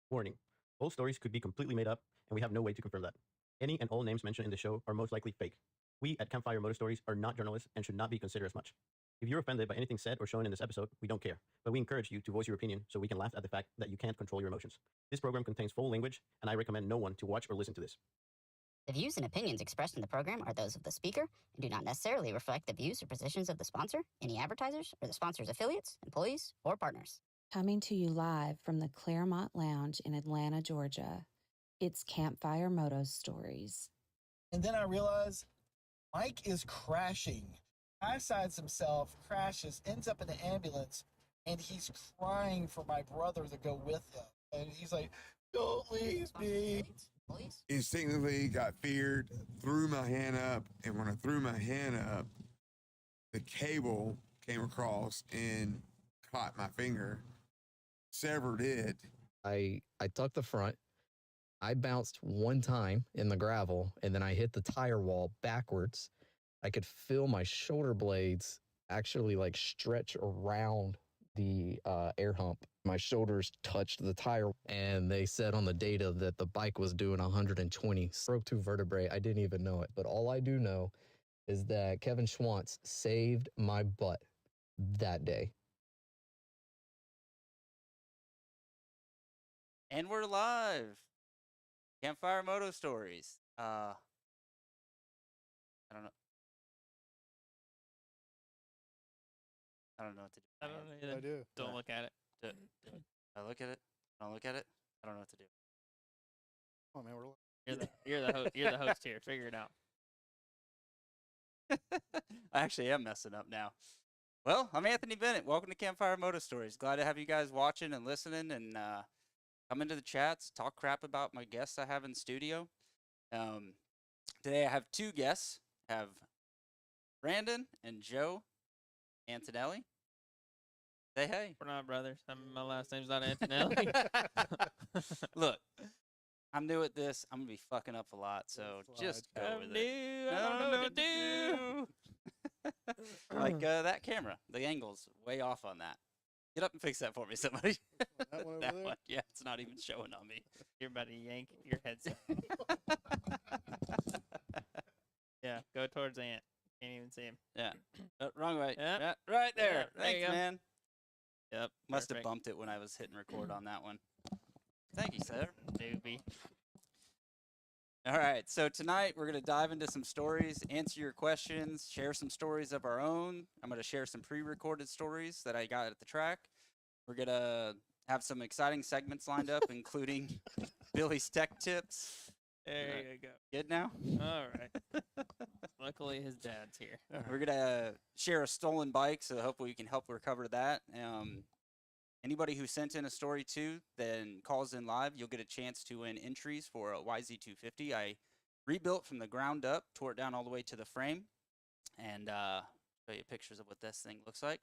Warning: all stories could be completely made up, and we have no way to confirm that. Any and all names mentioned in the show are most likely fake. We at Campfire Moto Stories are not journalists and should not be considered as much. If you're offended by anything said or shown in this episode, we don't care, but we encourage you to voice your opinion so we can laugh at the fact that you can't control your emotions. This program contains full language, and I recommend no one to watch or listen to this. The views and opinions expressed in the program are those of the speaker and do not necessarily reflect the views or positions of the sponsor, any advertisers, or the sponsor's affiliates, employees, or partners. Coming to you live from the Claremont Lounge in Atlanta, Georgia, it's Campfire Moto Stories. And then I realized Mike is crashing. Sides himself, crashes, ends up in the ambulance, and he's crying for my brother to go with him. And he's like, "Don't leave me." Instinctively got feared, threw my hand up, and when I threw my hand up, the cable came across and caught my finger, severed it. I tucked the front. I bounced one time in the gravel, and then I hit the tire wall backwards. I could feel my shoulder blades actually like stretch around the air hump. My shoulders touched the tire, and they said on the data that the bike was doing 120. Broke 2 vertebrae. I didn't even know it, but all I do know is that Kevin Schwantz saved my butt that day. And we're live. Campfire Moto Stories. I don't know. I don't know what to do. I don't know either. I do. Don't look at it. I look at it. I don't look at it. I don't know what to do. Oh man, we're You're the host here. Figure it out. I actually am messing up now. Well, I'm Anthony Bennett. Welcome to Campfire Moto Stories. Glad to have you guys watching and listening and come into the chats, talk crap about my guests I have in studio. Today I have 2 guests. I have Brandon and Joe Antonelli. Say hey. We're not brothers. My last name's not Antonelli. Look, I'm new at this. I'm going to be fucking up a lot, so just go with it. I don't know what to do. Like that camera. The angle's way off on that. Get up and fix that for me, somebody. That one over That there? one. Yeah, it's not even showing on me. You're about to yank your headset. Yeah, go towards Ant. Can't even see him. Yeah. Wrong way. Yep. Yeah, right there. Yeah, there you Thanks, go. man. Yep. Must have perfect. bumped it when I was hitting record on that one. Thank you, sir. Doobie. All right, so tonight we're going to dive into some stories, answer your questions, share some stories of our own. I'm going to share some pre-recorded stories that I got at the track. We're going to have some exciting segments lined up, including Billy's Tech Tips. There you go. Good now? All right. Luckily, his dad's here. We're going to share a stolen bike, so hopefully we can help recover that. Anybody who sent in a story too, then calls in live, you'll get a chance to win entries for a YZ250. I rebuilt from the ground up, tore it down all the way to the frame, and show you pictures of what this thing looks like.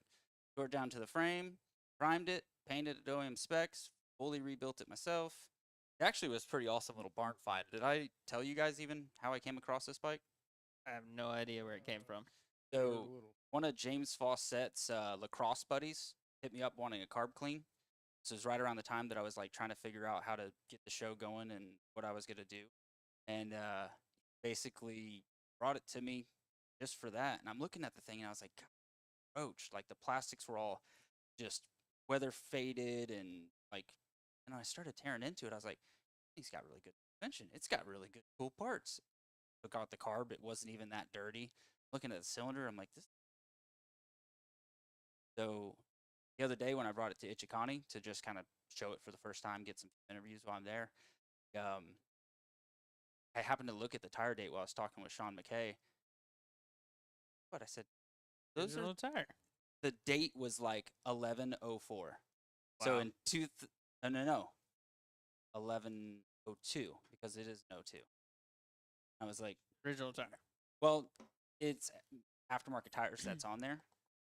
Tore it down to the frame, primed it, painted it to OEM specs, fully rebuilt it myself. It actually was a pretty awesome little barn find. Did I tell you guys even how I came across this bike? I have no idea where it came from. So one of James Fawcett's lacrosse buddies hit me up wanting a carb clean. This was right around the time that I was like trying to figure out how to get the show going and what I was going to do. And basically brought it to me just for that. And I'm looking at the thing and I was like, roach, like the plastics were all just weather faded and like, and I started tearing into it. I was like, it's got really good suspension. It's got really good, cool parts. Took out the carb. It wasn't even that dirty. Looking at the cylinder, I'm like, this. So the other day when I brought it to Ichikani to just kind of show it for the first time, get some interviews while I'm there, I happened to look at the tire date while I was talking with Sean McKay. But I said, those Digital are tire. the date was like 1104. Wow. So in no, 1102 because it is an 02. I was like, Original tire. well, it's aftermarket tires that's on there,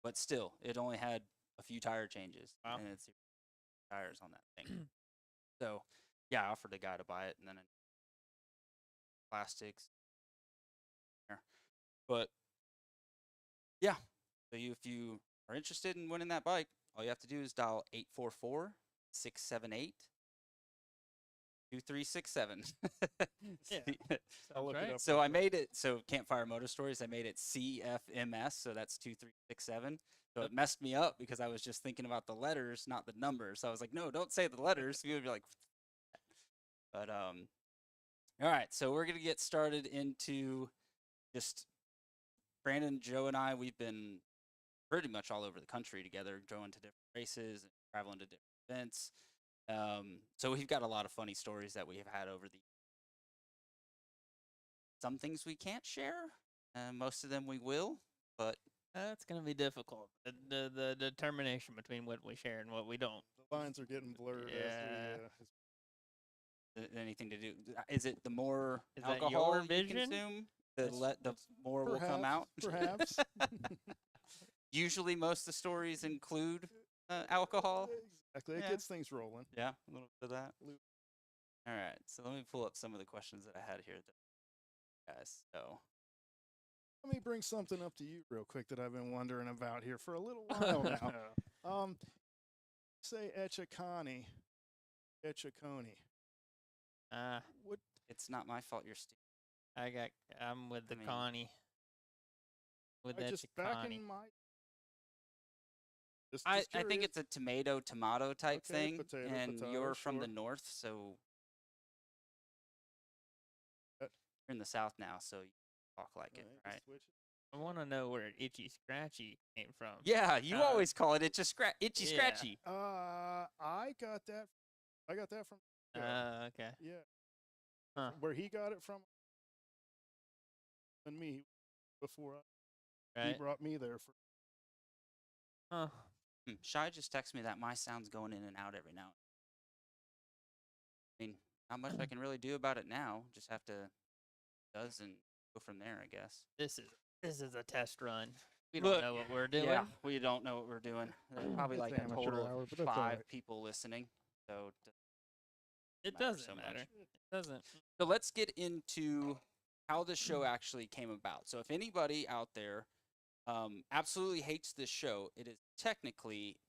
but still, it only had a few tire changes, Wow. and it's tires on that thing. So, yeah, I offered the guy to buy it, and then plastics. But yeah, so if you are interested in winning that bike, all you have to do is dial 844-678 2367. Yeah. I'll look it right. up. So I made it. So Campfire Moto Stories. I made it CFMS. So that's 2367. So it messed me up because I was just thinking about the letters, not the numbers. So I was like, no, don't say the letters. You would be like, but all right. So we're gonna get started into just Brandon, Joe, and I. We've been pretty much all over the country together, going to different races and traveling to different events. So we've got a lot of funny stories that we have had over the. Some things we can't share. Most of them we will, but That's gonna be difficult. The determination between what we share and what we don't. The lines are getting blurred. Yeah. anything to do. Is it the more Is that alcohol your you vision? consume, the That's more will come out? Perhaps. Usually, most of the stories include alcohol. Exactly. It Yeah. gets things rolling. Yeah, a little bit of that. Lu- All right, so let me pull up some of the questions that I had here, guys. So Let me bring something up to you real quick that I've been wondering about here for a little while now. Say Echakani. What? it's not my fault you're stupid. I'm with the I mean- Connie. With I that just back Connie. in my. Just I think curious. it's a tomato type Okay, thing, potato, and potato, you're from the sure. north, so Uh, you're in the south now, so you talk like it, Alright, right? switch it. I want to know where Itchy Scratchy came from. Yeah, you Uh, always call it itchy yeah. scratchy. I got that. I got that from. Okay. Yeah. Huh. Where he got it from. And me before he Right. brought me there for. Huh. Shy just texted me that my sound's going in and out every now. I mean, not much I can really do about it now. Just have to does and go from there, I guess. This is a test run. We Look, don't know what we're doing. Yeah, we don't know what we're doing. There's probably It's like a amateur total hour, of but that's 5 alright. people listening. So It matter doesn't so much. matter. It doesn't. So let's get into how the show actually came about. So if anybody out there absolutely hates this show, it is technically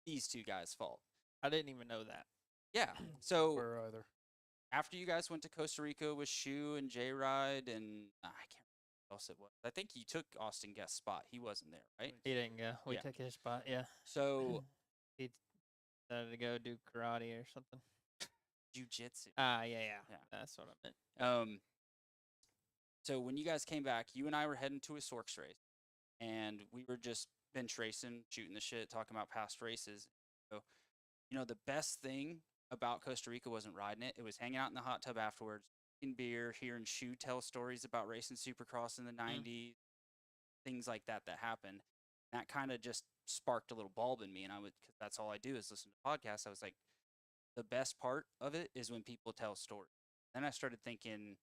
these two guys' fault. I didn't even know that. Yeah. So Where either. after you guys went to Costa Rica with Shu and J Ride and I can't remember what else it was. I think you took Austin Guest's spot. He wasn't there, right? He didn't go. We Yeah. took his spot. Yeah. So He decided to go do karate or something. jiu-jitsu. Yeah. Yeah. That's what I meant. So when you guys came back, you and I were heading to a Sorks race, and we were just bench racing, shooting the shit, talking about past races. So, the best thing about Costa Rica wasn't riding it; it was hanging out in the hot tub afterwards, drinking beer, hearing Shu tell stories about racing Supercross in the '90s, things like that happened. That kind of just sparked a little bulb in me, and because that's all I do is listen to podcasts. I was like, the best part of it is when people tell stories. Then I started thinking,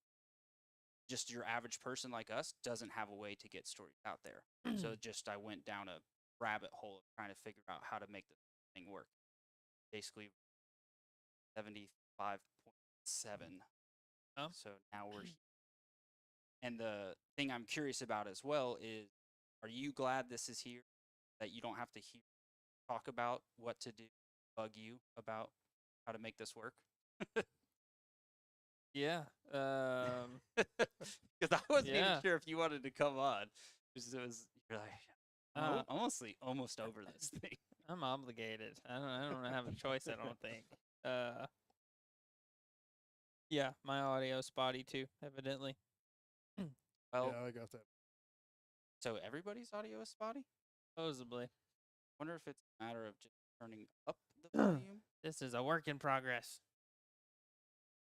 just your average person like us doesn't have a way to get stories out there. So I went down a rabbit hole of trying to figure out how to make the thing work. Basically, 75.7. Oh. So now we're here. And the thing I'm curious about as well is, are you glad this is here? That you don't have to talk about what to do, bug you about how to make this work? Yeah. Because I wasn't even Yeah. sure if you wanted to come on. You're like, Uh, almost over this thing. I'm obligated. I don't have a choice. I don't think. Yeah, my audio spotty too. Evidently. Well, Yeah, I got that. so everybody's audio is spotty. Supposedly. Wonder if it's a matter of just turning up the volume, This is a work in progress.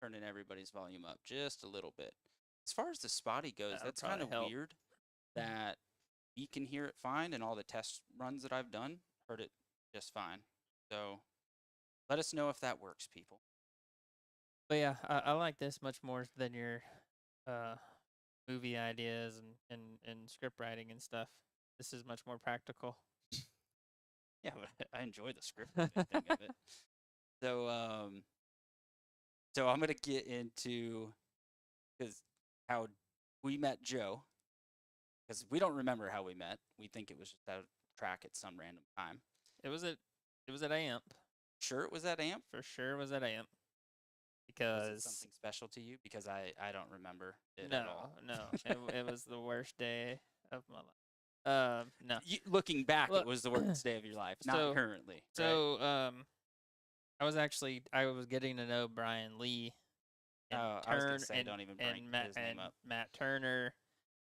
turning everybody's volume up just a little bit. As far as the spotty goes, That'll that's kind of probably help. weird that we can hear it fine, and all the test runs that I've done heard it just fine. So let us know if that works, people. But yeah, I like this much more than your movie ideas and script writing and stuff. This is much more practical. Yeah, but I enjoy the script thing of it. So I'm gonna get into how we met Joe, because we don't remember how we met. We think it was just at a track at some random time. It was at AMP. Sure, it was at AMP. For sure it was at AMP. Was it because something special to you? Because I don't remember it at all. no, it was the worst day of my life. No. Looking back, Look, it was the worst day of your life, not so- currently. right? So I was getting to know Brian Lee and Oh, I was gonna Turn say, and, don't even and bring Matt his name and up. Matt Turner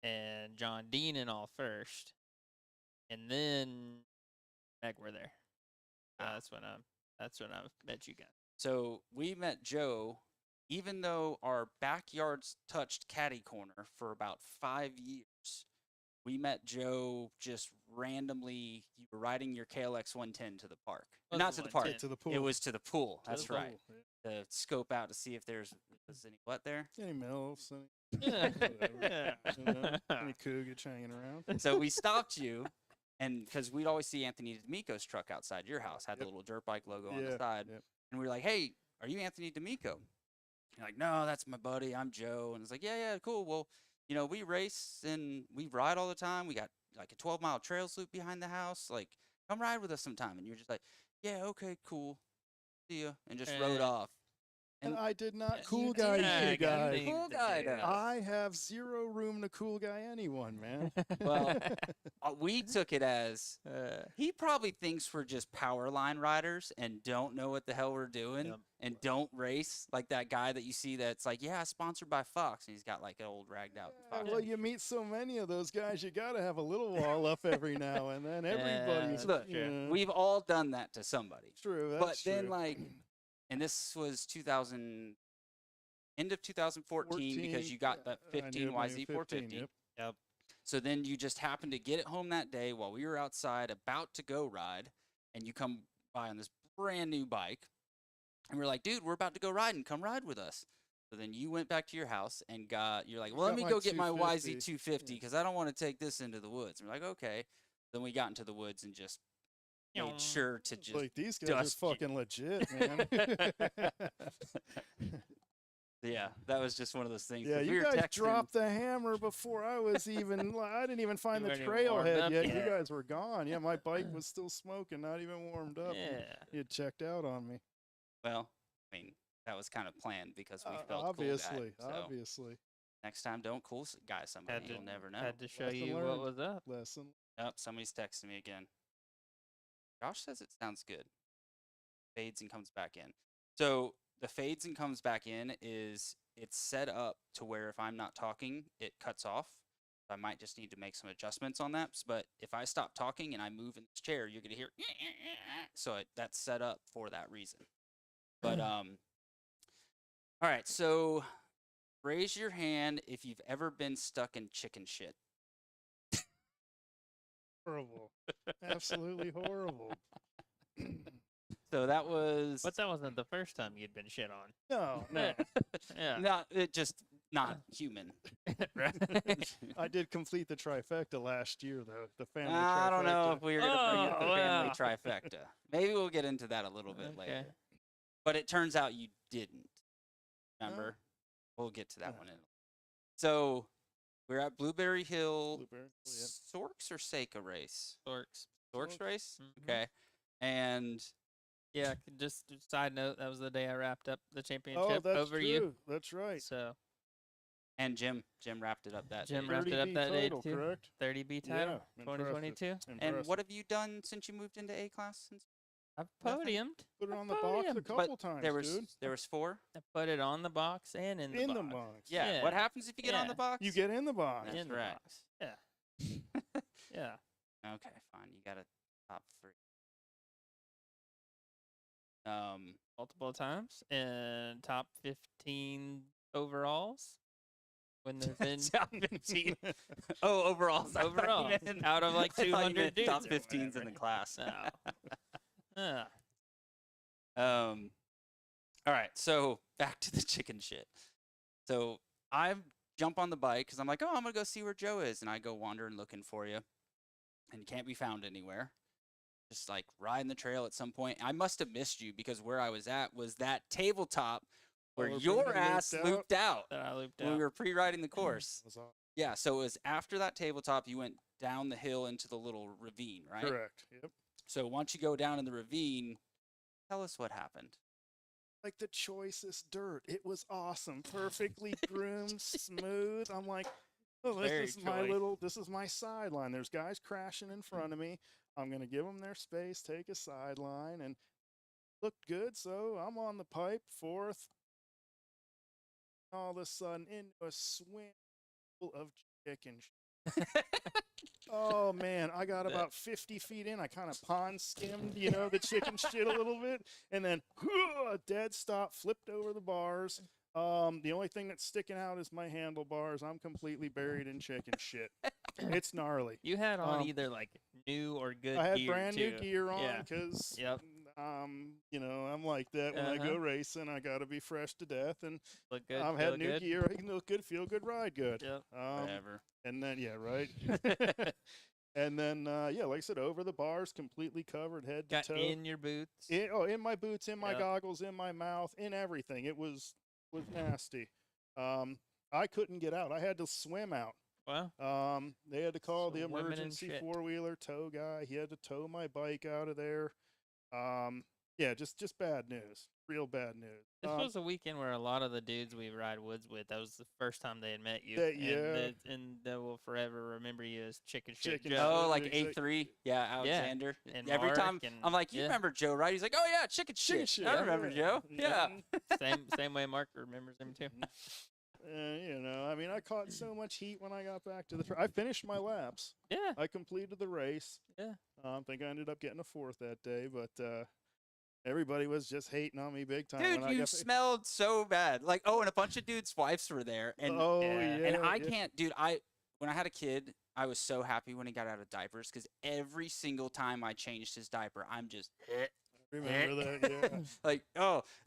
and John Dean and all first, and then Meg were there. That's when I met you guys. So we met Joe, even though our backyards touched catty corner for about 5 years. We met Joe just randomly. You were riding your KLX 110 to the park. Was Not the to the park. 110. To the pool. It was to the pool. To That's the right. Pool, yeah. To scope out to see if was any what there. Any MILFs, Yeah. whatever. Yeah. You know, any cougars hanging around. So we stopped you, and because we'd always see Anthony D'Amico's truck outside your house, had the Yep. little dirt bike logo on the Yeah, side, yep. and we were like, "Hey, are you Anthony D'Amico?" You're like, "No, that's my buddy. I'm Joe." And it's like, "Yeah, cool. Well, we race and we ride all the time. We got like a 12-mile trails loop behind the house. Like, come ride with us sometime." And you're just like, "Yeah, okay, cool. See ya," and just rode off. And I did not Yeah, cool you guy did. you Yeah, guys. you Cool did. guy does. I have zero room to cool guy anyone, man. Well, we took it as Uh, he probably thinks we're just power line riders and don't know what the hell we're doing Yep. and don't race like that guy that you see that's like, "Yeah, sponsored by Fox," and he's got like an old ragged out Fox. Well, you meet so many of those guys, you got to have a little wall up every now and then. Everybody's Look, yeah. we've all done that to somebody. True, But that's then true. like, and this was end of 2014 because you got that I knew 15 it being YZ 450. 15, yep. So then you just happened to get it home that day while we were outside about to go ride, and you come by on this brand new bike, and we're like, "Dude, we're about to go riding. Come ride with us." So then you went back to your house and you're like, "Well, let Got me my go get my 250, YZ 250 because I don't want to take this into the woods." And we're like, "Okay." Then we got into the woods and just made sure to It's just like these guys dust are you. fucking legit, man. Yeah, that was just one of those things. Yeah, 'cause we you were guys texting- dropped the hammer before I was even. I didn't even find You the weren't even warmed trailhead up yet. yet. You guys were gone. Yeah, my bike was still smoking, not even warmed up. yeah. You had checked out on me. Well, I mean, that was kind of planned because we felt Obviously, cool guy. So obviously. next time, don't cool guy somebody. You'll never know. Had to show Lesson you what learned. was up. Lesson. Yep, somebody's texting me again. Josh says it sounds good. Fades and comes back in. So the fades and comes back in it's set up to where if I'm not talking, it cuts off. I might just need to make some adjustments on that. But if I stop talking and I move in this chair, you're gonna hear. So that's set up for that reason. But all right. So raise your hand if you've ever been stuck in chicken shit. Horrible. Absolutely horrible. So that was But that wasn't the first time you'd been shit on. No, no. Yeah. not human. I did complete the trifecta last year, though. The family trifecta. I don't know if we were going to bring up the Oh, family wow. trifecta. Maybe we'll get into that a little bit Okay. later. But it turns out you didn't. Oh. Remember? We'll get to that one in. So we're at Blueberry Hill. Blueberry, yep. Storks or Seika race? Storks. Storks race? Mhm. Okay. And Yeah, just a side note, that was the day I wrapped up the Oh, championship that's over true. you. That's right. So Jim wrapped it up that Jim day. wrapped it 30B up that day title, too. correct? 30B Yeah, title, impressive. 2022. And Impressive. what have you done since you moved into A class? I've Nothing? podiumed. Put it I on the box a podiumed. couple times, dude. There was 4. I put it on the box and in the In box. the box. Yeah. Yeah. What happens if you get on Yeah. the box? You get in the box. That's in the right. box. Yeah. Yeah. Okay, fine. You got a top 3. Multiple times and top 15 overalls. When there's been top 15. Oh, overall. overall out of like 200 dudes. Top or 15s in whatever. the class. No. Yeah. All right, so back to the chicken shit. So I jump on the bike because I'm like, oh, I'm gonna go see where Joe is, and I go wandering looking for you, and you can't be found anywhere. Just like riding the trail at some point. I must have missed you because where I was at was that tabletop where where your everybody ass looped out? looped out That I looped when out. we were pre-riding the course. Was all- Yeah, so it was after that tabletop, you went down the hill into the little ravine, right? Correct. Yep. So once you go down in the ravine, tell us what happened. like the choicest dirt. It was awesome, perfectly groomed, smooth. I'm like, oh, Very choice. this is my sideline. There's guys crashing in front of me. I'm gonna give them their space, take a sideline, and looked good. So I'm on the pipe, fourth. All of a sudden, into a swim full of chicken. Oh man, I got about 50 feet in. I kind of pond skimmed, the chicken shit a little bit, and then a dead stop, flipped over the bars. The only thing that's sticking out is my handlebars. I'm completely buried in chicken shit. It's gnarly. You had on either like new or good I had gear brand new too. gear on Yeah. because, Yep. I'm like that when I go racing. I got to be fresh to death, and Look good. I've feel had new good. gear. I can look good, feel good, ride good. Yep. Whatever. And then, yeah, right. And then, like I said, over the bars, completely covered head to Got toe. in your boots. In my boots, in my Yep. goggles, in my mouth, in everything. It was nasty. I couldn't get out. I had to swim out. Well, They had to call the Swimming in emergency shit. 4-wheeler tow guy. He had to tow my bike out of there. Just bad news. Real bad news. this was a weekend where a lot of the dudes we ride woods with, that was the first time they had met you. Yeah. And they will forever remember you as Chicken Shit Chicken Joe. Oh, like Exact- A3? Yeah, Alexander. And Every Mark time and- I'm like, you yeah. remember Joe, right? He's like, oh, yeah, chicken shit. shit, I yeah. remember Joe. Yeah. same way Mark remembers him too. I caught so much heat when I got back to the I finished my laps. Yeah. I completed the race. Yeah. I think I ended up getting a fourth that day, but everybody was just hating on me big time. Dude, when I you got smelled so bad. Like, and a bunch of dudes' wives were there. And and I can't, dude, when I had a kid, I was so happy when he got out of diapers because every single time I changed his diaper, I'm just remember that, yeah. like,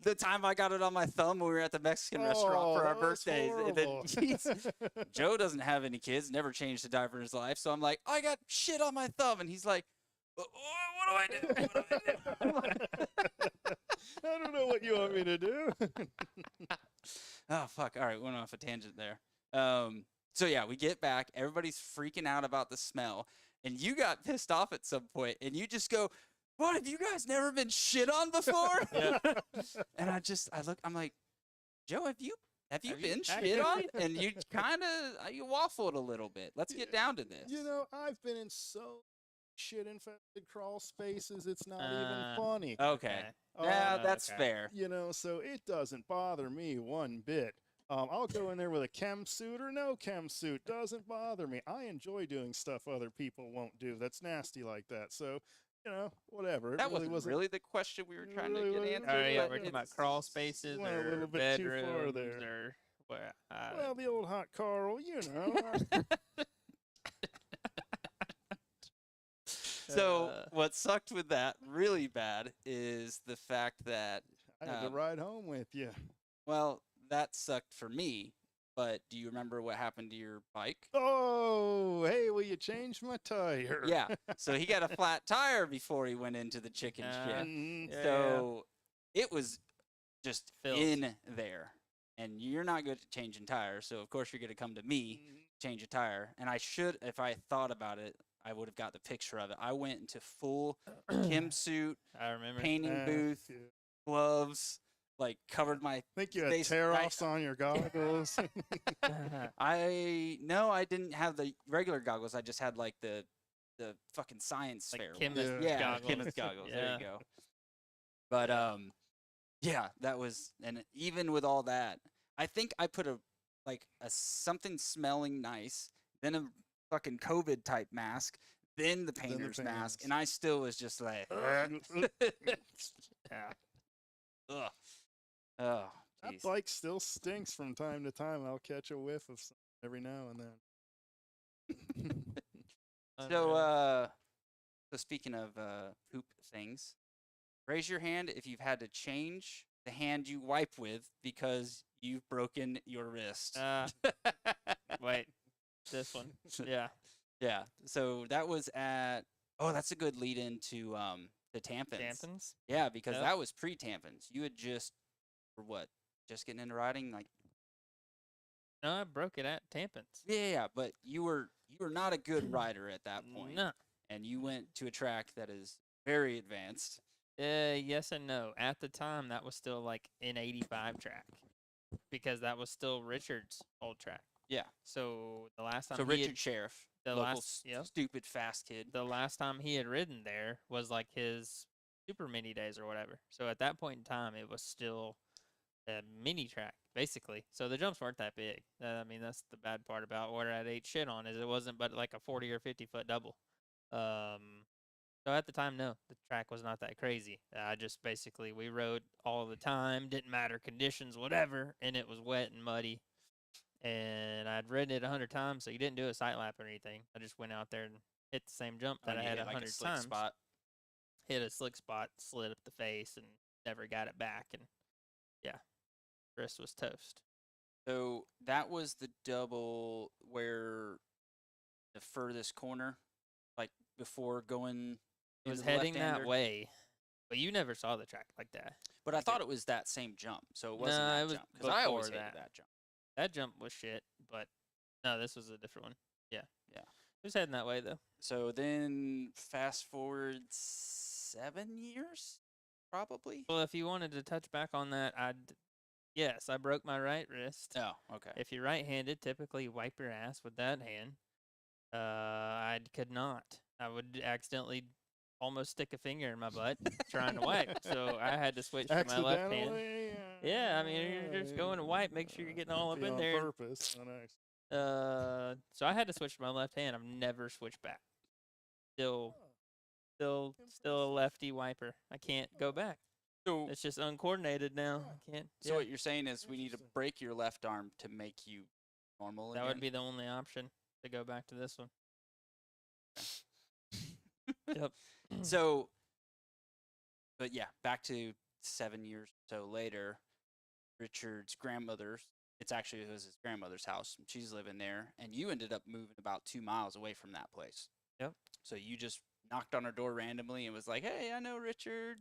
the time I got it on my thumb when we were at the Mexican restaurant for our that was birthdays. And then horrible. Joe doesn't have any kids, never changed a diaper in his life. So I'm like, I got shit on my thumb. And he's like, what do I do? What do I do? I'm like, I don't know what you want me to do. oh, fuck. All right, went off a tangent there. So, yeah, we get back. Everybody's freaking out about the smell. And you got pissed off at some point, and you just go, what, have you guys never been shit on before? And I look, I'm like, Joe, have you been shit on? And you kind of, you waffled a little bit. Let's get down to this. I've been in so shit-infested crawl spaces, it's not even funny. Okay. Yeah, that's okay. fair. So it doesn't bother me one bit. I'll go in there with a chem suit or no chem suit. Doesn't bother me. I enjoy doing stuff other people won't do. That's nasty like that. So, whatever. That wasn't really the question we were trying to get answered. Oh yeah, but we're talking about it's- crawl spaces went a or little bit too far bedrooms there. or where. Well, the old hot Carl, So what sucked with that really bad is the fact that, I had to ride home with you. well, that sucked for me. But do you remember what happened to your bike? Oh, hey, will you change my tire? Yeah. So he got a flat tire before he went into the chicken shit. Mhm. Yeah, So it was just Filth. in there. And you're not good at changing tires. So, of course, you're going to come to me, change a tire. And I should, if I thought about it, I would have got the picture of it. I went into full Kim suit, I remember. painting booth, Yeah. gloves, like covered my. I think you had Face- tear-offs on your goggles. I didn't have the regular goggles. I just had like the fucking science Like fair ones. chemist Yeah, goggles. chemist goggles. There Yeah. you go. But yeah, that was, and even with all that, I think I put a something smelling nice, then a fucking COVID type mask, then the painter's mask, and I still was just like, Yeah. ugh. Oh, That jeez. bike still stinks from time to time. I'll catch a whiff of something every now and then. So, so speaking of poop things, raise your hand if you've had to change the hand you wipe with because you've broken your wrist. Wait, this one. Yeah. Yeah. So that was at. Oh, that's a good lead into the tampons. Tampons. Yeah, because Yep. that was pre-tampons. You had just, or what? Just getting into riding, like. No, I broke it at Tampons. Yeah, but you were not a good rider at that point. No. And you went to a track that is very advanced. Yes and no. At the time, that was still like an 85 track because that was still Richard's old track. Yeah. So the last time So he Richard had, Sheriff, the local last yep, stupid fast kid. the last time he had ridden there was like his super mini days or whatever. So at that point in time, it was still a mini track basically. So the jumps weren't that big. I mean, that's the bad part about where I ate shit on is it wasn't but like a 40 or 50-foot double. So at the time, no, the track was not that crazy. I just basically we rode all the time, didn't matter conditions, whatever, and it was wet and muddy. And I'd ridden it 100 times, so you didn't do a sight lap or anything. I just went out there and hit the same jump that I had hit, like, a 100 slick times. spot. Hit a slick spot, slid up the face, and never got it back. And yeah, the rest was toast. So that was the double where the furthest corner, like before going. It was into the heading that left-hander. way, but you never saw the track like that. But I thought it was that same jump, so it wasn't No, that it was jump. Because I always before hated that. that jump. That jump was shit, but no, this was a different one. Yeah. Yeah. It was heading that way, though. So then fast forward 7 years, probably. Well, if you wanted to touch back on that, yes, I broke my right wrist. Oh, okay. If you're right-handed, typically you wipe your ass with that hand. I could not. I would accidentally almost stick a finger in my butt trying to wipe. So I had to switch to my left hand. Accidentally? Yeah, I mean, you're just going to wipe, make sure you're getting all up Be in on there. purpose. on accident. So I had to switch to my left hand. I've never switched back. Still a lefty wiper. I can't go back. So, It's just uncoordinated now. I can't. so what you're saying is we need to break your left arm to make you normal That again? would be the only option to go back to this one. Yep. So, but yeah, back to 7 years or so later, Richard's grandmother's, it was his grandmother's house. She's living there, and you ended up moving about 2 miles away from that place. Yep. So you just knocked on her door randomly and was like, "Hey, I know Richard.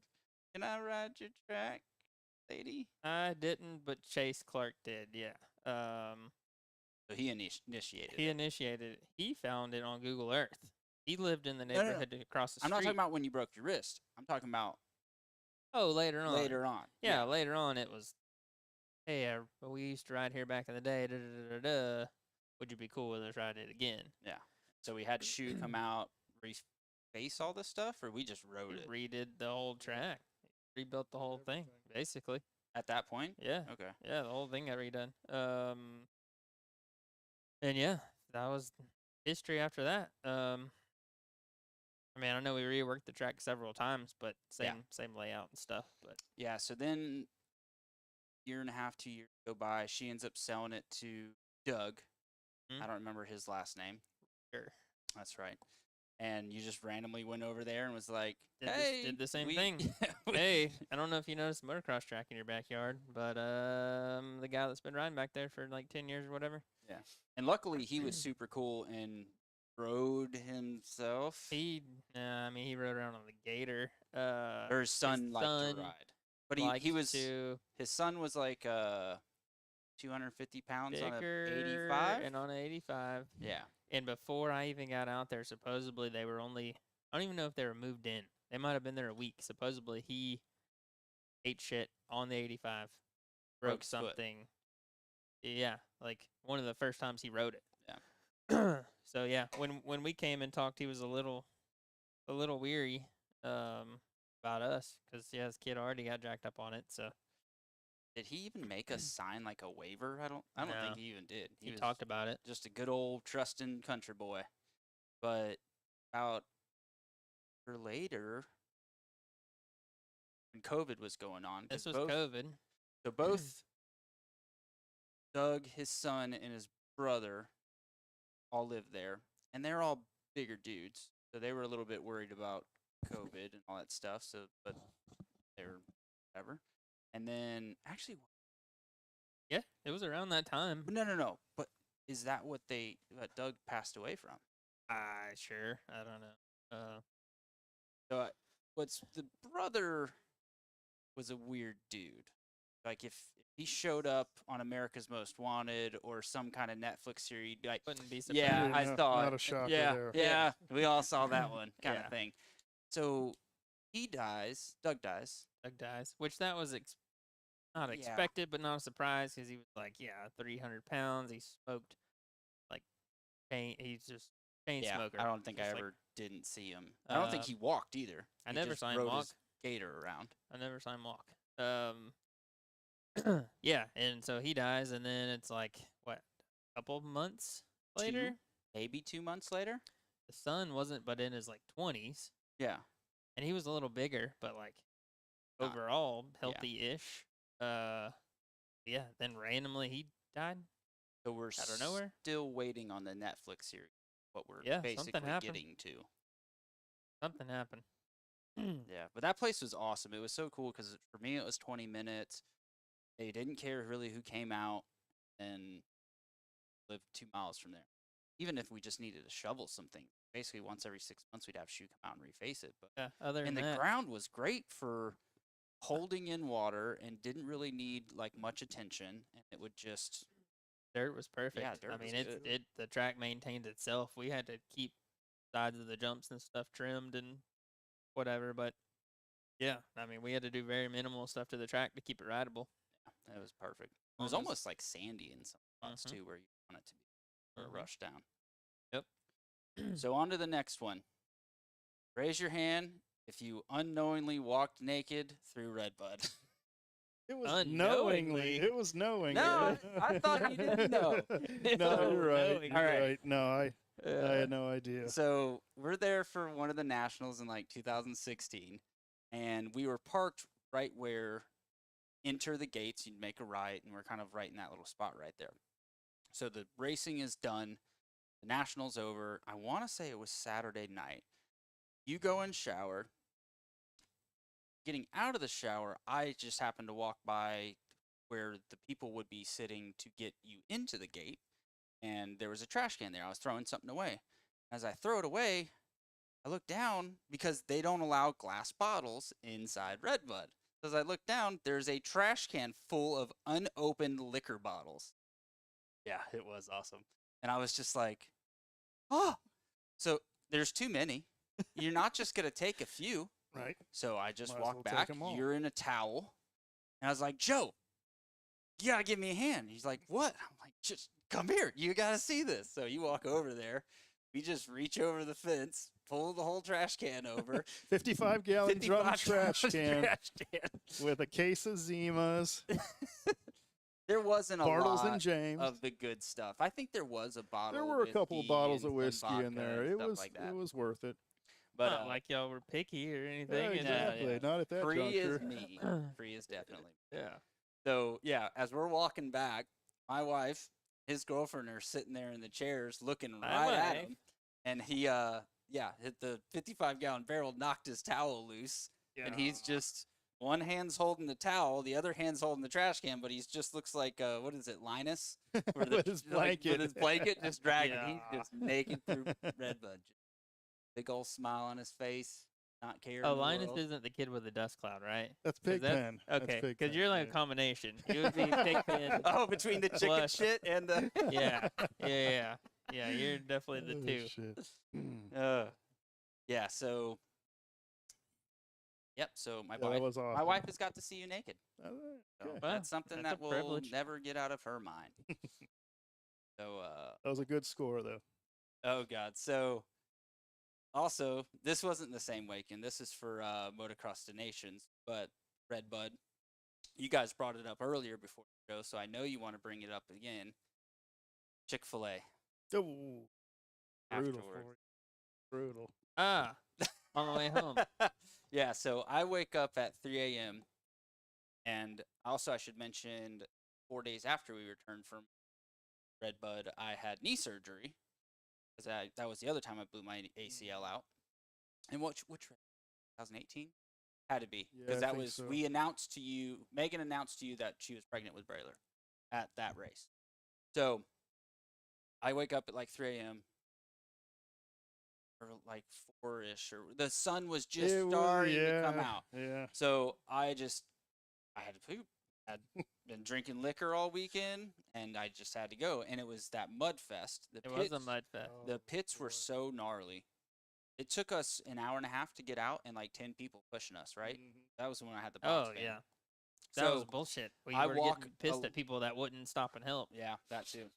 Can I ride your track, lady?" I didn't, but Chase Clark did. Yeah. So he initiated He it. initiated it. He found it on Google Earth. He lived in the No, no, no. neighborhood across the I'm street. not talking about when you broke your wrist. I'm talking about Oh, later on. later on. Yeah, later on it was, hey, we used to ride here back in the day. Da, da, da, da, da. Would you be cool with us riding it again? Yeah. So we had Shoe come out, reface all this stuff, or we just rode it Redid the whole track. Rebuilt the whole thing, basically. at that point? Yeah. Okay. Yeah, the whole thing got redone. And yeah, that was history after that. I mean, I know we reworked the track several times, but same layout and stuff. But Yeah. So then, year and a half, 2 years go by. She ends up selling it to Doug. Mhm. I don't remember his last name. sure, That's right. And you just randomly went over there and was like, Did "Hey, the same we- thing. Hey, I don't know if you noticed the motocross track in your backyard, but the guy that's been riding back there for like 10 years or whatever, Yeah. And luckily, he was super cool and rode himself. he rode around on the Gator. Or his son liked son to ride. But liked he was to his son was like 250 pounds on a bigger 85. and on an 85. Yeah. And before I even got out there, supposedly they were only, I don't even know if they were moved in. They might have been there a week. Supposedly he ate shit on the 85, broke his foot. something. Yeah, like one of the first times he rode it. Yeah. So yeah, when we came and talked, he was a little weary about us because his kid already got jacked up on it. So Did he even make us sign like a waiver? I don't No. think he even did. he was talked about it. just a good old trusting country boy. But about a year later, when COVID was going on, 'cause This was both, COVID. so both Doug, his son, and his brother all lived there, and they're all bigger dudes, so they were a little bit worried about COVID and all that stuff. So, but they were whatever. And then actually, Yeah, it was around that time. no. But is that what Doug passed away from? Sure. I don't know. So what's the brother was a weird dude. Like if he showed up on America's Most Wanted or some kind of Netflix series, you'd be like, Wouldn't be surprised. yeah, I Not- saw not it. a shocker Yeah, there. yeah, we all saw that one kind Yeah. of thing. So he dies. Doug dies. Doug dies, which that was not Yeah. expected, but not a surprise because he was like, 300 pounds. He smoked like he's just chain Yeah, smoker. I don't think I just like- ever didn't see him. I don't think he walked either. I He never just saw him rode walk. his gator around. I never saw him walk. Yeah, and so he dies, and then it's like what, a couple months later, Maybe 2 months later. the son wasn't but in his like 20s, Yeah. and he was a little bigger, but like Not- overall yeah. healthy-ish. Yeah. Then randomly he died. So we're Out of nowhere? still waiting on the Netflix series. What we're Yeah, something basically happened. getting to. Something happened. Yeah, but that place was awesome. It was so cool because for me it was 20 minutes. They didn't care really who came out and lived 2 miles from there. Even if we just needed to shovel something, basically once every 6 months we'd have Shoe come out and reface it. But Yeah. Other than and the that, ground was great for holding in water and didn't really need like much attention, and it would just dirt was perfect. dirt I was mean, good. the track maintained itself. We had to keep sides of the jumps and stuff trimmed and whatever, but yeah, I mean, we had to do very minimal stuff to the track to keep it rideable. it was perfect. It was almost like sandy in some spots Mhm. too, where you want it to be or Mhm. rush down. Yep. So on to the next one. Raise your hand if you unknowingly walked naked through Redbud. It was Unknowingly. It was knowingly. No, I thought you didn't know. No, you're right. Unknowingly. You're All right. right. No, I had no idea. So we're there for one of the nationals in like 2016, and we were parked right where enter the gates. You'd make a right, and we're kind of right in that little spot right there. So the racing is done. The national's over. I want to say it was Saturday night. You go and shower. Getting out of the shower, I just happened to walk by where the people would be sitting to get you into the gate, and there was a trash can there. I was throwing something away. As I throw it away, I look down because they don't allow glass bottles inside Redbud. As I look down, there's a trash can full of unopened liquor bottles. Yeah, it was awesome. And I was just like, oh, so there's too many. You're not just going to take a few. Right. So I just Might as well walked take back. 'em all. You're in a towel. And I was like, Joe, you got to give me a hand. He's like, what? I'm like, just come here. You got to see this. So you walk over there. We just reach over the fence, pull the whole trash can over. 55-gallon drum 55 trash gallon can trash can. with a case of Zimas, There wasn't a Bartles lot and James. of the good stuff. I think there was a bottle. There were a couple of whiskey bottles and of some whiskey in vodka there. and It stuff was like that. it was worth it. But not like y'all were picky or anything. Yeah, and, exactly. yeah. Not at that free juncture. is me. Free is definitely. Yeah. So yeah, as we're walking back, my wife, his girlfriend are sitting there in the chairs looking right at wife. him, and he hit the 55-gallon barrel, knocked his towel loose, and he's just one hand's holding the towel, the other hand's holding the trash can, but he's just looks like what is it, Linus? Where With his blanket. with his blanket just dragging. Yeah. He's just naked through Redbud. Big old smile on his face, not caring. Oh, in the Linus world. isn't the kid with the dust cloud, right? That's 'Cause Pigpen. That's Okay, Pigpen, because you're like a yeah. combination. You would be Pigpen. Oh, between the chicken Plus- shit and the Yeah. You're definitely the Oh, two. shit. Yeah, so yep, so my Yeah, that wife was my awesome. wife has got to see you naked. All right, So okay. Wow, that's something that's that a will privilege. never get out of her mind. So That was a good score, though. oh god. So also, this wasn't the same weekend. This is for Motocross to Nations, but Redbud, you guys brought it up earlier before the show, so I know you want to bring it up again. Chick-fil-A. Oh, brutal Afterward. for you. Brutal. Ah, on the way home. Yeah, so I wake up at 3 a.m. And also, I should mention 4 days after we returned from Redbud, I had knee surgery. Because that was the other time I blew my ACL out. And which 2018? Had to be. Yeah, Because I that think was, so. we announced to you, Megan announced to you that she was pregnant with Brayler at that race. So I wake up at like 3 a.m. or like 4-ish, or the sun was just It was- starting to come yeah, out. Yeah. So I had to poop. I'd been drinking liquor all weekend, and I just had to go. And it was that mud fest. It was a mud fest. The pits were so gnarly. It took us an hour and a half to get out, and like 10 people pushing us. Right? Mhm. That was when I had the box Oh fan. yeah, that was So bullshit. We I were walk getting pissed a- at people that wouldn't stop and help. yeah, that too.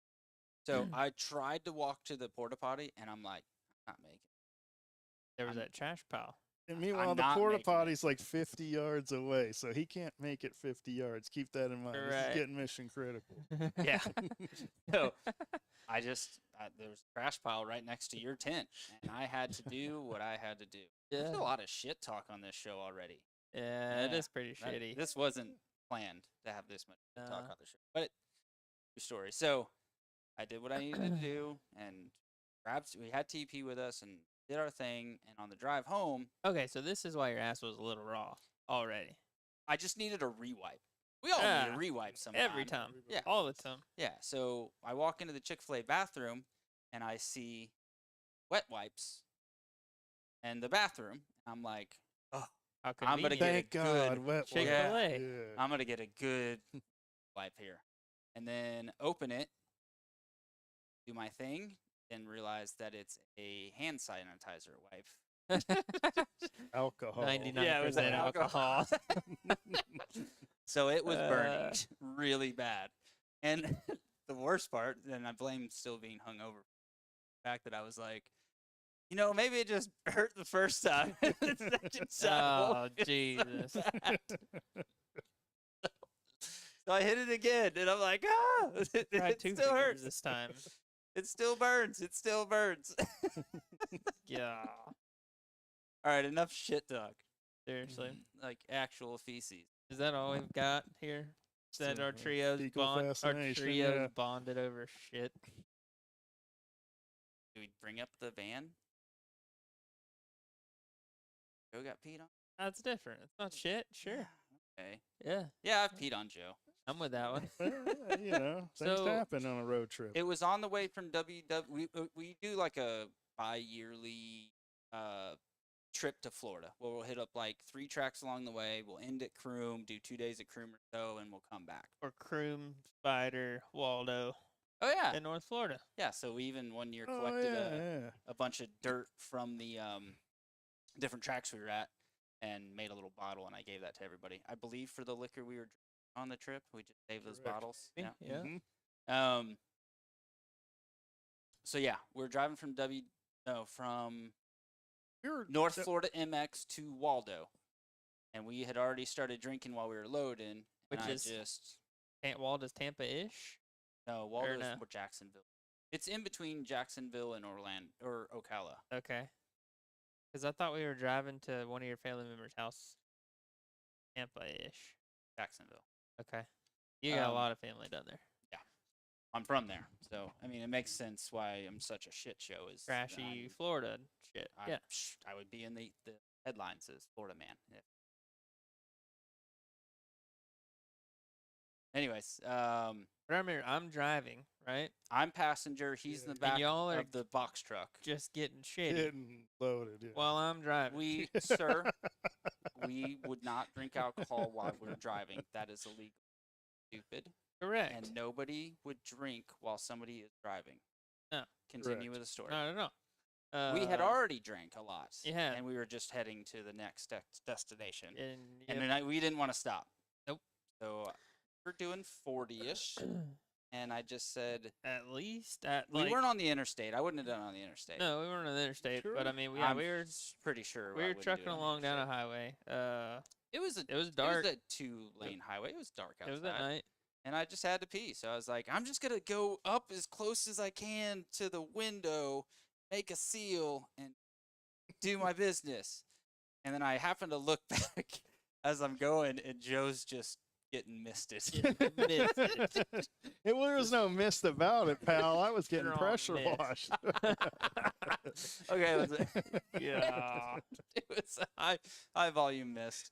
So I tried to walk to the porta potty, and I'm like, I'm not making it. There was I'm- that trash pile. And I'm meanwhile, the not porta making it. potty's like 50 yards away, so he can't make it 50 yards. Keep that in mind. This Right. is getting mission critical. Yeah. So there was a trash pile right next to your tent, and I had to do what I had to do. There's a Yeah. lot of shit talk on this show already. Yeah, it Yeah, is pretty That- shitty. This wasn't planned to have this much shit talk No. on the show, but true story. So I did what I needed to do, and we had TP with us and did our thing. And on the drive home, Okay, so this is why your ass was a little raw already. I just needed a rewipe. We all need Yeah, a rewipe sometime. Every time. Yeah. All the time. Yeah. So I walk into the Chick-fil-A bathroom and I see wet wipes in the bathroom. I'm like, How I'm gonna convenient. get a Thank God, good wet Chick-fil-A. Yeah. I'm gonna get a good wipe here, and then open it, do my thing, then realize that it's a hand sanitizer wipe. Alcohol. 99% Yeah, it was an alcohol. So it was burning really bad, and the worst part, and I blame still being hungover, the fact that I was like, maybe it just hurt the first time. The second time Oh, won't be Jesus. so bad. So I hit it again, and I'm like, it Try two still fingers hurts. this time. It still burns. It still burns. Yeah. All right, enough shit talk. Seriously. Like actual feces. Is that all we've got here? Is that So, our trio's fecal our fascination, trio's yeah. bonded over shit? Do we bring up the van? Joe got peed on? That's different. It's not shit. Sure. Okay. Yeah. Yeah, I've peed on Joe. I'm with that one. Well, things So- happen on a road trip. It was on the way from We do like a bi-yearly trip to Florida where we'll hit up like 3 tracks along the way. We'll end at Croom, do 2 days at Croom or so, and we'll come back. Or Croom, Spider, Waldo Oh yeah, in North Florida. yeah. So we even one year Oh, collected yeah. a bunch of dirt from the different tracks we were at and made a little bottle, and I gave that to everybody. I believe for the liquor we were drinking on the trip, we just saved those Correct. bottles. Yeah. Yeah. Mhm. So yeah, we're driving from We were North that- Florida MX to Waldo, and we had already started drinking while we were loading. Which and is- I just Waldo's Tampa-ish. no Waldo's no? more Jacksonville. It's in between Jacksonville and Orlando or Ocala. Okay. Because I thought we were driving to one of your family members' house. Tampa-ish. Jacksonville. Okay. You got a Um, lot of family down there. I'm from there, so I mean it makes sense why I'm such a shit show. Is that Trashy Florida shit. Yeah. I would be in the headlines as Florida man. Yeah. Anyways, But I remember I'm driving, right? I'm passenger. He's in Yeah. the back y'all are of the box truck. Just getting shitty Getting loaded. Yeah. while I'm driving. We, sir, we would not drink alcohol while we're driving. That is illegal. Stupid. Correct. And nobody would drink while somebody is driving. No. Continue Correct. with the story. No. We had already drank a lot. Yeah. And we were just heading to the next destination. And, And yep. then we didn't want to stop. Nope. So we're doing 40-ish. And I just said, at least at we like, weren't on the interstate. I wouldn't have done it on the interstate. No, we weren't on the interstate. But I mean, I'm we were pretty sure we I were wouldn't do trucking it on the along down a interstate. highway. It was It was dark. It was a 2-lane highway. It was dark outside. It was at night. And I just had to pee. So I was like, I'm just going to go up as close as I can to the window, make a seal, and do my business. And then I happened to look back as I'm going, and Joe's just getting misted. There was no mist about it, pal. I was getting Strong pressure mist. washed. Okay, it was Yeah. it was a high volume mist.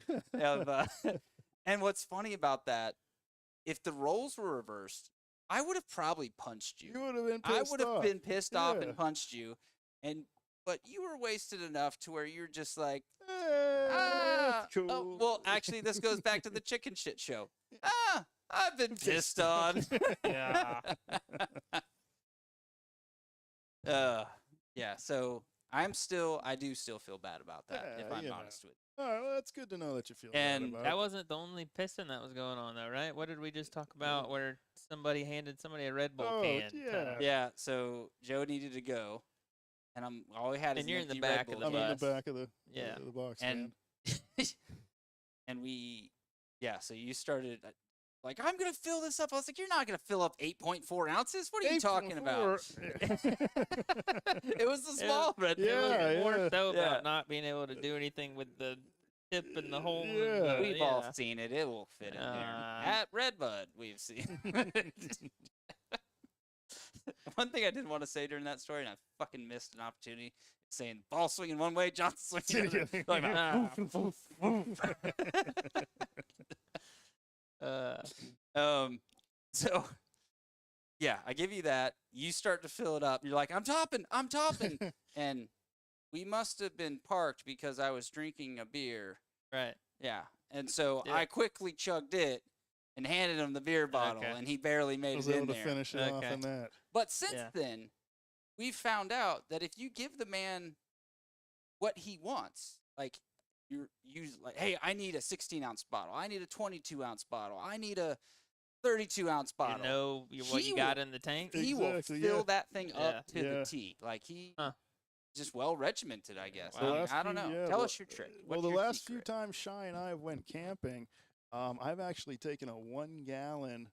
And what's funny about that, if the roles were reversed, I would have probably punched you. You would have been I pissed would have off. been pissed off Yeah. and punched you, but you were wasted enough to where you're just like, That's oh, cool. well, actually, this goes back to the chicken shit show. I've been pissed on. Yeah. Yeah. So I do still feel bad about that, if Yeah, I'm you know. honest with All right, well, that's good to know that you feel And bad about That it. wasn't the only pissing that was going on, though, right? What did we just talk about where somebody handed somebody a Red Bull Oh, can? yeah. you. Yeah, so Joe needed to go, and all we had is And an you're in the empty Red back of Bull the I'm can. in the bus. back of the Yeah. the box and stand. and we, yeah. So you started like, I'm gonna fill this up. I was like, you're not gonna fill up 8.4 ounces. What are you talking about? 8.4. It was the small Red Bull. Yeah, It was more yeah. so Yeah. about not being able to do anything with the tip and the hole. Yeah. And the, We've all seen it. It will fit in there. Uh, At Redbud, we've seen. One thing I did want to say during that story, and I fucking missed an opportunity, saying ball swinging one way, Johnson swinging the other. Like, Ah. woof, woof, woof. So yeah, I give you that. You start to fill it up. You're like, I'm topping, and we must have been parked because I was drinking a beer. right. Yeah, and so Yeah. I quickly chugged it and handed him the beer bottle, Okay. and he barely made was it in able to there. finish it off Okay. in that. But since Yeah. then, we've found out that if you give the man what he wants, like you like, hey, I need a 16-ounce bottle, I need a 22-ounce bottle, I need a 32-ounce bottle. You know what He you got will- in the tank? He will Exactly, fill yeah. that thing up to Yeah. the T. Like he Huh. just well regimented, I guess. The I, mean, last I don't few- know. yeah, Tell well, us your trick. Well, What's the your last few secret? times Shy and I went camping, I've actually taken a 1-gallon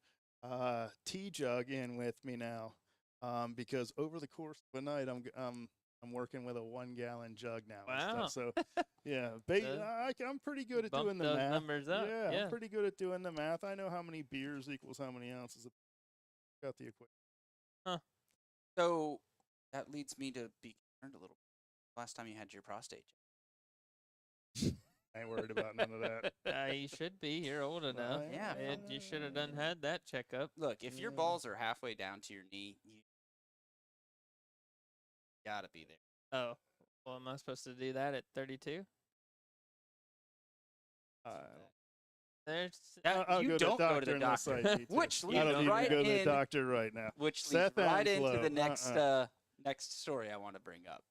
tea jug in with me now, because over the course of a night, I'm working with a 1-gallon jug now. and Wow. stuff. So yeah, I'm pretty good at Bump doing the those math. numbers up. Yeah, Yeah. I'm pretty good at doing the math. I know how many beers equals how many ounces. Got the equation. So that leads me to be concerned a little bit. Last time you had your prostate check. I ain't worried about none of that. You should be. You're old enough. Yeah. You should have done had that checkup. Look, if your Yeah. balls are halfway down to your knee, you gotta be there. Oh, well, am I supposed to do that at 32? There's I'll you go don't to go to the unless I doctor, need to. which I leads don't even right go to the in, doctor right now. which Seth leads right into Anslow, the next next story I want to bring up.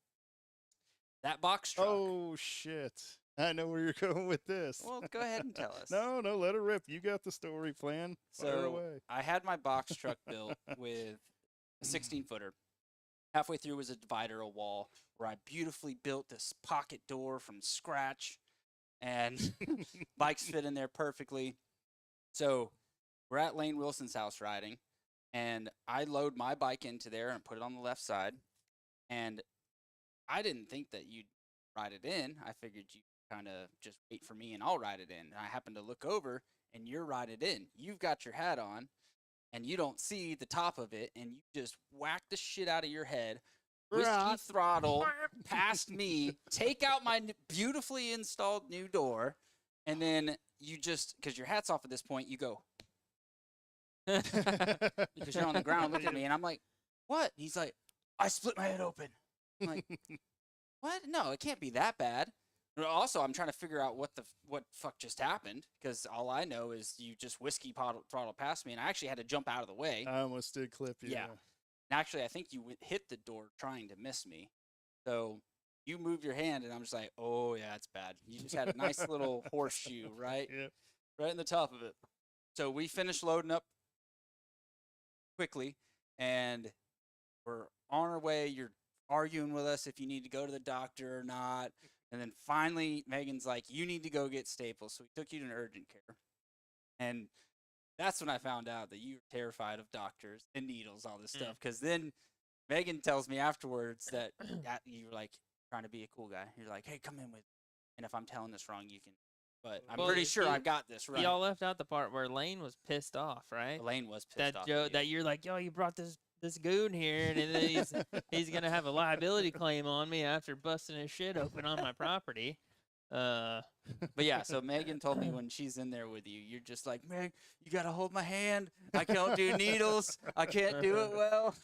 That box truck. Oh shit! I know where you're going with this. Well, go ahead and tell us. No, let it rip. You got the story plan. Fire So away. I had my box truck built with a 16-footer. Halfway through was a divider, a wall, where I beautifully built this pocket door from scratch, and bikes fit in there perfectly. So we're at Lane Wilson's house riding, and I load my bike into there and put it on the left side. And I didn't think that you'd ride it in. I figured you kind of just wait for me and I'll ride it in. And I happened to look over and you're riding it in. You've got your hat on and you don't see the top of it, and you just whack the shit out of your head. Whiskey throttle past me, take out my beautifully installed new door, and then you just, because your hat's off at this point, you go, because you're on the ground looking at me, and I'm like, what? He's like, I split my head open. I'm like, what? No, it can't be that bad. But also, I'm trying to figure out what fuck just happened, because all I know is you just whiskey throttle past me, and I actually had to jump out of the way. I almost did clip you. Yeah. And actually, I think you hit the door trying to miss me. So you move your hand, and I'm just like, oh, yeah, it's bad. You just had a nice little horseshoe, right? Yep. Right in the top of it. So we finished loading up quickly, and we're on our way. You're arguing with us if you need to go to the doctor or not. And then finally, Megan's like, you need to go get staples. So we took you to an urgent care. And that's when I found out that you were terrified of doctors and needles, all this stuff. Because then Megan tells me afterwards that you were like trying to be a cool guy. You're like, hey, come in with me. And if I'm telling this wrong, you can. But I'm Well, pretty sure you- I've got this right. Y'all left out the part where Lane was pissed off, right? Elaine was pissed That off. Joe, at you. that you're like, yo, you brought this goon here, and then he's gonna have a liability claim on me after busting his shit open on my property. But yeah, so Megan told me when she's in there with you, you're just like, Meg, you gotta hold my hand. I can't do needles. I can't do it well.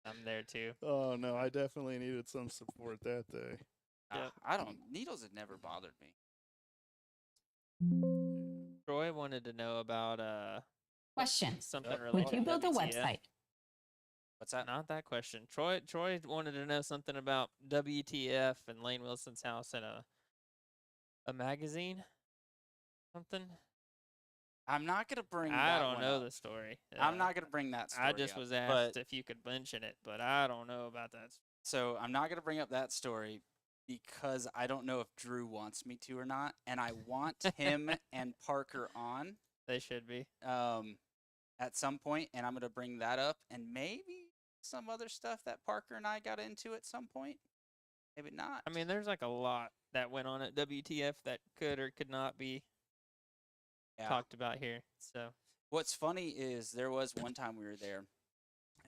I'm there too. Oh no, I definitely needed some support that day. Yep. Needles had never bothered me. Troy wanted to know about Question. something Yep. related. Would you to build a WTF. website? What's that? Not that question. Troy wanted to know something about WTF and Lane Wilson's house in a magazine. Something. I'm not gonna bring. I that don't one know up. the story. I'm not gonna bring that story I just up, was but asked if you could mention it, but I don't know about that. so I'm not gonna bring up that story because I don't know if Drew wants me to or not, and I want him and Parker on They should be. at some point, and I'm gonna bring that up, and maybe some other stuff that Parker and I got into at some point. Maybe not. I mean, there's like a lot that went on at WTF that could or could not be Yeah. talked about here. So What's funny is there was one time we were there,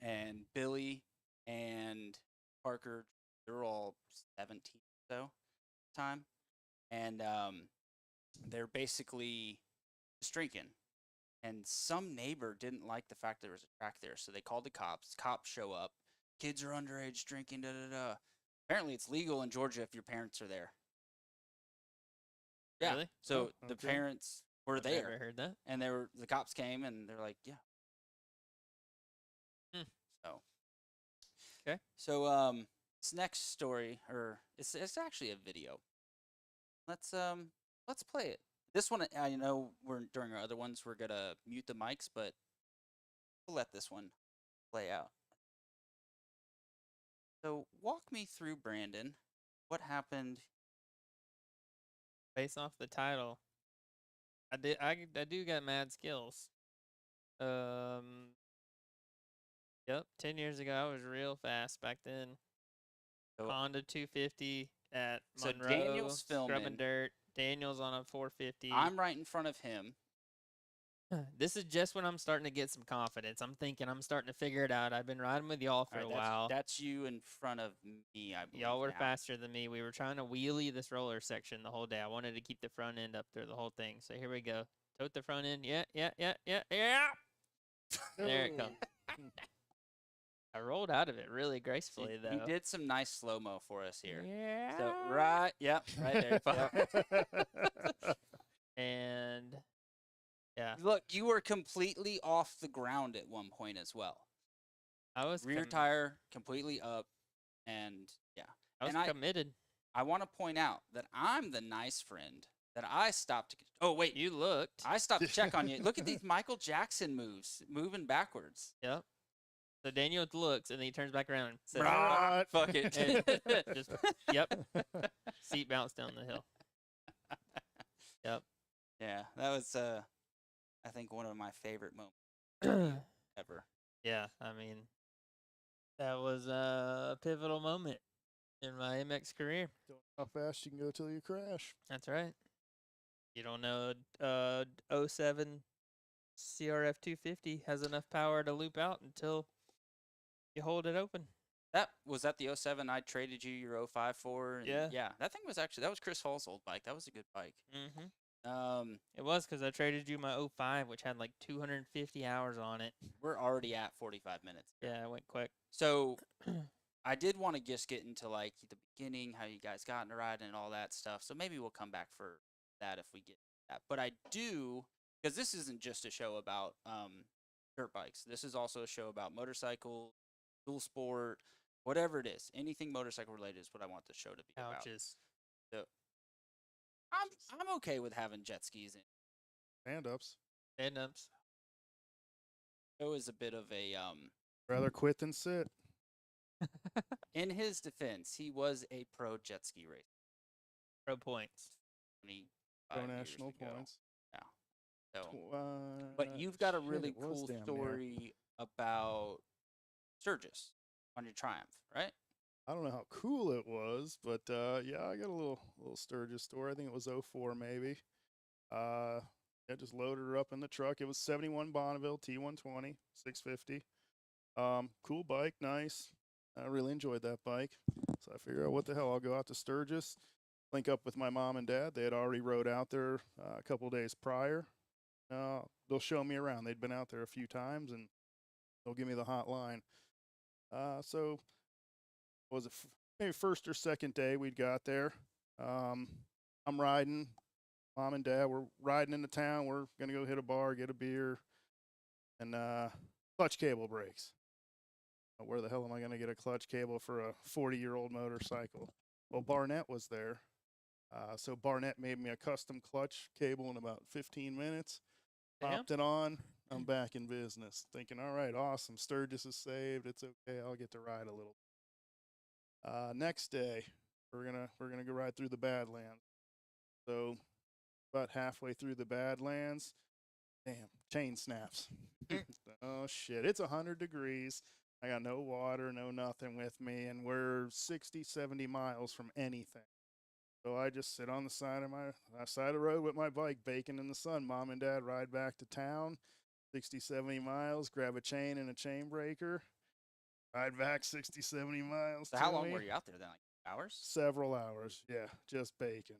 and Billy and Parker, they were all 17 or so at the time, and they're basically just drinking. And some neighbor didn't like the fact there was a track there, so they called the cops. Cops show up. Kids are underage drinking. Da da da. Apparently, it's legal in Georgia if your parents are there. Yeah. Really? So Oh, the okay. parents were I've there. never heard that. And the cops came and they're like, yeah. Hmm. So. 'Kay. So this next story, or it's actually a video. Let's play it. This one, I know we're during our other ones we're gonna mute the mics, but we'll let this one play out. So walk me through, Brandon. What happened? Based off the title, I do got mad skills. Yep, 10 years ago I was real fast back then. So- Honda 250 at So Monroe, Daniel's scrubbing filming. dirt. Daniel's on a 450. I'm right in front of him. This is just when I'm starting to get some confidence. I'm thinking I'm starting to figure it out. I've been riding with y'all for All a right, while. That's you in front of me, I believe. Y'all were now. faster than me. We were trying to wheelie this roller section the whole day. I wanted to keep the front end up through the whole thing. So here we go. Tote the front end. Yeah. There it comes. I rolled out of it really gracefully, He though. did some nice slow mo for us here. Yeah. So right there. And yeah, Look, you were completely off the ground at one point as well. I was Rear tire completely up, and yeah. I was and committed. I want to point out that I'm the nice friend that I stopped. Oh wait, You looked. I stopped to check on you. Look at these Michael Jackson moves, moving backwards. Yep. So Daniel looks and then he turns back around and says, Right. Fuck it. and just, yep. Seat bounced down the hill. Yep. Yeah, that was I think one of my favorite moments ever. Yeah, I mean, that was a pivotal moment in my MX career. Don't know how fast you can go till you crash. That's right. You don't know 07 CRF 250 has enough power to loop out until you hold it open. Was that the 07 I traded you your 05 for? And Yeah. That thing was actually, that was Chris Hall's old bike. That was a good bike. Mm-hmm. It It was because I traded you my 05, which had like 250 hours on it. We're already at 45 minutes. Yeah, it went quick. So I did want to just get into like the beginning, how you guys got into riding and all that stuff. So maybe we'll come back for that if we get that. But I do, because this isn't just a show about dirt bikes. This is also a show about motorcycles, dual sport, whatever it is. Anything motorcycle related is what I want the show to be about. Ouches. So I'm okay with having jet skis in. Stand ups. Head ups. It was a bit of a Rather quit than sit. in his defense, he was a pro jet ski racer. Pro points. 25 Pro years national ago. points. So, but you've got a shit, really it was cool damn near. story about Sturgis on your Triumph, right? I don't know how cool it was, but yeah, I got a little Sturgis story. I think it was 04 maybe. I just loaded her up in the truck. It was 71 Bonneville T120 650. Cool bike, nice. I really enjoyed that bike. So I figured out what the hell, I'll go out to Sturgis, link up with my mom and dad. They had already rode out there a couple days prior. They'll show me around. They'd been out there a few times, and they'll give me the hot line. So was it maybe first or second day we'd got there. I'm riding. Mom and Dad were riding into town. We're gonna go hit a bar, get a beer, and clutch cable breaks. Where the hell am I going to get a clutch cable for a 40-year-old motorcycle? Well, Barnett was there. So Barnett made me a custom clutch cable in about 15 minutes. Damn. Popped it on. I'm back in business. Thinking, all right, awesome. Sturgis is saved. It's okay. I'll get to ride a little. Next day, we're gonna go ride through the Badlands. So about halfway through the Badlands, damn, chain snaps. Oh shit! It's 100 degrees. I got no water, no nothing with me, and we're 60, 70 miles from anything. So I just sit on the side of the road with my bike, baking in the sun. Mom and Dad ride back to town, 60, 70 miles, grab a chain and a chain breaker, ride back 60, 70 miles. So how long were you out there then? Like hours? Several hours, yeah, just baking.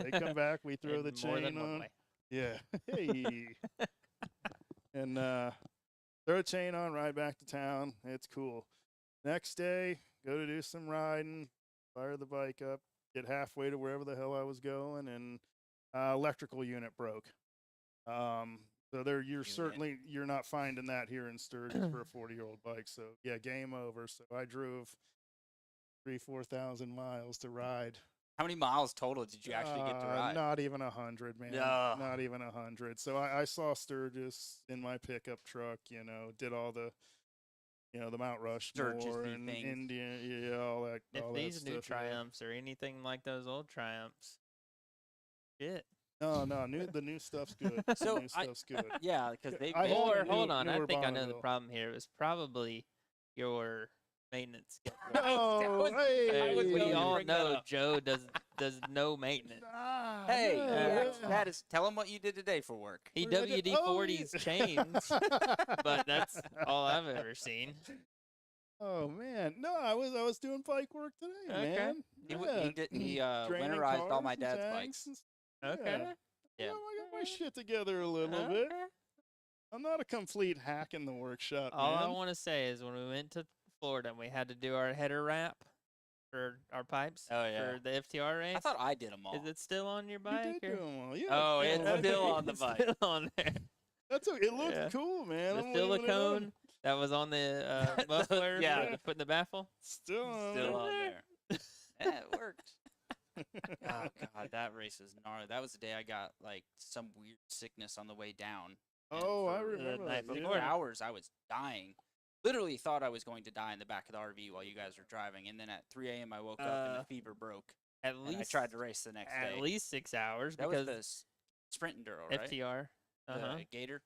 They come back, we throw In the more chain than one on. way. Yeah, hey, and throw a chain on, ride back to town. It's cool. Next day, go to do some riding, fire the bike up, get halfway to wherever the hell I was going, and electrical unit broke. So there, you're not finding that here in Sturgis for a 40-year-old bike. So yeah, game over. So I drove 4,000 miles to ride. How many miles total did you actually get to ride? Not even 100, man. No. Not even 100. So I saw Sturgis in my pickup truck. Did all the, the Mount Rushmore Sturgis-y and things. Indian, yeah, all that. If all these that new stuff, yeah. Triumphs or anything like those old Triumphs, shit. No, the new stuff's good. So the new stuff's good. Yeah, because they I hate Or the new- hold on, I newer think I know the Bonneville. problem here. It was probably your maintenance schedule. Oh, I was we going to all bring that know up. Joe does no maintenance. Hey, yeah. that is. Tell him what you did today for work. He What did I do? Oh, WD-40s yeah. chains, but that's all I've ever seen. Oh man, no, I was doing bike work today, Okay. man. He Yeah. did. He Draining winterized all cars my and dad's tanks bikes. and Okay. Yeah. Yeah. I got my shit together a little bit. I'm not a complete hack in the workshop, All I man. want to say is when we went to Florida and we had to do our header wrap for our pipes Oh, yeah. for the FTR race. I thought I did them all. Is it still on your You bike? did or- do 'em all. Yeah. Oh, it's Yeah. still on the It's bike. still on there. That's okay. It looks Yeah. cool, man. The I'm leaving it on. silicone that was on the muffler Yeah. that you put in the baffle. Still on Still there. on there. Yeah, it worked. Oh god, that race was gnarly. That was the day I got like some weird sickness on the way down. And Oh, I for remember night that. before. 6 hours I was dying. Literally thought I was going to die in the back of the RV while you guys were driving, and then at 3 a.m. I woke up and the fever broke. At And least I tried to race the next at day. least 6 hours That was because the Sprint Enduro, right? FTR. The Gator.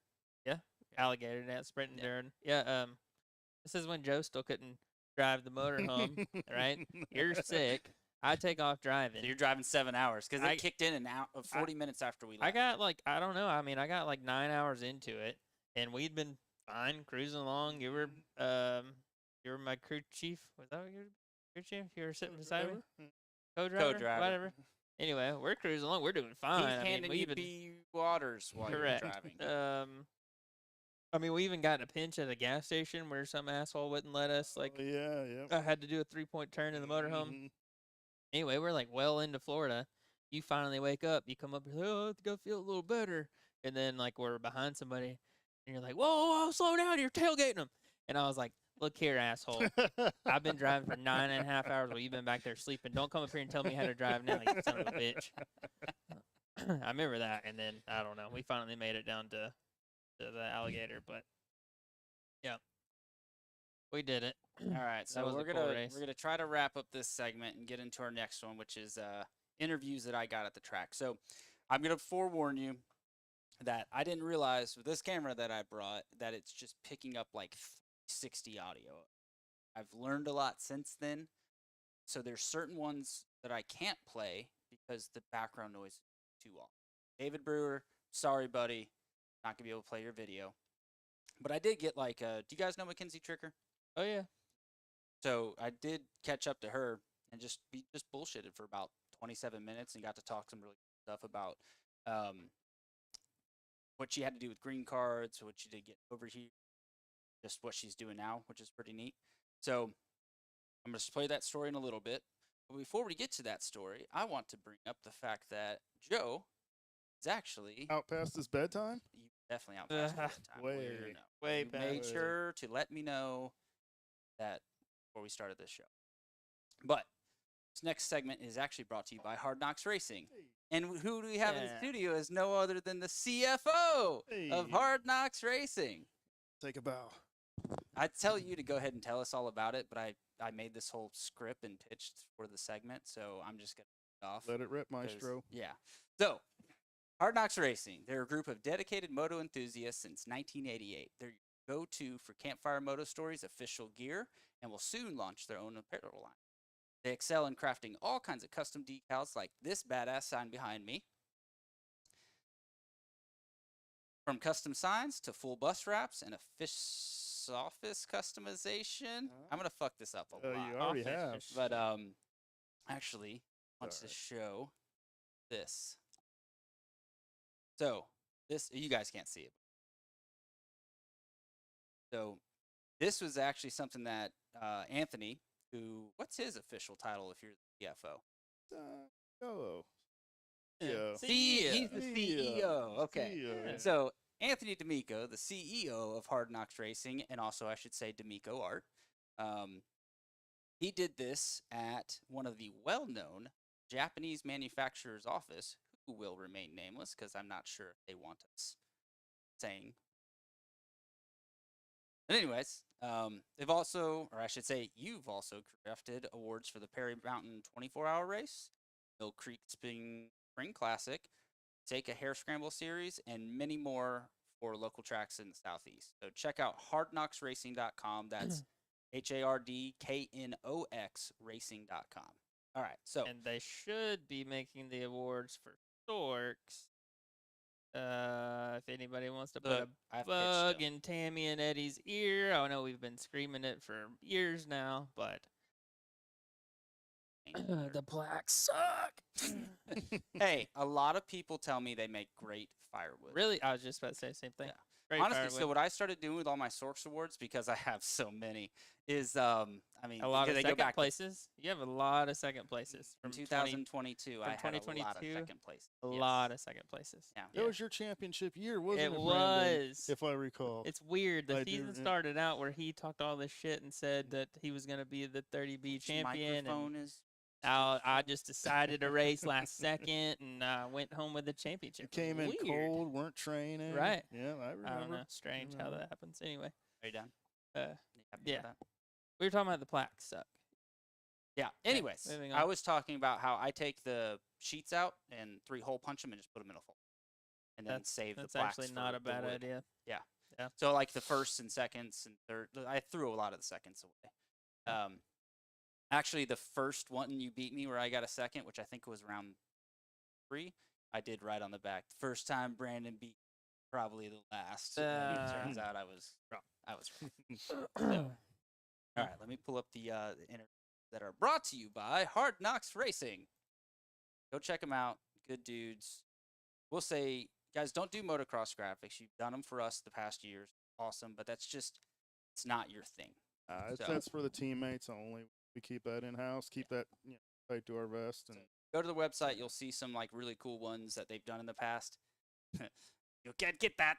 Alligator that sprint Yeah. endurance. Yeah. This is when Joe still couldn't drive the motorhome. Right? You're sick. I take off driving. So you're driving 7 hours because I- it kicked in an hour, 40 minutes after we left. I got like I don't know. I mean, I got like 9 hours into it, and we'd been fine cruising along. You were my crew chief. Was that what you were crew chief? You were sitting beside me, co-driver, Co-driver. whatever. Anyway, we're cruising along. We're doing He's fine. I mean, handing we you even B waters while correct. you're driving. I mean, we even got in a pinch at a gas station where some asshole wouldn't let us. Like, Oh, yeah. I had to do a 3-point turn in the motorhome. Mhm. Anyway, we're like well into Florida. You finally wake up. You come up. You're like, oh, I think I feel a little better. And then like we're behind somebody, and you're like, whoa, slow down. You're tailgating them. And I was like, look here, asshole. I've been driving for 9.5 hours while you've been back there sleeping. Don't come up here and tell me how to drive now, you son of a bitch. I remember that. And then I don't know. We finally made it down to the alligator, but yeah, we did it. All right, so was a we're cool gonna race. we're gonna try to wrap up this segment and get into our next one, which is interviews that I got at the track. So I'm gonna forewarn you that I didn't realize with this camera that I brought that it's just picking up like 60 audio. I've learned a lot since then. So there's certain ones that I can't play because the background noise is too long. David Brewer, sorry buddy, not gonna be able to play your video. But I did get like do you guys know Mackenzie Tricker? Oh yeah. So I did catch up to her and just bullshitted for about 27 minutes and got to talk some really good stuff about what she had to do with green cards, what she did get over here, just what she's doing now, which is pretty neat. So I'm going to play that story in a little bit. But before we get to that story, I want to bring up the fact that Joe is actually Out past his bedtime? you definitely out past your bedtime. Way, We're no. way You made past. sure to let me know that before we started this show. But this next segment is actually brought to you by Hard Knocks Racing. And who do we have in the studio is no other than the CFO of Hard Knocks Racing. Take a bow. I'd tell you to go ahead and tell us all about it, but I made this whole script and pitched for the segment, so I'm just going to off. Let it rip, maestro. Yeah. So, Hard Knocks Racing, they're a group of dedicated moto enthusiasts since 1988. They're your go-to for Campfire Moto Stories official gear and will soon launch their own apparel line. They excel in crafting all kinds of custom decals like this badass sign behind me. From custom signs to full bus wraps and a fish office customization. I'm going to fuck this up a lot. You already have. But actually, I want to show this. So, this, you guys can't see it. So, this was actually something that Anthony, who, what's his official title if you're the CFO? He's the CEO. Okay. CEO. So, Anthony D'Amico, the CEO of Hard Knocks Racing, and also, I should say, D'Amico Art, he did this at one of the well-known Japanese manufacturer's office, who will remain nameless because I'm not sure if they want us saying. But anyways, they've also, or I should say, you've also crafted awards for the Perry Mountain 24-hour race, Mill Creek Spring Classic, Take a Hair Scramble series, and many more for local tracks in the Southeast. So check out hardknocksracing.com. That's HARDKNOX racing.com. All right, so. And they should be making the awards for Storks. If anybody wants to put a bug in Tammy and Eddie's ear, I know we've been screaming it for years now, but the plaques suck. Hey, a lot of people tell me they make great firewood. Really? I was just about to say the same thing. Yeah. Great Honestly, firewood. so what I started doing with all my Sorks awards, because I have so many, is I mean, a lot of they go second back places. You have a lot of second places from from 2022. I had a lot of 2022, second places. A Yes. lot of second places. Yeah. That was your championship year, wasn't it? It Brandon? was. If I recall. It's weird. The I do, season yeah. started out where he talked all this shit and said that he was going to be the 30B Which champion. And microphone is I just decided to race last second and went home with the championship. You came in Weird. cold, weren't training. Right. Yeah, I remember. I don't know. Strange how that happens. Anyway, Are you done? uh, You happy with yeah. that? we were talking about the plaques suck. Yeah. Anyways, moving I on. was talking about how I take the sheets out and 3-hole punch them and just put them in a fold, and then save That's the plaques. actually not for a the bad wood. idea. So like the first and seconds and third, I threw a lot of the seconds away. Actually, the first one you beat me where I got a second, which I think was round 3, I did right on the back. First time Brandon beat probably the last. And it turns out I was wrong. So, all right, let me pull up the interviews that are brought to you by Hard Knocks Racing. Go check them out. Good dudes. We'll say, guys, don't do motocross graphics. You've done them for us the past years. Awesome, but that's just, it's not your thing. So- That's for the teammates only. We keep that in house. Keep that tight to our vest. And Go to the website. You'll see some like really cool ones that they've done in the past. You can't get that.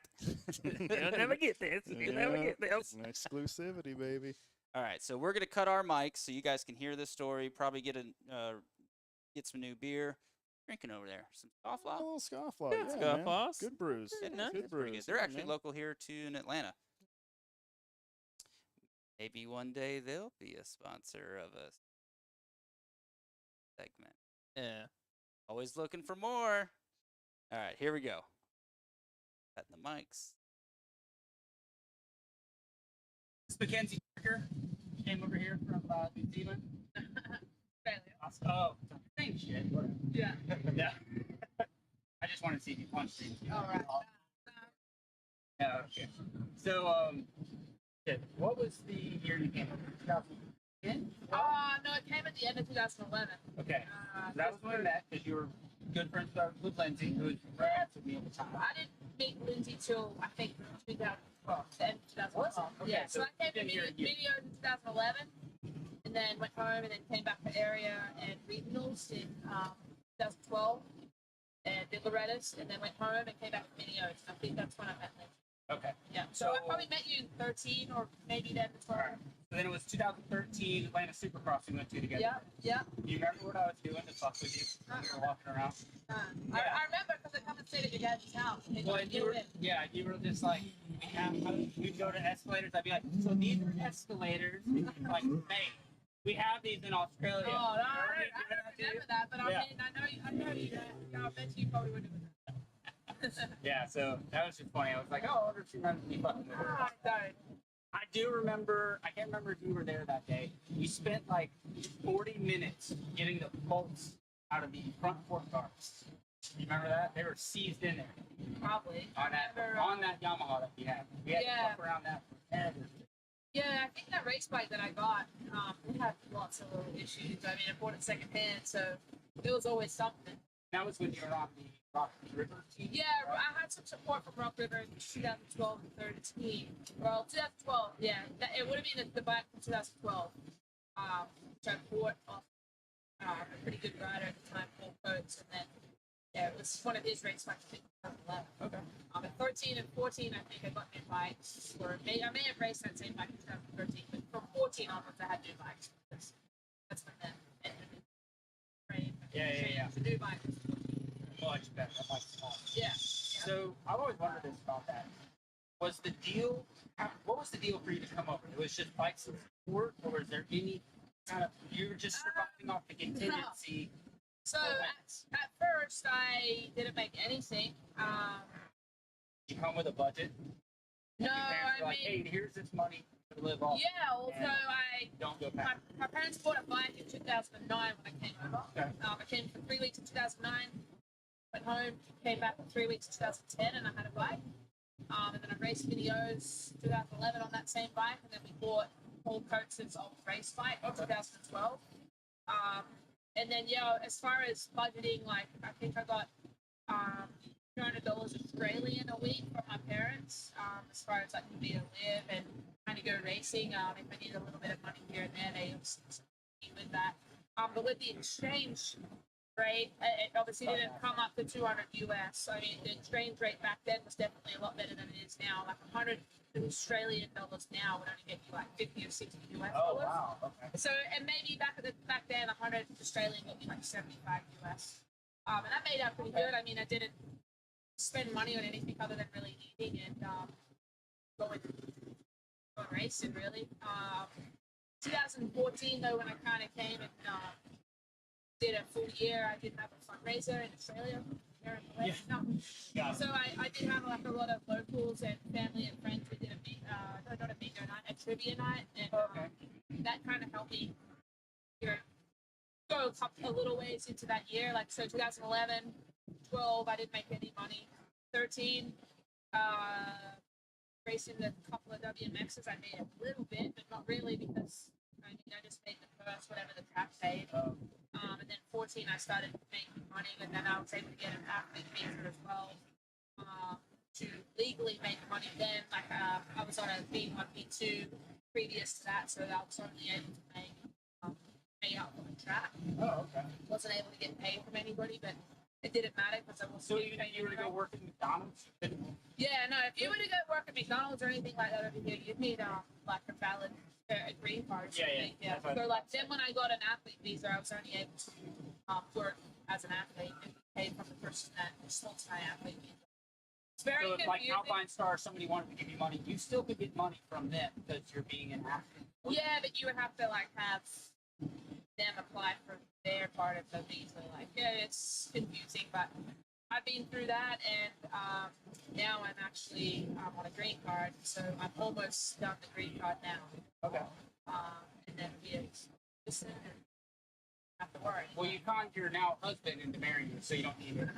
You'll never get this. You'll never get this. An exclusivity, baby. All right, so we're gonna cut our mics so you guys can hear this story. Probably get some new beer. Drinking over there, some scofflaw. Oh, scofflaw. Good Yeah, scofflaws. man. Good brews. Good night. Good That's pretty brews. good. They're Yeah, actually man. local here too in Atlanta. Maybe one day they'll be a sponsor of a segment. Yeah. Always looking for more. All right, here we go. Cutting the mics. This is Mackenzie Tricker. Came over here from New Zealand. Awesome. Oh, same shit. Whatever. Yeah. Yeah. I just wanted to see if you punched things. All right. Yeah. Okay. So, what was the year you came over? 2010? No, it came at the end of 2011. Okay. That was when we met because you were good friends with Lindsay, who was rad with me at the time. I didn't meet Lindsay till I think 2012, the end of 2012. Okay, Yeah, so so I came to been here a year. videos in 2011, and then went home, and then came back to area and regionals in 2012, and did Loretta's, and then went home and came back to videos. I think that's when I met Lindsay. Okay. Yeah, so I probably met you in 13 or maybe then 12. So then it was 2013 Atlanta Supercross we went to together. Yeah. Do you remember what I was doing to fuck with you when we were walking around? I remember because I come and stayed at your dad's house. Well, and you were just like, we'd go to escalators. I'd be like, so these are escalators. Like, hey, we have these in Australia. Oh, no, I don't remember that, but I mean, I know you. I bet you probably would have. Yeah, so that was just funny. I was like, oh, I wonder if she runs me fucking with her. I don't. I do remember, I can't remember if you were there that day. You spent like 40 minutes getting the bolts out of the front fork guards. You remember that? They were seized in there. Probably. On that Yamaha that we had. We had to fuck around that forever. Yeah, I think that race bike that I got, it had lots of little issues. I mean, I bought it secondhand, so it was always something. That was when you were on the Rock River team? Yeah, right? I had some support from Rock River in 2012 and 13. Well, 2012, yeah. It would have been the bike from 2012, which I bought off a pretty good rider at the time, Paul Coates, and then, yeah, it was one of his race bikes in 2011. Okay. At 13 and 14, I think I got new bikes. Or I may have raced that same bike in 2013, but from 14 onwards, I had new bikes. That's when that ended. Right? Yeah. The new bike. Much better. That bike's awesome. Yeah. So I've always wondered this about that. Was the deal? What was the deal for you to come over? It was just bikes and support, or was there any kind of you were just surviving off the contingency? So at first, I didn't make anything. You come with a budget? No, I mean, hey, here's this money to live off. Yeah, also don't go back. My parents bought a bike in 2009 when I came over. Okay. I came for 3 weeks in 2009, went home, came back for 3 weeks in 2010, and I had a bike. And then I raced videos 2011 on that same bike, and then we bought Paul Coates' old race bike in 2012. And then, as far as budgeting, like, I think I got $200 Australian a week from my parents, as far as, like, for me to live and kind of go racing. If I need a little bit of money here and there, they support me with that. But with the exchange rate, it obviously didn't come up to 200 US. I mean, the exchange rate back then was definitely a lot better than it is now. Like 100 Australian dollars now would only get you like 50 or 60 US dollars. Oh, wow. Okay. So, and maybe back then, 100 Australian would be like 75 US. And that made out pretty good. I mean, I didn't spend money on anything other than really eating and going racing, really. 2014, though, when I kind of came and did a full year, I didn't have a fundraiser in Australia. Here in the West. No. Yeah. So I did have like a lot of locals and family and friends who did not a bingo night, a trivia night, and that kind of helped me, go a little ways into that year. Like, so 2011, 12, I didn't make any money. 13, racing a couple of WMXs, I made a little bit, but not really because, I mean, I just made the first, whatever the track paid. And then 14, I started making money, and then I was able to get an athlete visa as well to legally make money then. Like, I was on a B1, B2 previous to that, so I was only able to pay out for the track. Oh, okay. Wasn't able to get paid from anybody, but it didn't matter because I wasn't. So you were to go work at McDonald's? Yeah, no. If you were to go work at McDonald's or anything like that over here, you'd need like a valid green card. Yeah. So like then when I got an athlete visa, I was only able to work as an athlete and be paid from the person that sponsors my athlete visa. It's very so if like confusing. Alpine Star, somebody wanted to give you money, you still could get money from them because you're being an athlete. Yeah, but you would have to like have them apply for their part of the visa. Like, yeah, it's confusing, but I've been through that, and now I'm actually on a green card, so I'm almost done the green card now. Okay. And then be a citizen and have to worry. Well, you conned your now husband into marrying you, so you don't need it.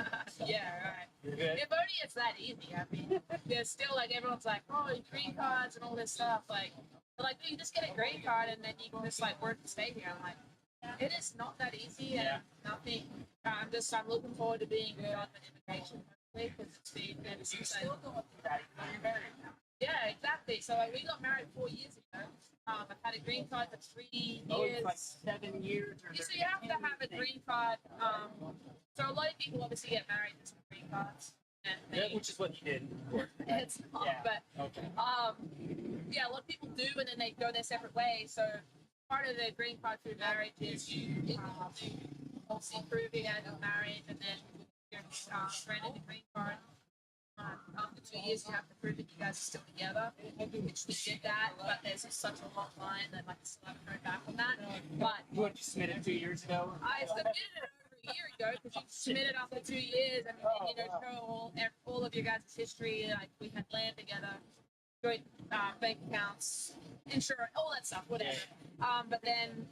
Yeah, right. You're good. If only it's that easy. I mean, there's still like everyone's like, oh, green cards and all this stuff. Like, they're like, you just get a green card and then you can just like work and stay here. I'm like, it is not that easy, and nothing. I'm looking forward to being good on the immigration because it's been. You still going through that, even though you're married now. Yeah, exactly. So like, we got married 4 years ago. I've had a green card for 3 years. Oh, it's like 7 years. Or So you have to have a green card. So a lot of people obviously get married with some green cards. and Yeah, they, which is what you did. it's not, Yeah. but Okay. yeah, a lot of people do, and then they go their separate ways. So part of the green card through marriage is you obviously proving that you're married, and then you're granted the green card. After 2 years, you have to prove that you guys are still together, which we did that, but there's just such a long line that like I still haven't heard back on that. But What you submitted 2 years ago? I submitted it over a year ago because you submitted after 2 years, and you know, show all of your guys' history. Like we had land together, joint bank accounts, insurance, all that stuff, whatever. But then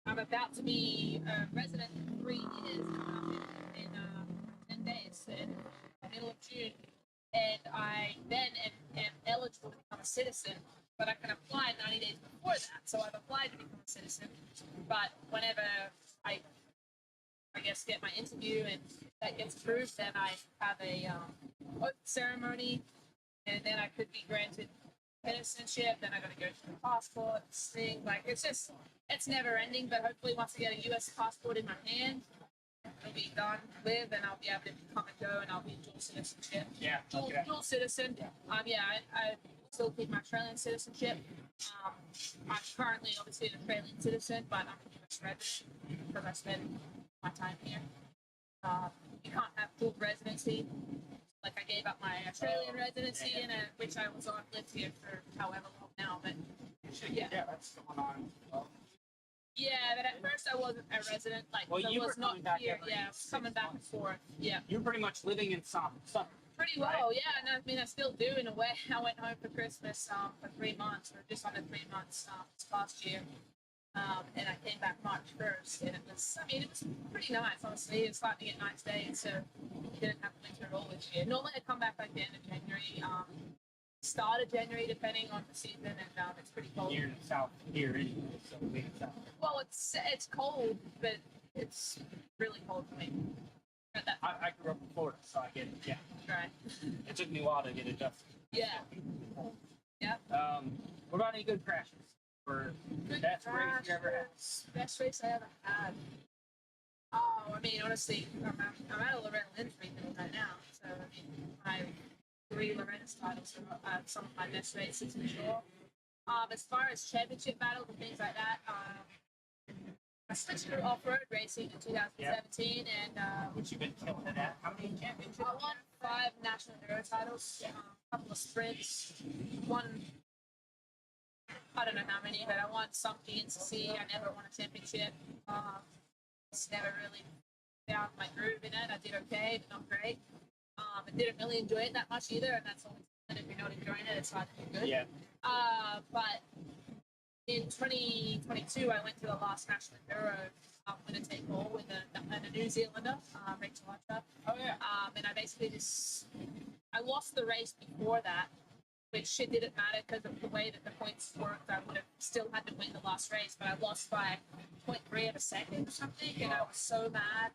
I'm about to be a resident for 3 years in 10 days in the middle of June, and I then am eligible to become a citizen, but I can apply 90 days before that. So I've applied to become a citizen, but whenever I guess get my interview and that gets approved, then I have a oath ceremony, and then I could be granted citizenship. Then I got to go through the passport thing. Like it's never ending. But hopefully, once I get a U.S. passport in my hand, it'll be done with, and I'll be able to come and go, and I'll be dual citizenship. Yeah. Okay. Dual citizen. Yeah, I still keep my Australian citizenship. I'm currently obviously an Australian citizen, but I'm a U.S. resident because I spend my time here. You can't have dual residency. Like I gave up my Australian residency, and which I was on lived here for however long now, but yeah. Yeah, that's going on. Yeah, but at first I wasn't a resident. Like Well, I you was were not coming back here. every Yeah, I was coming back and forth. Yeah. You're pretty much living in summer. Pretty well, yeah. And I mean, I still do in a way. I went home for Christmas for 3 months, or just under 3 months this past year. And I came back March 1st, and it was pretty nice, honestly. It's starting to get nice days, so didn't have winter at all this year. Normally I come back like the end of January, start of January, depending on the season, and it's pretty cold. Here in the south, here anyway, so we in the south. Well, it's cold, but it's really cold for me. I grew up in Florida, so I get it. Yeah. Right. It took me a while to get adjusted. Yeah. Yep. What about any good crashes? Or best race you ever had? Best race I ever had. Oh, I mean, honestly, I'm at a Loretta Lynn's rebuild right now. So, I mean, I have 3 Loretta's titles are some of my best races for sure. As far as championship battles and things like that, I switched to off-road racing in 2017, and Which you've been killing it at. How many championships? I won 5 national hero titles, a couple of sprints, one. I don't know how many, but I won some PNCC. I never won a championship. Just never really found my groove in it. I did okay, but not great. I didn't really enjoy it that much either, and that's always if you're not enjoying it, it's hard to do good. Yeah. But in 2022, I went to the last national hero winner take all with a New Zealander, Rachel Archer. Oh yeah. And I basically I lost the race before that, which it didn't matter because of the way that the points worked. I would have still had to win the last race, but I lost by 0.3 of a second or something, and I was so mad.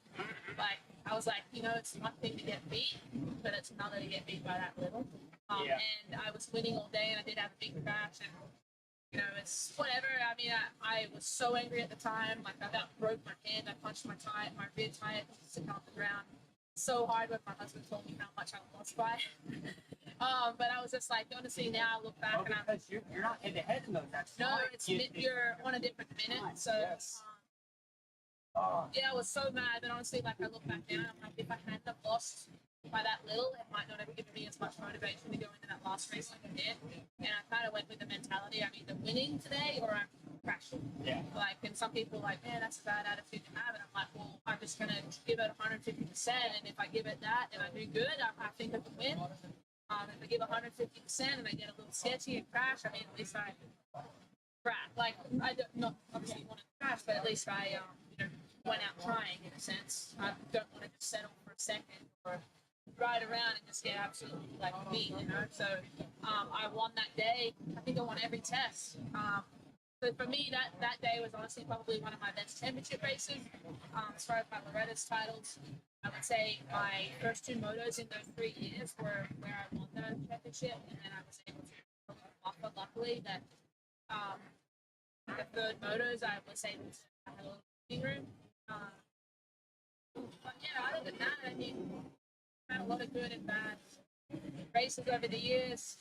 Like, I was like, it's one thing to get beat, but it's another to get beat by that little. And I was winning all day, and I did have a big crash, and it's whatever. I mean, I was so angry at the time. Like, I about broke my hand. I punched my rear tire sitting on the ground so hard when my husband told me how much I lost by. But I was just like, honestly, now I look back and I'm. Because you're not head to head in those. That's No, right. you're on a different minute. So, Yes. yeah, I was so mad. But honestly, like, I look back now and I'm like, if I hadn't have lost by that little, it might not have given me as much motivation to go into that last race like I did. And I kind of went with the mentality, I'm either winning today or I'm crashing. Yeah. Like, and some people are like, man, that's a bad attitude to have. And I'm like, well, I'm just going to give it 150%. And if I give it that and I do good, I think I can win. If I give 150% and I get a little sketchy and crash, I mean, at least I crash. Like, I don't not obviously want to crash, but at least I went out trying in a sense. I don't want to just settle for a second or ride around and just get absolutely like beat, So I won that day. I think I won every test. So for me, that day was honestly probably one of my best championship races. As far as my Loretta's titles, I would say my first 2 motos in those 3 years were where I won the championship, and then I was able to offer, luckily, that the third motos I was able to have a little meeting room. But yeah, other than that, I mean, had a lot of good and bad races over the years.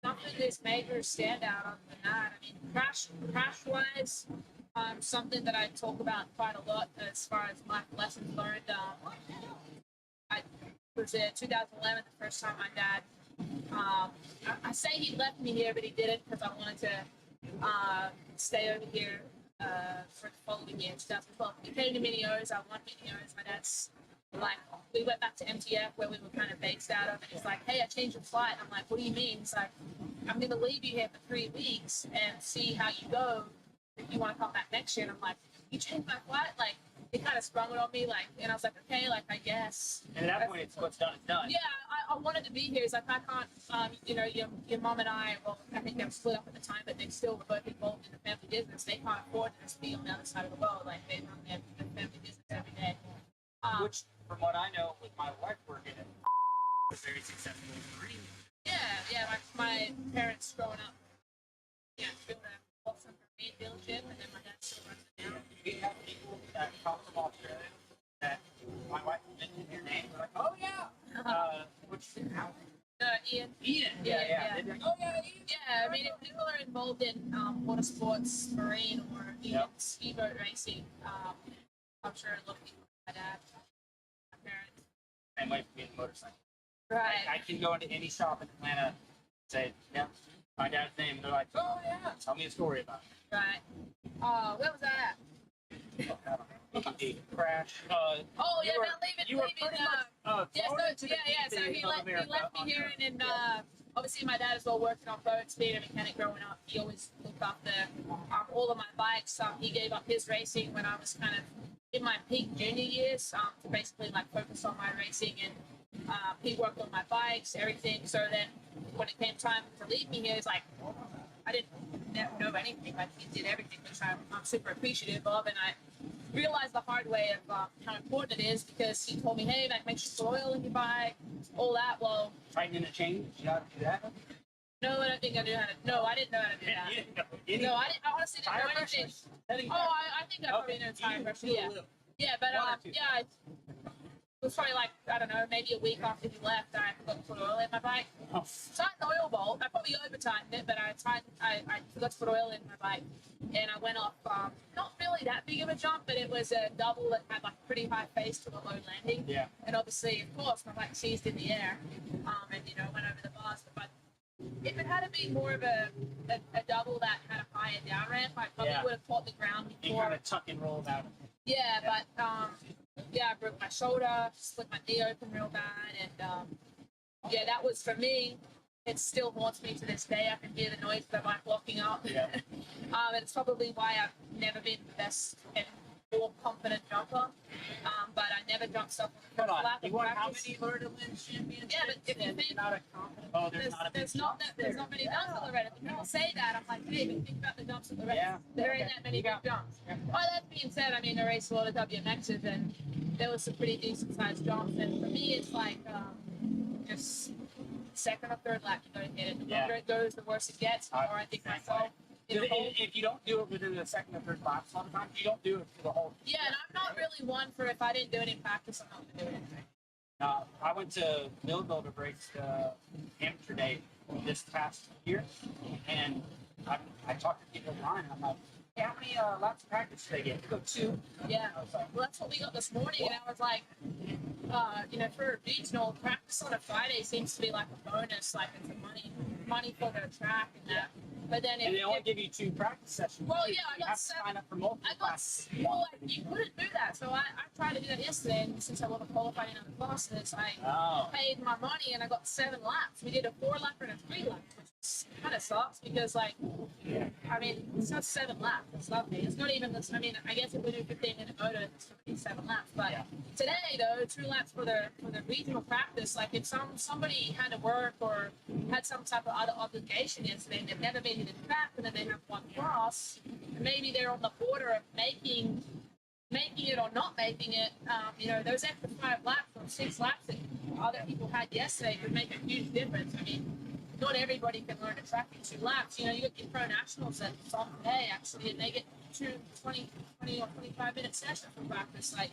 Nothing is major standout other than that. I mean, crash wise, something that I talk about quite a lot as far as life lessons learned. I was in 2011, the first time my dad. I say he left me here, but he didn't because I wanted to stay over here for the following year, 2012. He came to Mini-O's. I won Mini-O's. My dad's like, we went back to MTF where we were kind of based out of, and he's like, hey, I changed your flight. I'm like, what do you mean? He's like, I'm going to leave you here for 3 weeks and see how you go if you want to come back next year. And I'm like, you changed my flight? Like, he kind of sprung it on me, like, and I was like, okay, like, I guess. And at that point, it's what's done is done. Yeah, I wanted to be here. He's like, I can't, you know, your mom and I, well, I think they were split up at the time, but they still were both involved in the family business. They can't afford to just be on the other side of the world. Like, they run their family business every day. Which, from what I know, with my wife working it, was very successful marine. Yeah, my parents growing up, built a awesome marine dealership, and then my dad still runs it now. We have people that come from Australia that my wife mentioned your name. They're like, oh yeah. What's your house? Ian. Yeah. They're like, oh yeah, Ian. Yeah, I mean, if people are involved in water sports, marine, or even speedboat racing, I'm sure a lot of people like my dad, my parents. And might be in motorcycle. Right. I can go into any shop in Atlanta and say, yeah, my dad's name. And they're like, oh yeah, tell me a story about it. Right. Where was that at? Crash. Oh yeah, you were- man, leaving. you were pretty much, So he left me here, and then obviously my dad is well working on boats, being a mechanic growing up. He always looked after all of my bikes. He gave up his racing when I was kind of in my peak junior years to basically like focus on my racing, and he worked on my bikes, everything. So then when it came time to leave me here, it's like I didn't know anything, but he did everything, which I'm super appreciative of, and I realized the hard way of how important it is, because he told me, hey, like, make sure you put oil in your bike, all that. Well, tightening the chain, you know how to do that? no, I don't think I knew how to. No, I didn't know how to do that. You didn't know No, I honestly didn't know anything. Oh, I think I probably know tire pressure. Yeah, but yeah, it was probably like, I don't know, maybe a week after he left, I forgot to put oil in my bike. Tightened the oil bolt. I probably over tightened it, but I forgot to put oil in my bike, and I went off. Not really that big of a jump, but it was a double that had like a pretty high face to a low landing. Yeah. And obviously, of course, my bike seized in the air, and went over the bars. But if it had to be more of a double that had a higher down ramp, I probably would have caught the ground You before. kind of tuck and roll out. Yeah, but I broke my shoulder, split my knee open real bad, and that was, for me, it still haunts me to this day. I can hear the noise of the bike locking up. Yeah. And it's probably why I've never been the best and more confident jumper. But I never jumped stuff on the Hold on. lap. You won how many Loretta Lynn championships? Yeah, but if you think not a confident. Oh, there's not many jumps at Loretta. When people say that, I'm like, hey, but think about the jumps at Loretta. Yeah. There ain't that many big jumps. Yeah. Well, that being said, I mean, I raced a lot of WMXs, and there was some pretty decent sized jumps. And for me, it's like just second or third lap, you gotta hit it. The longer it goes, the worse it gets. The more I think myself. If you don't do it within the second or third lap, sometimes you don't do it for the whole. Yeah, and I'm not really one for, if I didn't do it in practice, I'm not gonna do it anything. I went to Millville to race amateur day this past year, and I talked to people online. I'm like, hey, how many laps of practice did they get? They go 2. Yeah. Well, that's what we got this morning, and I was like, for regional, practice on a Friday seems to be like a bonus, like it's a money for the track and that. But then and they only give you 2 practice sessions. Well, yeah, you have to sign up for multiple classes. Well, you couldn't do that, so I tried to do that yesterday, and since I wasn't qualified in other classes, I paid my money and I got 7 laps. We did a 4-lapper and a 3-lapper, which kind of sucks because, like, I mean, it's not 7 laps. It's lovely. It's not even this. I mean, I guess if we do 15-minute moto, it's going to be 7 laps. But today, though, 2 laps for the regional practice. Like, if somebody had to work or had some type of other obligation yesterday, they've never been in the track, and then they have one class, and maybe they're on the border of making it or not making it. Those extra 5 laps or 6 laps that other people had yesterday could make a huge difference. I mean, not everybody can learn to track in 2 laps. You got your pro nationals that some day actually, and they get 20 or 25-minute sessions for practice. Like,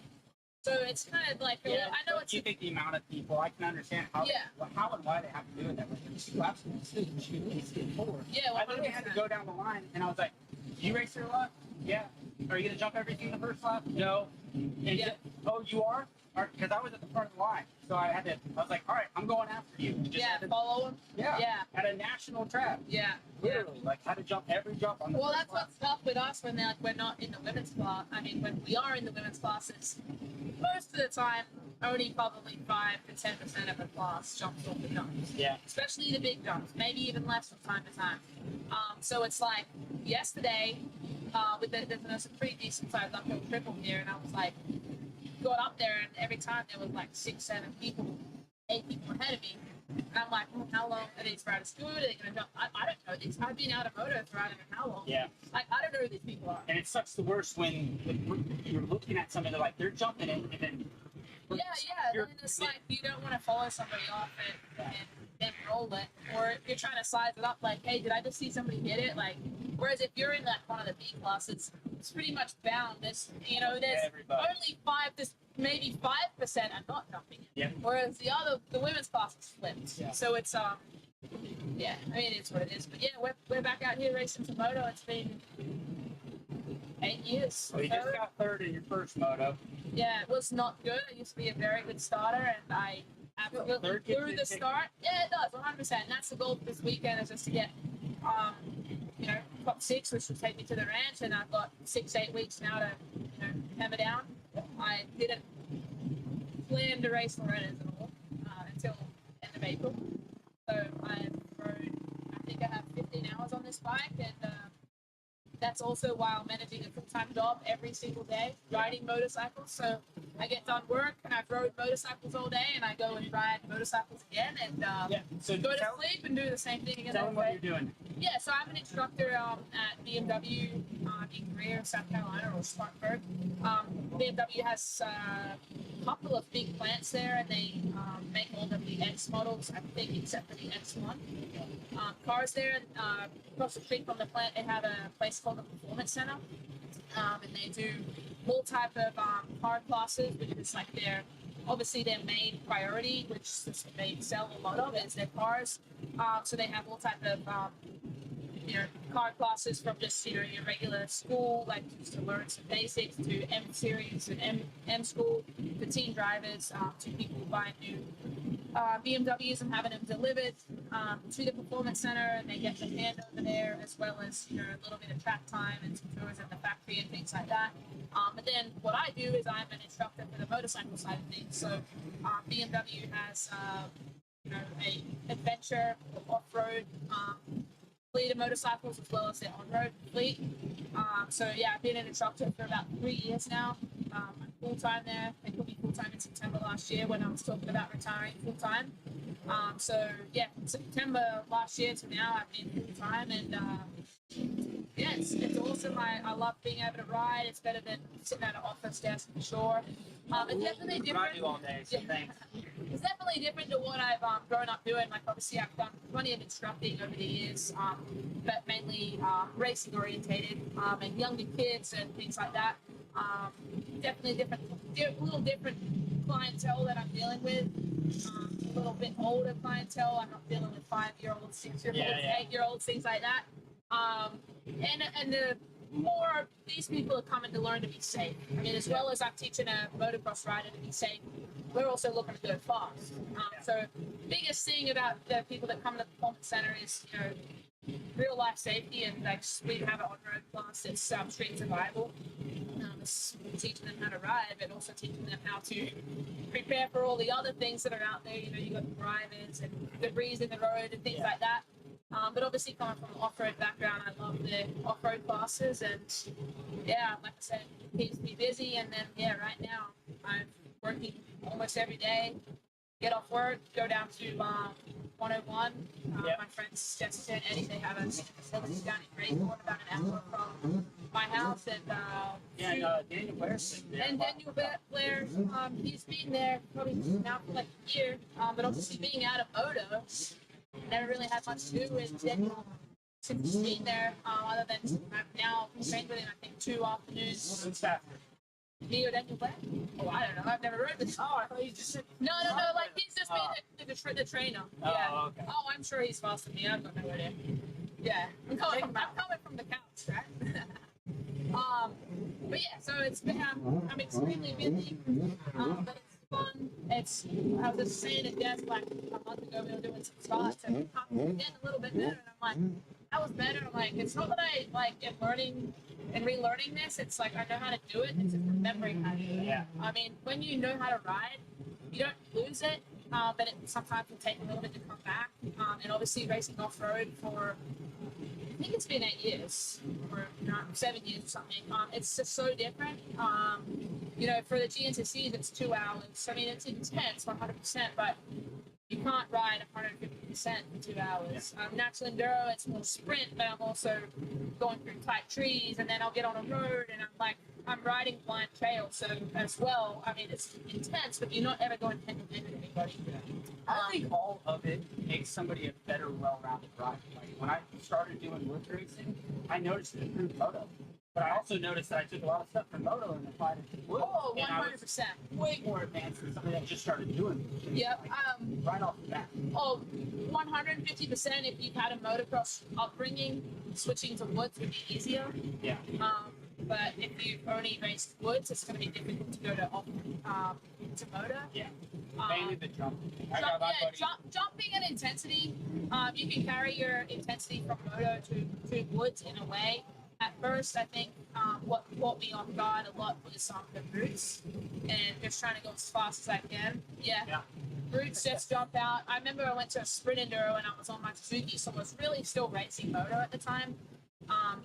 So it's kind of like, Yeah, I know it's you think the amount of people, I can understand how, Yeah. how and why they have to do it that way. Two laps shoot forward. Yeah, I literally had to 100%. go down the line, and I was like, "You race your lap? Yeah. Are you gonna jump everything the first lap? No. And Yeah. oh, you are? Because I was at the front of the line, so I was like, all right, I'm going after you. Just Yeah, had to- follow him. yeah. Yeah. At a national track. Yeah. Literally, like had to jump every jump on the Well, first that's lap. what's tough with us when we're not in the women's class. I mean, when we are in the women's classes, most of the time, only probably 5 to 10% of the class jumps off the jumps. Yeah. Especially the big jumps, maybe even less from time to time. So it's like yesterday, there's a pretty decent sized uphill triple here, and I was like, got up there, and every time there was like 6, 7 people, 8 people ahead of me. And I'm like, how long are these riders good? Are they going to jump? I don't know these. I've been out of moto for I don't know how long. Yeah. Like, I don't know who these people are. And it sucks the worst when you're looking at somebody, they're like, they're jumping in, and then. Yeah. You're- And it's like, you don't want to follow somebody off and then roll it. Or if you're trying to size it up, like, hey, did I just see somebody hit it? Like, whereas if you're in like one of the B classes, it's pretty much bound. There's Everybody. only 5 to maybe 5% are not jumping in. Yeah. Whereas the women's class is flipped. Yeah. So it's yeah, I mean it's what it is. But yeah, we're back out here racing some moto. It's been 8 years. So you just got third in your first moto. Yeah, it was not good. I used to be a very good starter, and I absolutely Third gets blew you the ticket. start. Yeah, it does, 100%. And that's the goal for this weekend, is just to get, top 6, which will take me to the ranch, and I've got 6-8 weeks now to, hammer down. I didn't plan to race Loretta's at all until end of April. So I think I have 15 hours on this bike, and that's also while managing a full-time job every single day, riding motorcycles. So I get done work, and I've rode motorcycles all day, and I go and ride motorcycles again, and So go to tell, sleep and do the same thing again. tell the them next what day. you're doing. Yeah, so I'm an instructor at BMW in Greer, South Carolina, or Spartanburg. BMW has a couple of big plants there, and they make all of the X models, I think, except for the X1 cars there. Across the street from the plant, they have a place called the Performance Center, and they do all type of car classes, which is like obviously their main priority, which they sell a lot of, is their cars. So they have all type of car classes from just your regular school, like just to learn some basics, to M series and M school, to teen drivers, to people who buy new BMWs and having them delivered to the performance center, and they get the hand over there, as well as a little bit of track time and some tours at the factory and things like that. But then what I do is I'm an instructor for the motorcycle side of things. So BMW has a adventure off-road fleet of motorcycles, as well as their on-road fleet. So yeah, I've been an instructor for about 3 years now. I'm full-time there. They put me full-time in September last year when I was talking about retiring full-time. So yeah, from September last year to now, I've been full-time, and yeah, it's awesome. I love being able to ride. It's better than sitting at an office desk for sure. It's definitely different. I do all day, so thanks. It's definitely different to what I've grown up doing. Like, obviously, I've done plenty of instructing over the years, but mainly racing orientated, and younger kids and things like that. Definitely a little different clientele that I'm dealing with. A little bit older clientele. I'm not dealing with 5-year-olds, 6-year-olds, 8-year-olds, things like that. And the more these people are coming to learn to be safe. I mean, as well as I'm teaching a motocross rider to be safe, we're also looking to go fast. So the biggest thing about the people that come to the performance center is, real life safety, and like we have an on-road class that's street survival. It's teaching them how to ride, but also teaching them how to prepare for all the other things that are out there. You got drivers and debris in the road and things like that. But obviously, coming from an off-road background, I love the off-road classes, and yeah, like I said, it keeps me busy. And then right now I'm working almost every day. Get off work, go down to 101. My friends Jessica and Eddie, they have a facility down in Greyport, about an hour from my house, and Daniel Blair's there. and Daniel Blair, he's been there probably now for like a year, but obviously being out of moto, never really had much to do with Daniel since he's been there, other than I've now trained with him, I think, 2 afternoons. Me or Daniel Black? Oh, I don't know. I've never read this. Oh, I thought you just said. No. Like he's just being the trainer. Oh, Yeah. okay. Oh, I'm sure he's faster than me. I've got no idea. Yeah. I'm coming from the couch, right? But yeah, so it's been, I'm extremely busy, but it's fun. I was just saying it just like a month ago, we were doing some spots and I'm getting a little bit better, and I'm like, that was better. I'm like, it's not that I like am learning and relearning this, it's like I know how to do it, it's just remembering how to do it. Yeah. I mean, when you know how to ride, you don't lose it, but it sometimes can take a little bit to come back, and obviously racing off-road for I think it's been 8 years or 7 years or something. It's just so different. You know, for the GNCCs, it's 2 hours. I mean, it's intense, 100%, but you can't ride 150% in 2 hours. Natural enduro, it's more sprint, but I'm also going through tight trees, and then I'll get on a road, and I'm riding blind trails, so as well. I mean, it's intense, but you're not ever going head-to-head with anybody. I think all of it makes somebody a better, well-rounded rider. Like when I started doing wood racing, I noticed it improved moto. But I also noticed that I took a lot of stuff from moto and applied it to wood. Oh, and I 100%. was way more advanced than somebody that just started doing it. Yep. Like, right off the bat. Oh, 150% if you've had a motocross upbringing, switching to woods would be easier. Yeah. But if you've only raced woods, it's going to be difficult to go to motor. Yeah. Mainly the jumping. Jumping and intensity. You can carry your intensity from moto to woods in a way. At first, I think what caught me off guard a lot was the roots and just trying to go as fast as I can. Yeah. Roots just jump out. I remember I went to a sprint enduro and I was on my Suzuki, so I was really still racing moto at the time.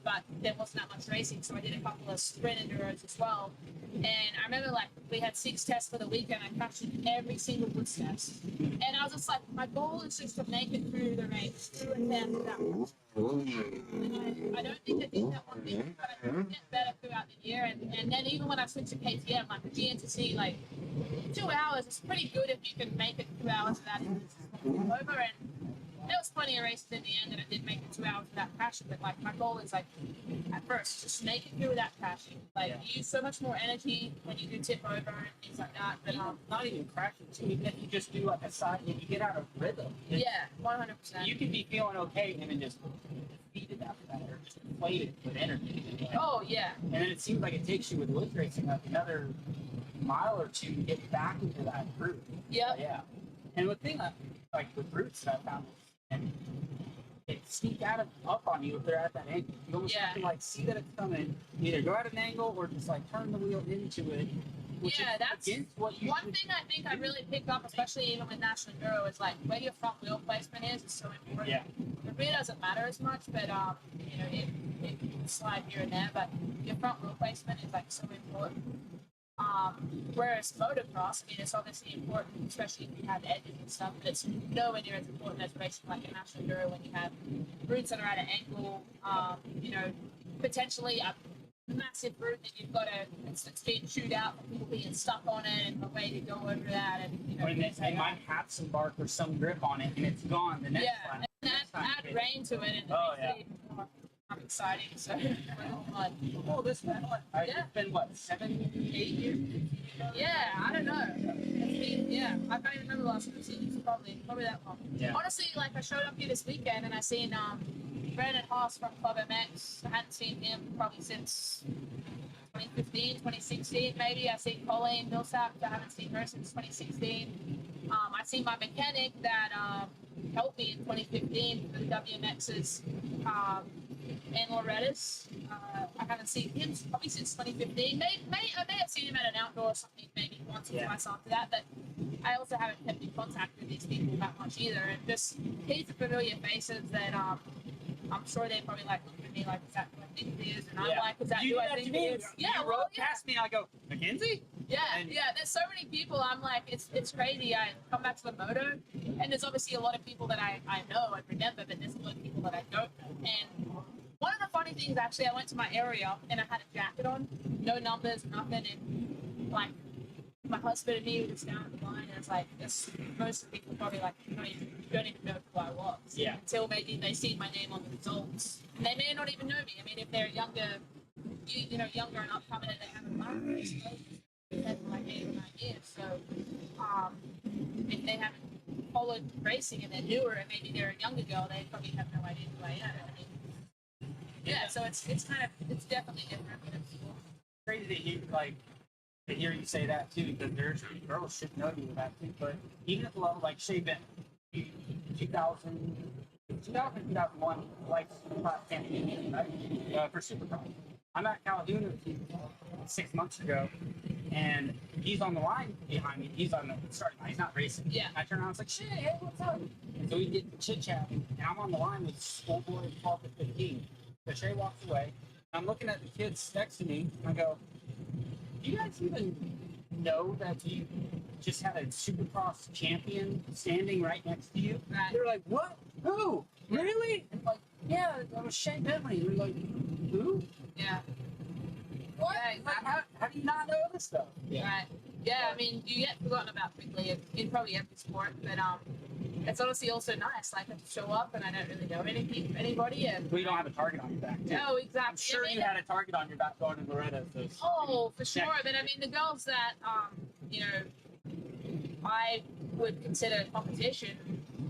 But there wasn't that much racing, so I did a couple of sprint enduros as well. And I remember we had 6 tests for the weekend. I crashed in every single woods test. And I was just like, my goal is just to make it through the race, through and down to that one. And I don't think I did that one week, but I did get better throughout the year. And then even when I switched to KTM, like the GNCC, 2 hours is pretty good if you can make it 2 hours without it over. And there was plenty of races in the end that I did make it 2 hours without crashing, but my goal is at first just make it through without crashing. You use so much more energy when you do tip over and things like that. But not even crashing too. Even if you just do a side and you get out of rhythm. Yeah, 100%. You can be feeling okay and then just defeated after that, or just inflated with energy. Oh yeah. And then it seems like it takes you with wood racing another mile or two to get back into that groove. Yep. Yeah. And the thing with roots that I found and it sneak up on you if they're at that angle. You almost have to see that it's coming. Either go at an angle or just turn the wheel into it. Yeah, that's one thing I think I really picked up, especially even with National Enduro, is where your front wheel placement is so important. Yeah. The rear doesn't matter as much, but it can slide here and there, but your front wheel placement is so important. Whereas motocross, it's obviously important, especially if you have edges and stuff, but it's nowhere near as important as racing like a National Enduro when you have roots that are at an angle, potentially a massive route that you've got to get chewed out from people being stuck on it and a way to go over that. And, they might have some bark or some grip on it and it's gone the next time. And add rain to it and it even more exciting. So, this one, it's been 7, 8 years? Yeah, I don't know. I can't even remember the last time I've seen you. Probably that long. Yeah. Honestly, I showed up here this weekend and I seen Brandon Haas from Club MX. I hadn't seen him probably since 2015, 2016 maybe. I seen Colleen Millsap. I haven't seen her since 2016. I seen my mechanic that helped me in 2015 for the WMXs. And Loretta's. I haven't seen him probably since 2015. I may have seen him at an outdoor or something maybe once or twice after that, but I also haven't kept in contact with these people that much either. And just he's a familiar faces that I'm sure they probably looking at me like, is that who I think it is? And I'm like, is that who I think it is? Yeah, you rode past me and I go, Mackenzie? Yeah, there's so many people. I'm like, it's crazy. I come back to the moto, and there's obviously a lot of people that I know and remember, but there's a lot of people that I don't know. And one of the funny things, actually, I went to my area and I had a jacket on, no numbers, nothing, and my husband and me were just down at the line, and it's most of the people probably don't even know who I was. Yeah. Until maybe they see my name on the results, and they may not even know me. I mean, if they're younger younger and upcoming and they haven't learned race, they've had like 8 or 9 years. So if they haven't followed racing and they're newer and maybe they're a younger girl, they probably have no idea who I am. I mean, yeah, so it's definitely different. But it's cool. Crazy to hear you say that too, because there's girls should know you that too. But even at the level like Shea Bennett, 2001, like champion, right? For Supercross. I'm at Caledonia 6 months ago, and he's on the line behind me. He's on the starting line. He's not racing. Yeah. I turn around, I was like, "Shit, hey, what's up?" And so we get chit chatting, and I'm on the line with schoolboy 12 to 15. So Shay walks away. I'm looking at the kids next to me, and I go, "Do you guys even know that you just had a Supercross champion standing right next to you?" Right. They're like, "What? Who? Really?" And I'm like, "Yeah, that was Shea Bentley." And they're like, "Who?" Yeah. What? Yeah, exactly. How do you not know this stuff? Right. Yeah, I mean, you get forgotten about quickly in probably every sport, but it's honestly also nice. Like, I show up and I don't really know anybody. And Well, you don't have a target on your back, too. oh, exactly. I'm sure I mean, you had a target on your back going to Loretta. So oh, for sure. But I mean, the girls that I would consider competition.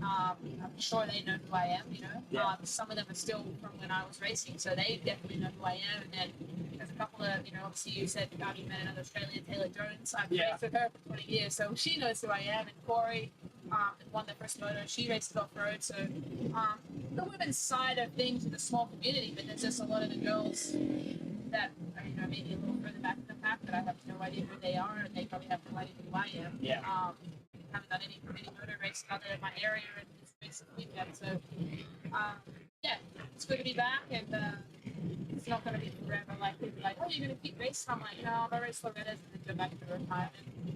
I'm sure they know who I am. Yeah. Some of them are still from when I was racing, so they definitely know who I am. And then there's a couple of, obviously you said you met another Australian, Taylor Jones. I've raced with her for 20 years, so she knows who I am. And Corey, won the first moto. She races off road, so the women's side of things is a small community, but there's just a lot of the girls that are, maybe a little further back in the pack that I have no idea who they are, and they probably have no idea who I am. Yeah. Haven't done any motor racing other in my area and it's racing weekend. So, yeah, it's good to be back, and it's not going to be forever. Like, people are like, oh, you're going to keep racing? I'm like, no, I'm going to race Loretta's and then go back to retirement.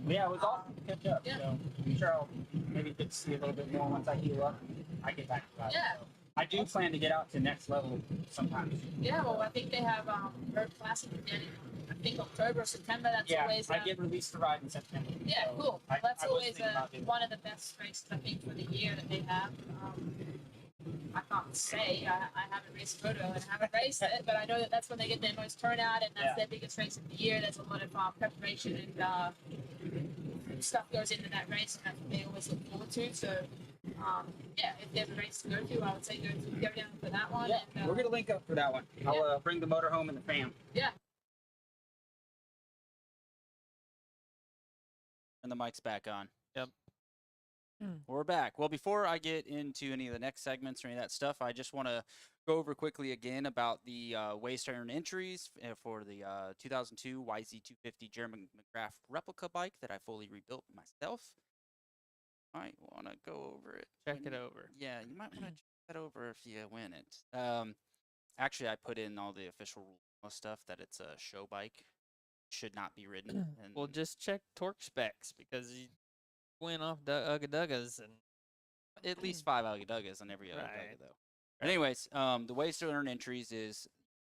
Yeah, it was awesome to catch up. Yeah. So I'm sure I'll maybe get to see a little bit more once I heal up. I get back to that. Yeah. So I do plan to get out to next level sometimes. Yeah, well, I think they have Road Classic again in, I think, October or September. That's always. I get released to ride in September. Yeah, so cool. That's I was always thinking about doing one of the best races, I think, for the year that they have. I can't say I haven't raced Moto and haven't raced it, but I know that that's when they get their most turnout, and that's their biggest race of the year. There's a lot of preparation and stuff goes into that race, and that's what they always look forward to. So, yeah, if there's a race to go to, I would say go down for that one. Yeah, and, we're gonna link up for that one. I'll bring the motorhome and the fam. Yeah. And the mic's back on. Yep. We're back. Well, before I get into any of the next segments or any of that stuff, I just want to go over quickly again about the ways to earn entries for the 2002 YZ250 Jeremy McGrath replica bike that I fully rebuilt myself. Might want to go over it. Check it over. Yeah, you might want to check that over if you win it. Actually, I put in all the official rules stuff that it's a show bike. Should not be ridden. And Well, just check torque specs because you went off Ugga-Duggas and at least 5 Ugga-Duggas on every other Right. Ugga, though. Anyways, the ways to earn entries is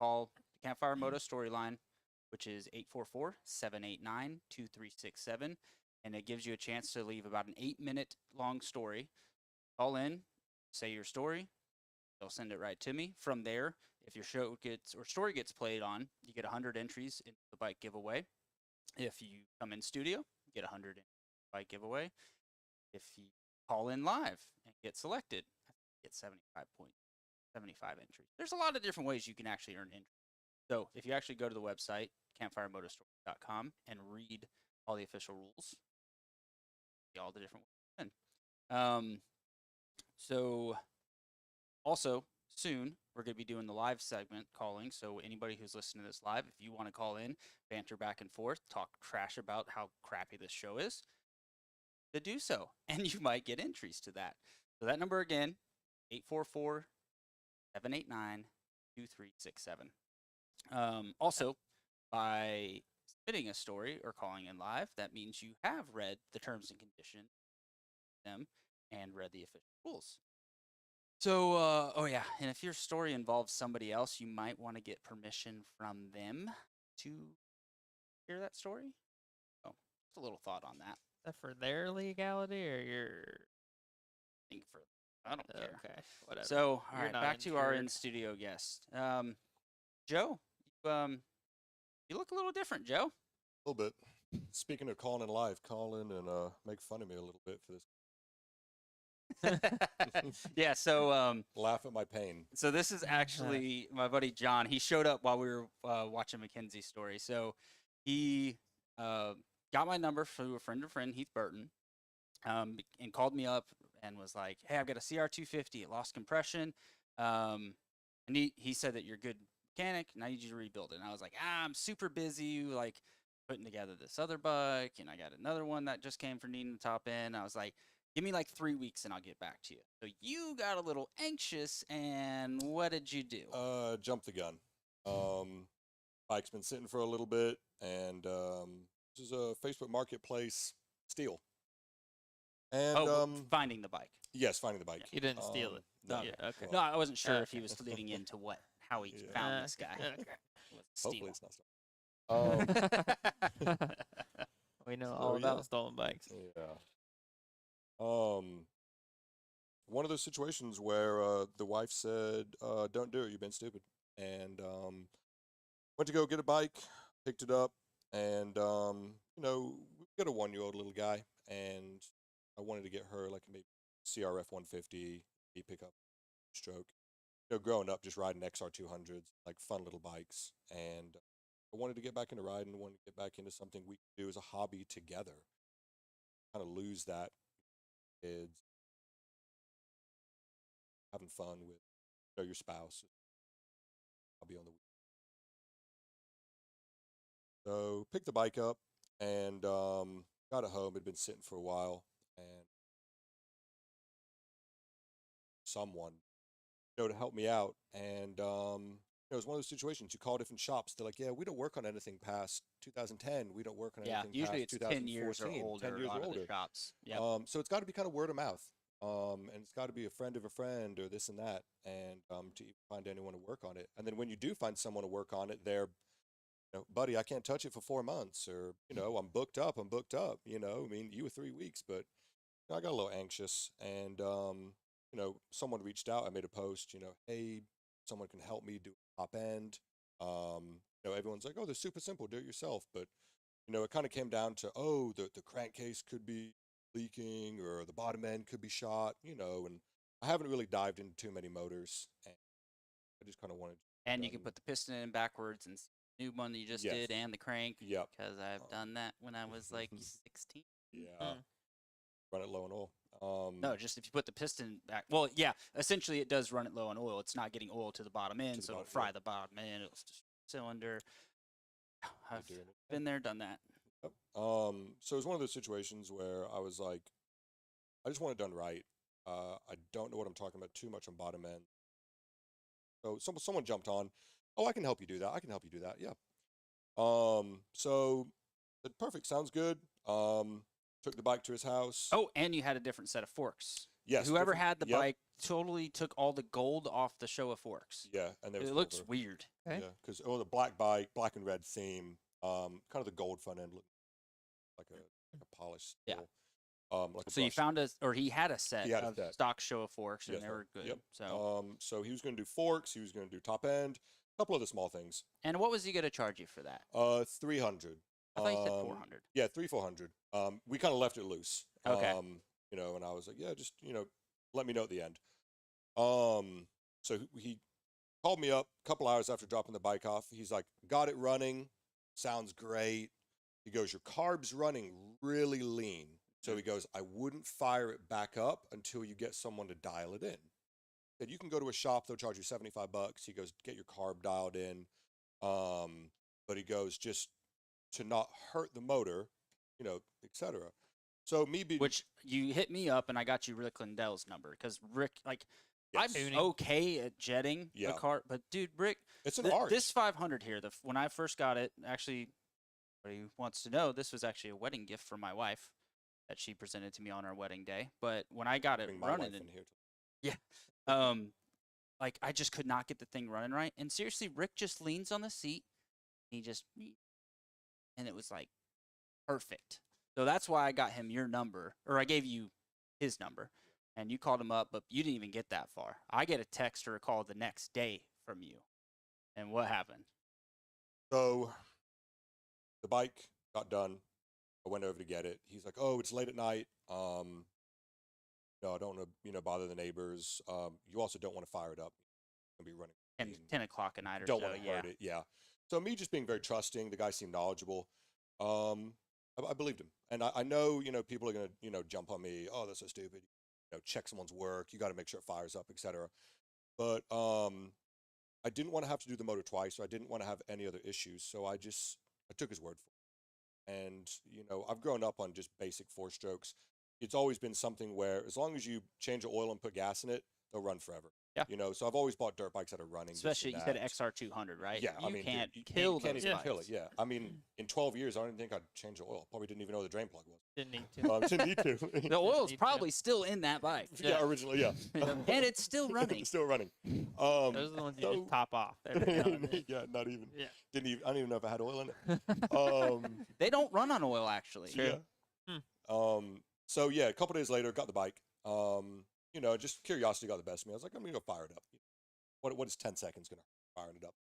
call the Campfire Moto Storyline, which is 844-789-2367, and it gives you a chance to leave about an 8-minute long story. Call in, say your story, they'll send it right to me. From there, if your show gets or story gets played on, you get 100 entries into the bike giveaway. If you come in studio, you get 100 in bike giveaway. If you call in live and get selected, you get 75 entries. There's a lot of different ways you can actually earn entries. So if you actually go to the website, campfiremotostories.com, and read all the official rules, see all the different ways you can. So also, soon, we're going to be doing the live segment calling. So anybody who's listening to this live, if you want to call in, banter back and forth, talk trash about how crappy this show is, to do so. And you might get entries to that. So that number again, 844-789-2367. Also, by submitting a story or calling in live, that means you have read the terms and conditions them and read the official rules. So, oh yeah, and if your story involves somebody else, you might want to get permission from them to hear that story. Oh, just a little thought on that. Is that for their legality or your? I don't care. Okay, whatever. So, all You're right, not back to our insured. in-studio guest. Joe, You look a little different, Joe. A little bit. Speaking of calling in live, call in and make fun of me a little bit for this. Yeah, so Laugh at my pain. so this is actually my buddy John. He showed up while we were watching Mackenzie's story. So he got my number through a friend of friend, Heath Burton, and called me up and was like, "Hey, I've got a CR250. It lost compression, and he said that you're a good mechanic, and I need you to rebuild it." And I was like, I'm super busy, like putting together this other bike, and I got another one that just came for needing the top end. I was like, give me like 3 weeks and I'll get back to you. So you got a little anxious, and what did you do? Jump the gun. Bike's been sitting for a little bit, and this is a Facebook Marketplace steal. And finding the bike. yes, finding the bike. You didn't steal it. No, Yeah, okay. No, I wasn't sure if he Okay. was leading into how he found this guy. With hopefully steal. it's not stolen. We know So, all about yeah. stolen bikes. Yeah. One of those situations where the wife said, "Don't do it. You've been stupid," and went to go get a bike, picked it up, and we got a 1-year-old little guy, and I wanted to get her like maybe CRF 150 pickup stroke. Growing up, just riding XR 200s, like fun little bikes, and I wanted to get back into riding. Wanted to get back into something we could do as a hobby together. Kind of lose that kids having fun with your spouse. I'll be on the weekend. So picked the bike up and got it home. It had been sitting for a while, and someone to help me out. And it was one of those situations. You call different shops. They're like, "Yeah, we don't work on anything past 2010. We don't work on Yeah, anything usually past it's 10 years or 2014, older. 10 A years lot or of older. the shops. Yeah. So it's got to be kind of word of mouth. And it's got to be a friend of a friend or this and that, and to even find anyone to work on it. And then when you do find someone to work on it, they're, buddy, I can't touch it for 4 months, or I'm booked up. I mean, you were 3 weeks, but I got a little anxious, and someone reached out. I made a post, hey, someone can help me do a top end. Everyone's like, oh, they're super simple, do it yourself. But it kind of came down to, oh, the crankcase could be leaking, or the bottom end could be shot, and I haven't really dived into too many motors, and I just kind of wanted to And you can put the piston in backwards, and the new one that you just Yes. did, and the crank. Yep. Because I've done that when I was like 16. Yeah. Run it low on oil. No, just if you put the piston back. Well, yeah, essentially it does run it low on oil. It's not getting oil to the bottom end, the so it'll bottom, fry yep. the bottom end. It'll just cylinder. I've doing it. been there, done that. Yep. So it was one of those situations where I was like, I just want it done right. I don't know what I'm talking about too much on bottom end. So someone jumped on, oh, I can help you do that. I can help you do that. Yeah. So perfect. Sounds good. Took the bike to his house. Oh, and you had a different set of forks. Yes. Whoever different- had the yep. bike totally took all the gold off the show of forks. Yeah, and there was It looks silver. weird. Okay. Yeah, because the black bike, black and red theme, kind of the gold front end looked like a polished. Yeah. Steel, like a So you brush. found he had a set He had a of set. stock show of forks, and Yes, they sir. were good. Yep. So, So he was going to do forks. He was going to do top end. A couple other small things. and what was he going to charge you for that? 300. I thought you said 400. Yeah, 400. We kind of left it loose. Okay. And I was like, yeah, just let me know at the end. So he called me up a couple hours after dropping the bike off. He's like, got it running, sounds great. He goes, your carb's running really lean. So he goes, I wouldn't fire it back up until you get someone to dial it in. Said you can go to a shop, they'll charge you $75. He goes, get your carb dialed in. But he goes, just to not hurt the motor, etc. So me being Which you hit me up, and I got you Rick Lindell's number, because Rick, like, Yes. I'm okay at jetting Yeah. a car, but dude, Rick, it's an art. this 500 here, when I first got it, actually, everybody wants to know, this was actually a wedding gift for my wife that she presented to me on our wedding day. But when I got it Bring my running, wife in here. like, I just could not get the thing running right. And seriously, Rick just leans on the seat, and it was like perfect. So that's why I got him your number, or I gave you his number, and you called him up, but you didn't even get that far. I get a text or a call the next day from you. And what happened? So the bike got done. I went over to get it. He's like, "Oh, it's late at night. No, I don't want to, bother the neighbors. You also don't want to fire it up. You'll be running. 10 o'clock at night or Don't so. want to Yeah. hurt it. Yeah. So me just being very trusting, the guy seemed knowledgeable. I believed him, and I know, people are gonna, jump on me. Oh, that's so stupid. Check someone's work. You got to make sure it fires up, etc. But I didn't want to have to do the motor twice, or I didn't want to have any other issues. So I took his word for it. And I've grown up on just basic 4-strokes. It's always been something where as long as you change the oil and put gas in it, they'll run forever. Yeah. So I've always bought dirt bikes that are running. this and Especially, you said that. XR200, right? Yeah, You can't dude, kill you can't those even bikes. kill it. Yeah, I mean, in 12 years, I don't think I'd change the oil. Probably didn't even know the drain plug was. Didn't need to. Didn't need to. The oil's Need to. probably still in that bike. Yeah, originally, yeah. And it's still running. Still running. Those are the ones you just top off. Every now and then. Yeah, not even. Yeah. I don't even know if I had oil in it. They don't run on oil, actually. Yeah. So yeah, a couple days later, got the bike. Just curiosity got the best of me. I was like, I'm gonna go fire it up. What is 10 seconds gonna fire it up?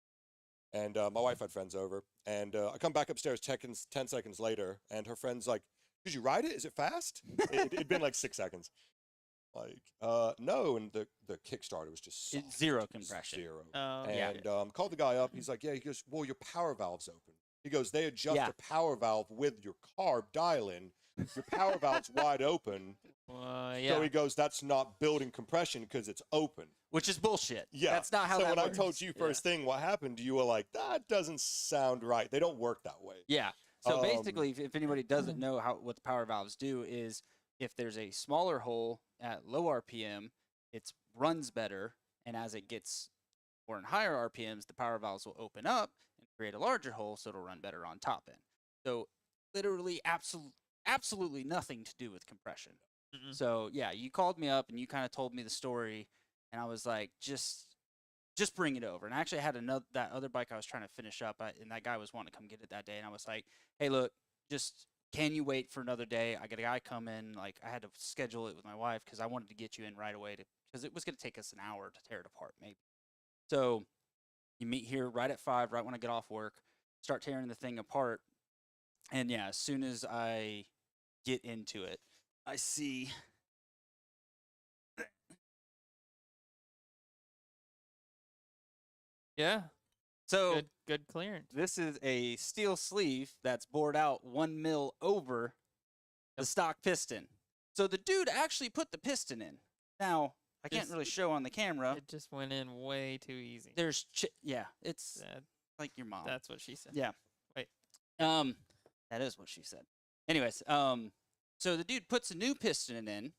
And my wife had friends over, and I come back upstairs 10 seconds later, and her friend's like, "Did you ride it? Is it fast?" It'd been like 6 seconds. Like, no, and the Kickstarter was just soft, Zero compression. zero. Oh, And called the guy up. He's like, "Yeah." He goes, "Well, your power valve's open." He goes, "They adjust Yeah. the power valve with your carb dial-in. Your power valve's wide open." yeah. So he goes, "That's not building compression because it's open." Which is bullshit. Yeah. That's not how so that when works. I told you first thing what happened, you were like, "That doesn't sound right. They don't work that way." Yeah. So Um, basically, if anybody doesn't know what the power valves do is if there's a smaller hole at low RPM, it runs better. And as it gets more and higher RPMs, the power valves will open up and create a larger hole, so it'll run better on top end. So literally absolutely nothing to do with compression. Mm-mm. So yeah, you called me up and you kind of told me the story, and I was like, just bring it over. And I actually had that other bike I was trying to finish up, and that guy was wanting to come get it that day, and I was like, hey, look, can you wait for another day? I got a guy come in. Like, I had to schedule it with my wife because I wanted to get you in right away because it was going to take us an hour to tear it apart, maybe. So you meet here right at 5, right when I get off work, start tearing the thing apart. And yeah, as soon as I get into it, I see Yeah. so Good clearance. this is a steel sleeve that's bored out 1 mil over the stock piston. So the dude actually put the piston in. Now, I can't Just- really show on the camera. It just went in way too easy. There's it's like your mom. That's what she said. Yeah. Wait. That is what she said. Anyways, so the dude puts a new piston in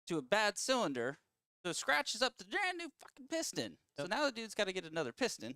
to a bad cylinder, so it scratches up the brand new fucking piston. So now the dude's got to get another piston.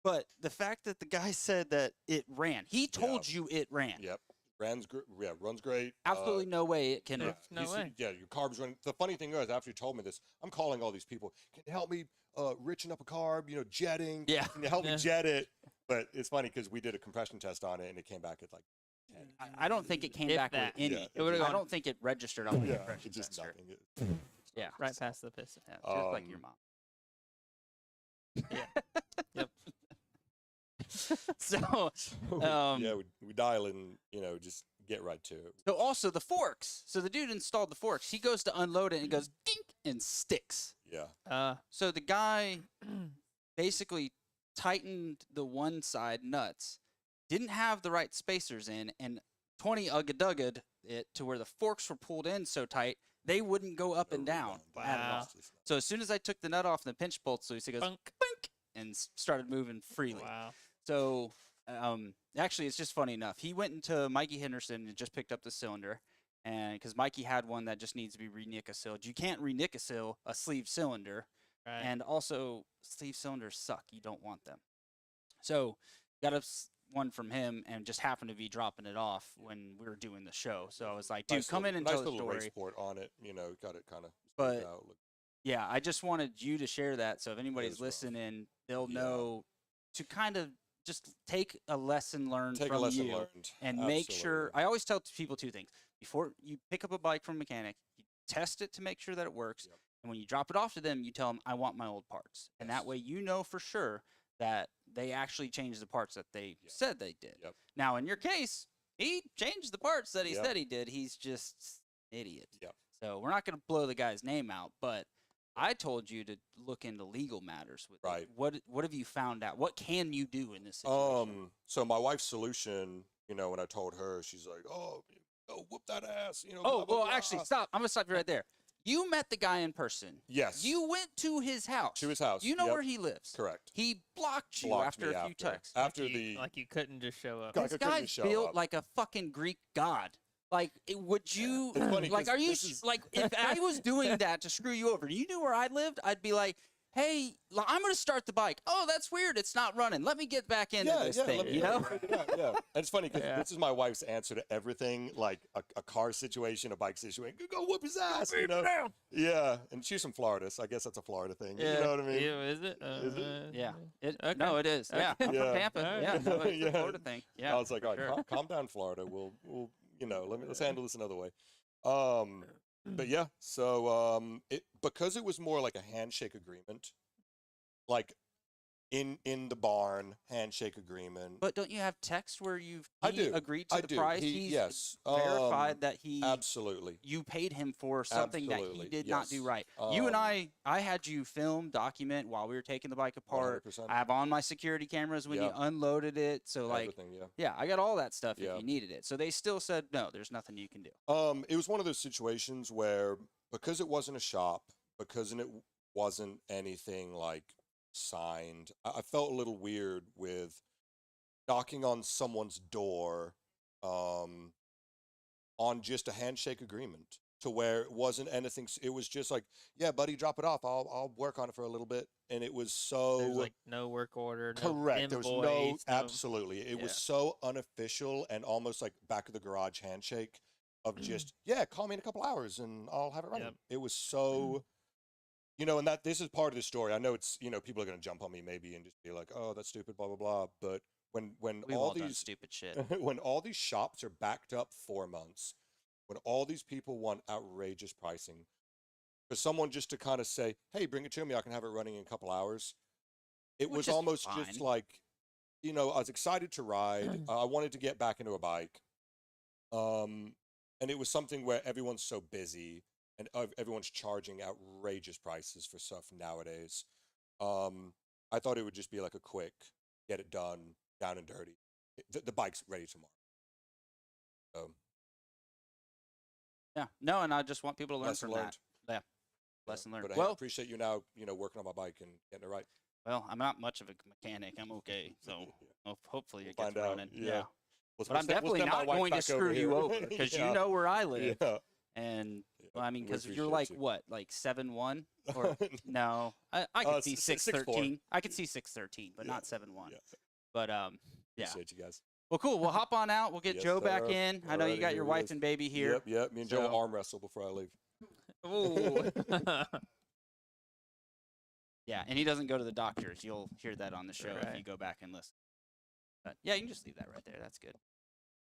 But the fact that the guy said that it ran, he told you it ran. Yep. Runs great. Absolutely no way it can. Yeah, No you see- way. yeah, your carb's running. The funny thing is, after you told me this, I'm calling all these people. Can you help me richen up a carb? Jetting. Yeah. Can you help Yeah. me jet it? But it's funny because we did a compression test on it and it came back at like 10. I don't think it came If back that. with any. Yeah, It would've I gone- don't think it registered on the Yeah, compression it's just tester. nothing. Yeah, Right past the piston. yeah, just like your Um, mom. Yep. So, yeah, we dial in, just get right to it. so also the forks. So the dude installed the forks. He goes to unload it and it goes dink and sticks. Yeah. So the guy basically tightened the one side nuts, didn't have the right spacers in, and 20 ugga-dugga'd it to where the forks were pulled in so tight they wouldn't go up and down at all. Wow. So as soon as I took the nut off and the pinch bolts loose, it goes Bunk. bunk and started moving freely. Wow. So actually, it's just funny enough. He went into Mikey Henderson and just picked up the cylinder, and because Mikey had one that just needs to be re-nickel-sealed. You can't re-nickel-seal a sleeve cylinder, Right. and also sleeve cylinders suck. You don't want them. So got one from him and just happened to be dropping it off when we were doing the show. So I was like, dude, come in and nice tell the little story. race port on it. Got it kind of. But- out. Yeah, I just wanted you to share that, so if anybody's was rough. listening, they'll Yeah. know to kind of just take a lesson learned Take from a lesson you learned. and make sure. Absolutely. I always tell people 2 things: before you pick up a bike from a mechanic, you test it to make sure that it works, Yep. and when you drop it off to them, you tell them, "I want my old parts," and that Yes. way you know for sure that they actually changed the parts that they said they did. Yep. Now, in your case, he changed the parts that he Yep. said he did. He's just an idiot. Yep. So we're not going to blow the guy's name out, but I told you to look into legal matters with Right. it. What have you found out? What can you do in this situation? So my wife's solution, when I told her, she's like, "Oh, whoop that ass," Oh, blah, blah, well, actually, blah. stop. I'm going to stop you right there. You met the guy in person. Yes. You went to his house. To his house. You know Yep. where he lives. Correct. He blocked you Blocked after me a few texts. After like the you couldn't just show up. Like, I This couldn't guy's just show built up. like a fucking Greek god. Like, would you, It's funny like, 'cause are you, this is- like, if I was doing that to screw you over, you knew where I lived, I'd be like, hey, I'm going to start the bike. Oh, that's weird. It's not running. Let me get back into this thing, let me- you know? Yeah. And it's funny because Yeah. this is my wife's answer to everything, like a car situation, a bike situation. Go whoop his ass, Yeah, and she's from Florida, so I guess that's a Florida thing. You know what I mean? Yeah, is it? Is it? Yeah. Okay. No, it is. Yeah. Okay. I'm Yeah. from Tampa. Alright. Yeah. No, it's Yeah. a Florida thing. Yeah. I was like, all right, sure. calm down, Florida. We'll let's handle this another way. But yeah, so because it was more like a handshake agreement, like in the barn handshake agreement. But don't you have text where I he do. agreed to I the do. price? He- He's yes. verified that he Absolutely. you paid him for something that he Absolutely, did not do yes. right. You and I had you film, document while we were taking the bike apart. 100%. I have on my security cameras when you Yeah. unloaded it. So like, Everything, yeah. yeah, I got all that stuff Yeah. if you needed it. So they still said no, there's nothing you can do. It was one of those situations where because it wasn't a shop, because it wasn't anything like signed, I felt a little weird with knocking on someone's door on just a handshake agreement to where it wasn't anything. It was just like, yeah, buddy, drop it off. I'll work on it for a little bit. And it was so There's like no work order. No correct. There was no invoice, absolutely. It was so unofficial and almost like back of the garage handshake of just, yeah, call me in a couple hours and I'll have it running. Yep. It was so, and that this is part of the story. I know it's, people are going to jump on me maybe and just be like, oh, that's stupid, blah, blah, blah. But when We've all all done these stupid shit. when all these shops are backed up 4 months, when all these people want outrageous pricing, for someone just to kind of say, hey, bring it to me, I can have it running in a couple hours. It Which was is almost just fine. like, I was excited to ride. I wanted to get back into a bike. And it was something where everyone's so busy and everyone's charging outrageous prices for stuff nowadays. I thought it would just be like a quick, get it done, down and dirty. The bike's ready tomorrow. So, Yeah. No, and I just want people to learn lesson from learned. that. Yeah. Lesson learned. But hey, I Well, appreciate you now, working on my bike and getting it right. well, I'm not much of a mechanic. I'm okay. So hopefully it We'll gets find out, running. yeah. But I'm definitely send my not wife going to back screw you here. over because Yeah. you know where I live. Yeah. And Yeah, well, I mean, we because you're appreciate like you. what, like 7'1"? Or no, I could see 6'13". I could see 6'13", but Yeah, not 7'1". yeah. But yeah. Appreciate you guys. Well, cool. We'll hop on out. We'll get Yes, Joe back sir. in. I know you Alrighty, got here your he wife is. and baby here. Yep. Me and Joe So- arm wrestle before I leave. Ooh. Yeah, and he doesn't go to the doctors. You'll hear that on the show if you Right. go back and listen. But yeah, you can just leave that right there. That's good.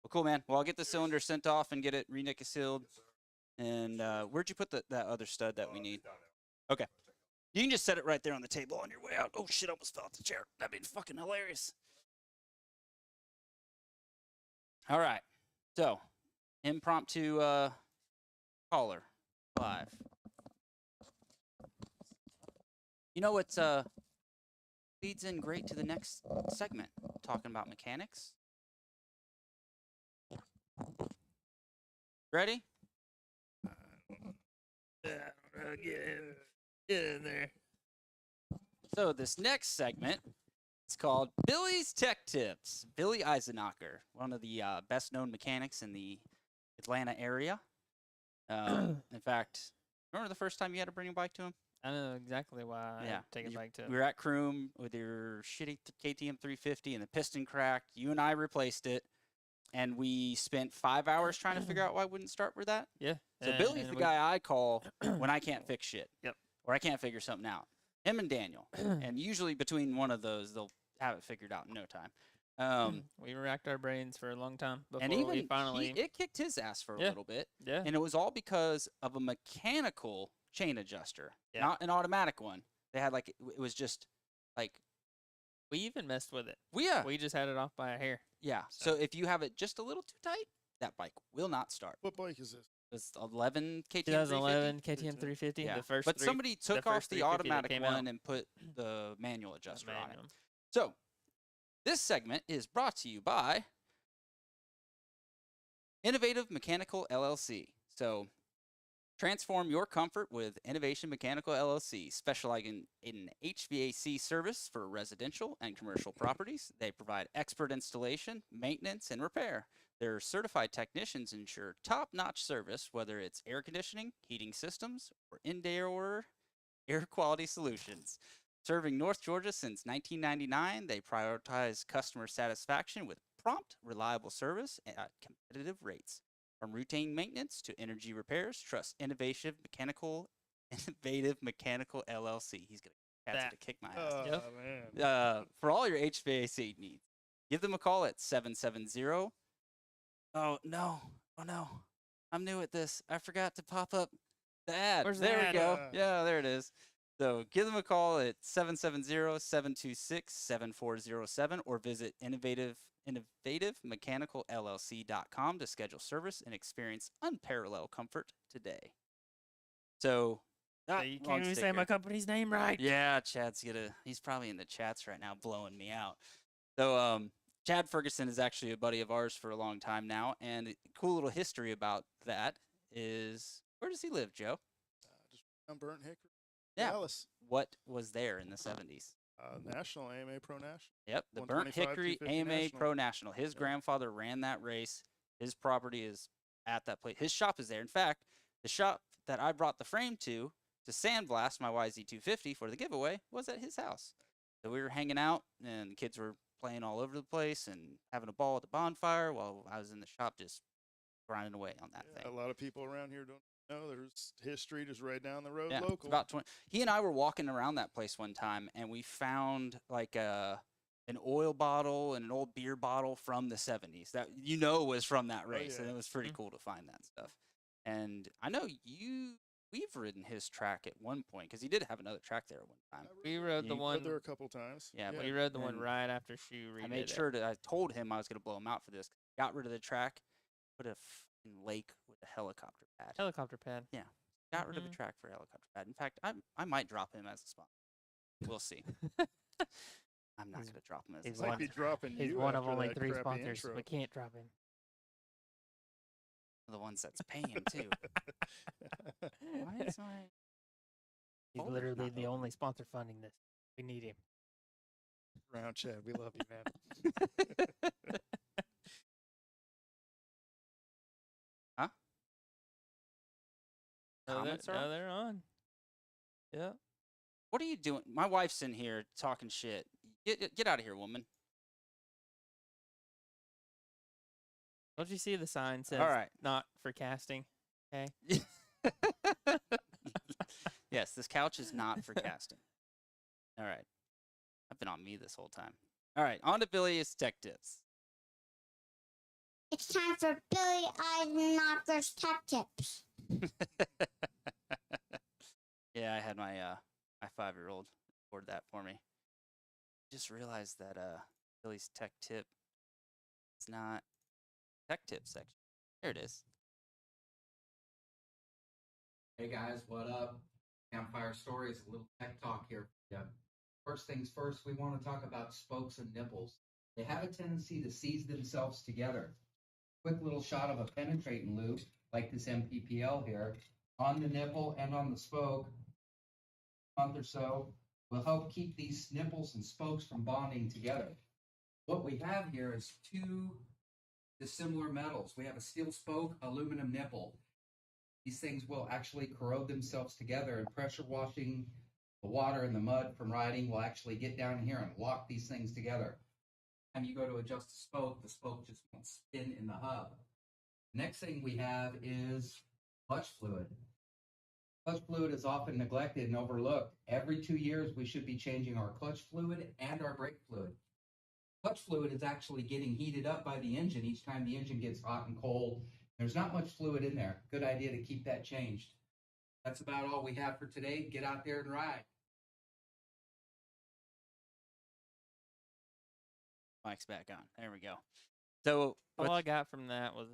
Well, cool, man. Well, I'll get the cylinder sent off and get it re-nickel sealed. And where'd you put that other stud that we need? Okay. You can just set it right there on the table on your way out. Oh, shit, I almost fell off the chair. That'd be fucking hilarious. All right. So, impromptu caller live. You know what leads in great to the next segment, talking about mechanics. Ready? Get in there. So this next segment, it's called Billy's Tech Tips. Billy Eisenacher, one of the best-known mechanics in the Atlanta area. In fact, remember the first time you had to bring a bike to him? I know exactly why I Yeah, take it back to. We were at Croom with your shitty KTM 350 and the piston cracked. You and I replaced it, and we spent 5 hours trying to figure out why it wouldn't start with that. Yeah. So Billy's the guy I call when I can't fix shit. Yep. Or I can't figure something out. Him and Daniel. And usually between one of those, they'll have it figured out in no time. We racked our brains for a long time before And even we finally. it kicked his ass for a Yeah. little bit. Yeah. And it was all because of a mechanical chain adjuster, Yeah. not an automatic one. They had like, it was just like We even messed with it. Yeah. We just had it off by a hair. Yeah. So if you have it just a little too tight, that bike will not start. What bike is this? It's 11 KTM 2011 350. KTM 350. Yeah. The first but three- somebody took off first the 350 that automatic came one out. and put the manual adjuster on it. Manual. So this segment is brought to you by Innovative Mechanical LLC. So transform your comfort with Innovation Mechanical LLC, specializing in HVAC service for residential and commercial properties. They provide expert installation, maintenance, and repair. Their certified technicians ensure top-notch service, whether it's air conditioning, heating systems, or indoor air quality solutions. Serving North Georgia since 1999, they prioritize customer satisfaction with prompt, reliable service at competitive rates. From routine maintenance to energy repairs, trust Innovative Mechanical LLC. He's gonna to kick my ass. Oh, man. For all your HVAC needs, give them a call at 770. Oh no! I'm new at this. I forgot to pop up the ad. Where's the there ad? we go. Yeah, there it is. So give them a call at 770-726-7407 or visit innovativemechanical.llc.com to schedule service and experience unparalleled comfort today. So, You can't even say my company's name right. Yeah, he's probably in the chats right now blowing me out. So, Chad Ferguson is actually a buddy of ours for a long time now, and a cool little history about that is, where does he live, Joe? Just on Burnt Hickory. Yeah. Dallas. What was there in the 70s? National AMA Pro National. Yep, the Burnt 125, Hickory 250 AMA National. Pro National. His grandfather ran that race. His property is at that place. His shop is there. In fact, the shop that I brought the frame to sandblast my YZ250 for the giveaway was at his house. So we were hanging out, and the kids were playing all over the place and having a ball at the bonfire while I was in the shop just grinding away on that thing. A lot of people around here don't know there's history just right down the road Yeah, local. it's about 20. He and I were walking around that place one time, and we found like an oil bottle and an old beer bottle from the 70s that was from that race, and it was pretty cool to find that stuff. And I know we've ridden his track at one point because he did have another track there at one time. We rode the one there a couple times. Yeah, we rode the one right after Shoe redid I made sure I told him I was going to blow him out for this. Got rid of the track, put a fucking lake with a helicopter pad. Helicopter pad. Yeah, got rid of the track for a helicopter pad. In fact, I might drop him as a sponsor. We'll see. I'm not going to drop him as a sponsor. Might be dropping He's you one of after only that 3 crappy sponsors. intro. We can't drop him. The ones that's paying too. Why is my He's folder's literally not the open? only sponsor funding this. We need him. Round Chad, we love you, man. Huh? Comments are on? they're on. Yeah. What are you doing? My wife's in here talking shit. Get out of here, woman. Don't you see the sign says All right. not for casting? Okay. Yes, this couch is not for casting. All right. I've been on me this whole time. All right, on to Billy's tech tips. It's time for Billy Eisenach's Tech Tips. Yeah, I had my 5-year-old record that for me. Just realized that Billy's tech tip is not tech tip section. There it is. Hey guys, what up? Campfire Stories, a little tech talk here. Yeah. First things first, we want to talk about spokes and nipples. They have a tendency to seize themselves together. Quick little shot of a penetrating loop, like this MPPL here, on the nipple and on the spoke, a month or so, will help keep these nipples and spokes from bonding together. What we have here is two dissimilar metals. We have a steel spoke, aluminum nipple. These things will actually corrode themselves together, and pressure washing the water and the mud from riding will actually get down here and lock these things together. And you go to adjust the spoke just won't spin in the hub. Next thing we have is clutch fluid. Clutch fluid is often neglected and overlooked. Every 2 years, we should be changing our clutch fluid and our brake fluid. Clutch fluid is actually getting heated up by the engine each time the engine gets hot and cold. There's not much fluid in there. Good idea to keep that changed. That's about all we have for today. Get out there and ride. Mike's back on. There we go. So All I got from that was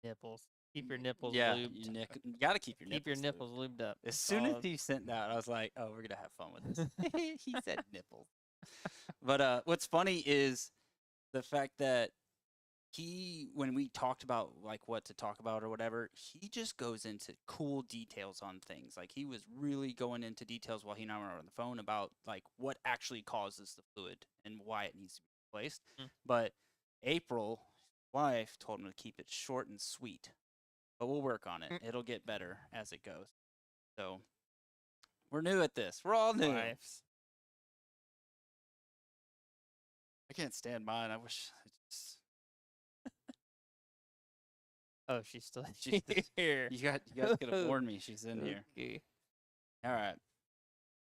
nipples. Keep your nipples lubed. You got to keep your Keep nipples your nipples lubed up. As That's soon as all. he sent that, I was like, "Oh, we're gonna have fun with this." He said nipples. But what's funny is the fact that when we talked about like what to talk about or whatever, he just goes into cool details on things. Like he was really going into details while he and I were on the phone about like what actually causes the fluid and why it needs to be replaced. But April, his wife, told him to keep it short and sweet. But we'll work on it. It'll get better as it goes. So we're new at this. We're all new. Wives. I can't stand mine. I wish I just... Oh, she's still She's here. You guys could have warned me. She's in here. Okay. All right.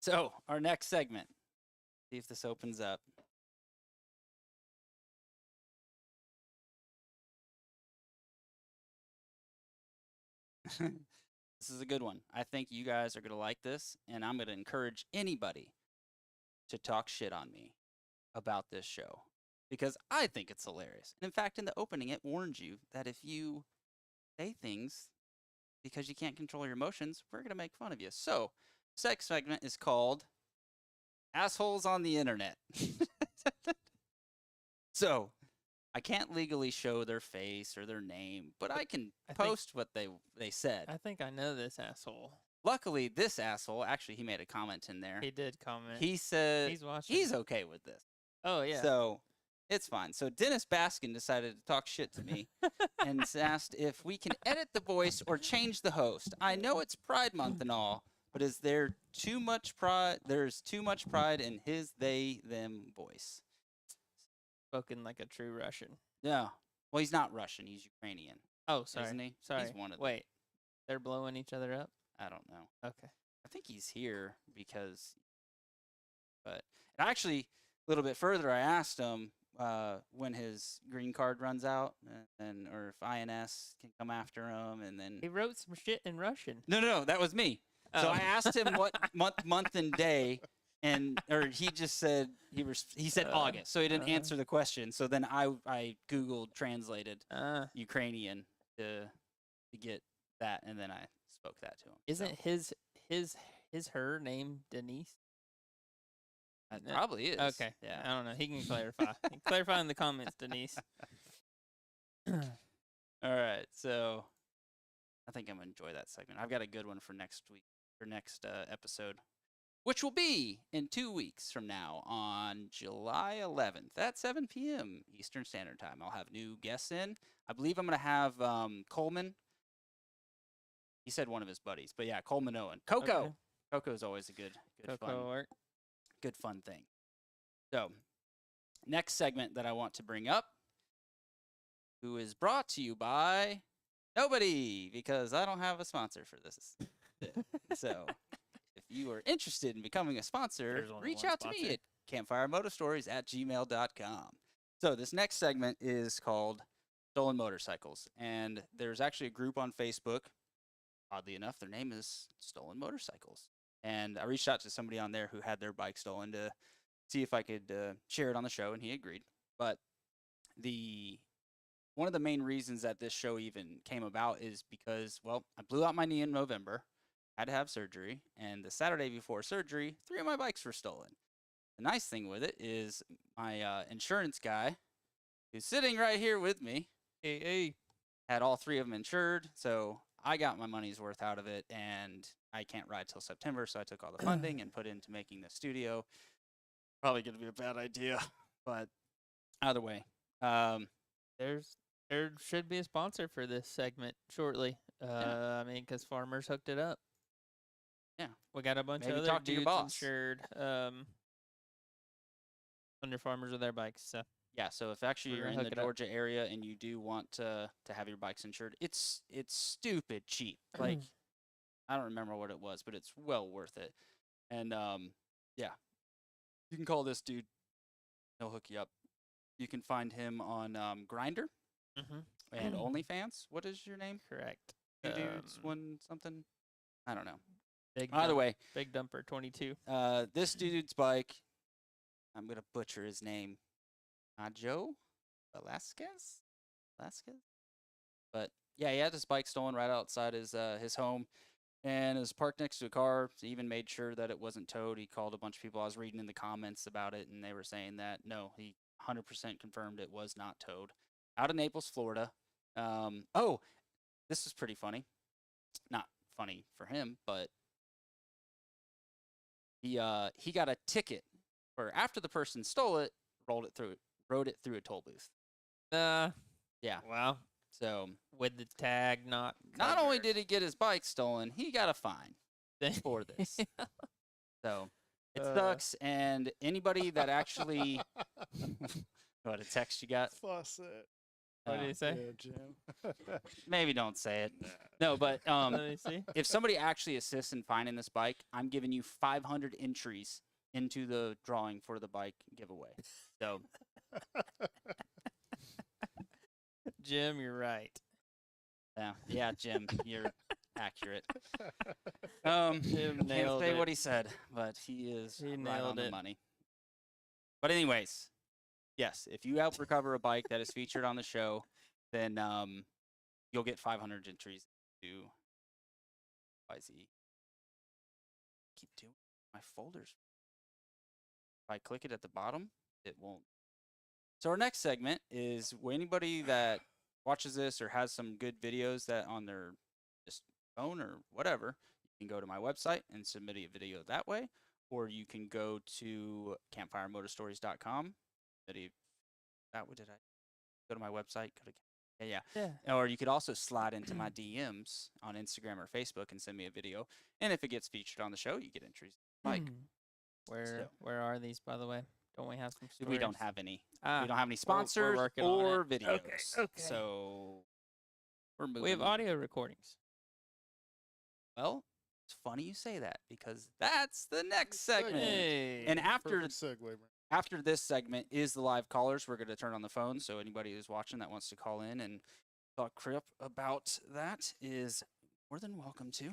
So our next segment. See if this opens up. This is a good one. I think you guys are going to like this, and I'm going to encourage anybody to talk shit on me about this show because I think it's hilarious. And in fact, in the opening, it warns you that if you say things because you can't control your emotions, we're going to make fun of you. So, next segment is called Assholes on the Internet. So, I can't legally show their face or their name, but I can post what they said. I think I know this asshole. Luckily, this asshole, actually, he made a comment in there. He did comment. He said He's watching. he's okay with this. Oh, yeah. So, it's fine. So, Dennis Baskin decided to talk shit to me and asked if we can edit the voice or change the host. I know it's Pride Month and all, but is there too much pride? There's too much pride in his, they, them voice. Spoken like a true Russian. Yeah. Well, he's not Russian. He's Ukrainian. Oh, sorry. Isn't he? Sorry. He's one of them. Wait. They're blowing each other up? I don't know. Okay. I think he's here because, but and actually, a little bit further, I asked him when his green card runs out, and or if INS can come after him, and then He wrote some shit in Russian. no, that was me. So Oh. I asked him what month, and day, and or he just said he said August, so he didn't answer the question. So then I Googled translated Ukrainian to get that, and then I spoke that to him. Isn't her name Denise? It probably is. Okay. Yeah. I don't know. He can clarify. He can clarify in the comments, Denise. All right. So I think I'm going to enjoy that segment. I've got a good one for next week, for next episode, which will be in 2 weeks from now on July 11th at 7 p.m. Eastern Standard Time. I'll have new guests in. I believe I'm going to have Coleman. He said one of his buddies, but yeah, Coleman Owen. Coco. Okay. Coco is always a good fun thing. So, next segment that I want to bring up, who is brought to you by nobody, because I don't have a sponsor for this. So, if you are interested in becoming a sponsor, There's only reach one out to me sponsor. at campfiremotostories@gmail.com. So, this next segment is called Stolen Motorcycles, and there's actually a group on Facebook. Oddly enough, their name is Stolen Motorcycles. And I reached out to somebody on there who had their bike stolen to see if I could share it on the show, and he agreed. But one of the main reasons that this show even came about is because, well, I blew out my knee in November, had to have surgery, and the Saturday before surgery, 3 of my bikes were stolen. The nice thing with it is my insurance guy, who's sitting right here with me, had all 3 of them insured, so I got my money's worth out of it, and I can't ride till September, so I took all the funding and put into making the studio. Probably going to be a bad idea, but either way. There should be a sponsor for this segment shortly. I mean, because Farmers hooked it up. Yeah. We got a bunch Maybe of other talk to your dudes boss. insured under Farmers with their bikes. So Yeah, so if actually We're you're gonna in hook the it up. Georgia area and you do want to have your bikes insured, it's stupid cheap. Like, I don't remember what it was, but it's well worth it. And yeah, you can call this dude. He'll hook you up. You can find him on Grindr and OnlyFans. What is your name? correct. 2 dudes, one something. I don't know. Big Either dump- way, Big Dumper 22. this dude's bike. I'm gonna butcher his name. Joe Velasquez. But yeah, he had his bike stolen right outside his home, and it was parked next to a car. He even made sure that it wasn't towed. He called a bunch of people. I was reading in the comments about it, and they were saying that no, he 100% confirmed it was not towed. Out of Naples, Florida. Oh, this was pretty funny. Not funny for him, but he got a ticket for after the person stole it, rode it through a toll booth. Yeah. Wow. So with the tag not only did he get his bike stolen, he got a fine for this. So it sucks. And anybody that actually what a text you got? Faucet. What did he say? Yeah, Jim. Maybe don't say it. No, but Let me see. if somebody actually assists in finding this bike, I'm giving you 500 entries into the drawing for the bike giveaway. So Jim, you're right. Yeah, Jim, you're accurate. Jim Can't nailed say it. what he said, but he is He right nailed on the it. money. But anyways, yes, if you help recover a bike that is featured on the show, then you'll get 500 entries to YZ. Keep doing my folders. If I click it at the bottom, it won't. So our next segment is anybody that watches this or has some good videos that on their just phone or whatever, you can go to my website and submit a video that way, or you can go to campfiremotostories.com. That what did I go to my website? Yeah. Or you could also slide into my DMs on Instagram or Facebook and send me a video. And if it gets featured on the show, you get entries. Like, Where are these, by the way? Don't we have some stories? we don't have any. Ah, We don't have any we're sponsors working on or it. videos. Okay. So we're moving. We have audio recordings. Well, it's funny you say that because that's the next segment. Hey. And after Perfect segue, Brandon. after this segment is the live callers. We're going to turn on the phone, so anybody who's watching that wants to call in and talk crap about that is more than welcome to.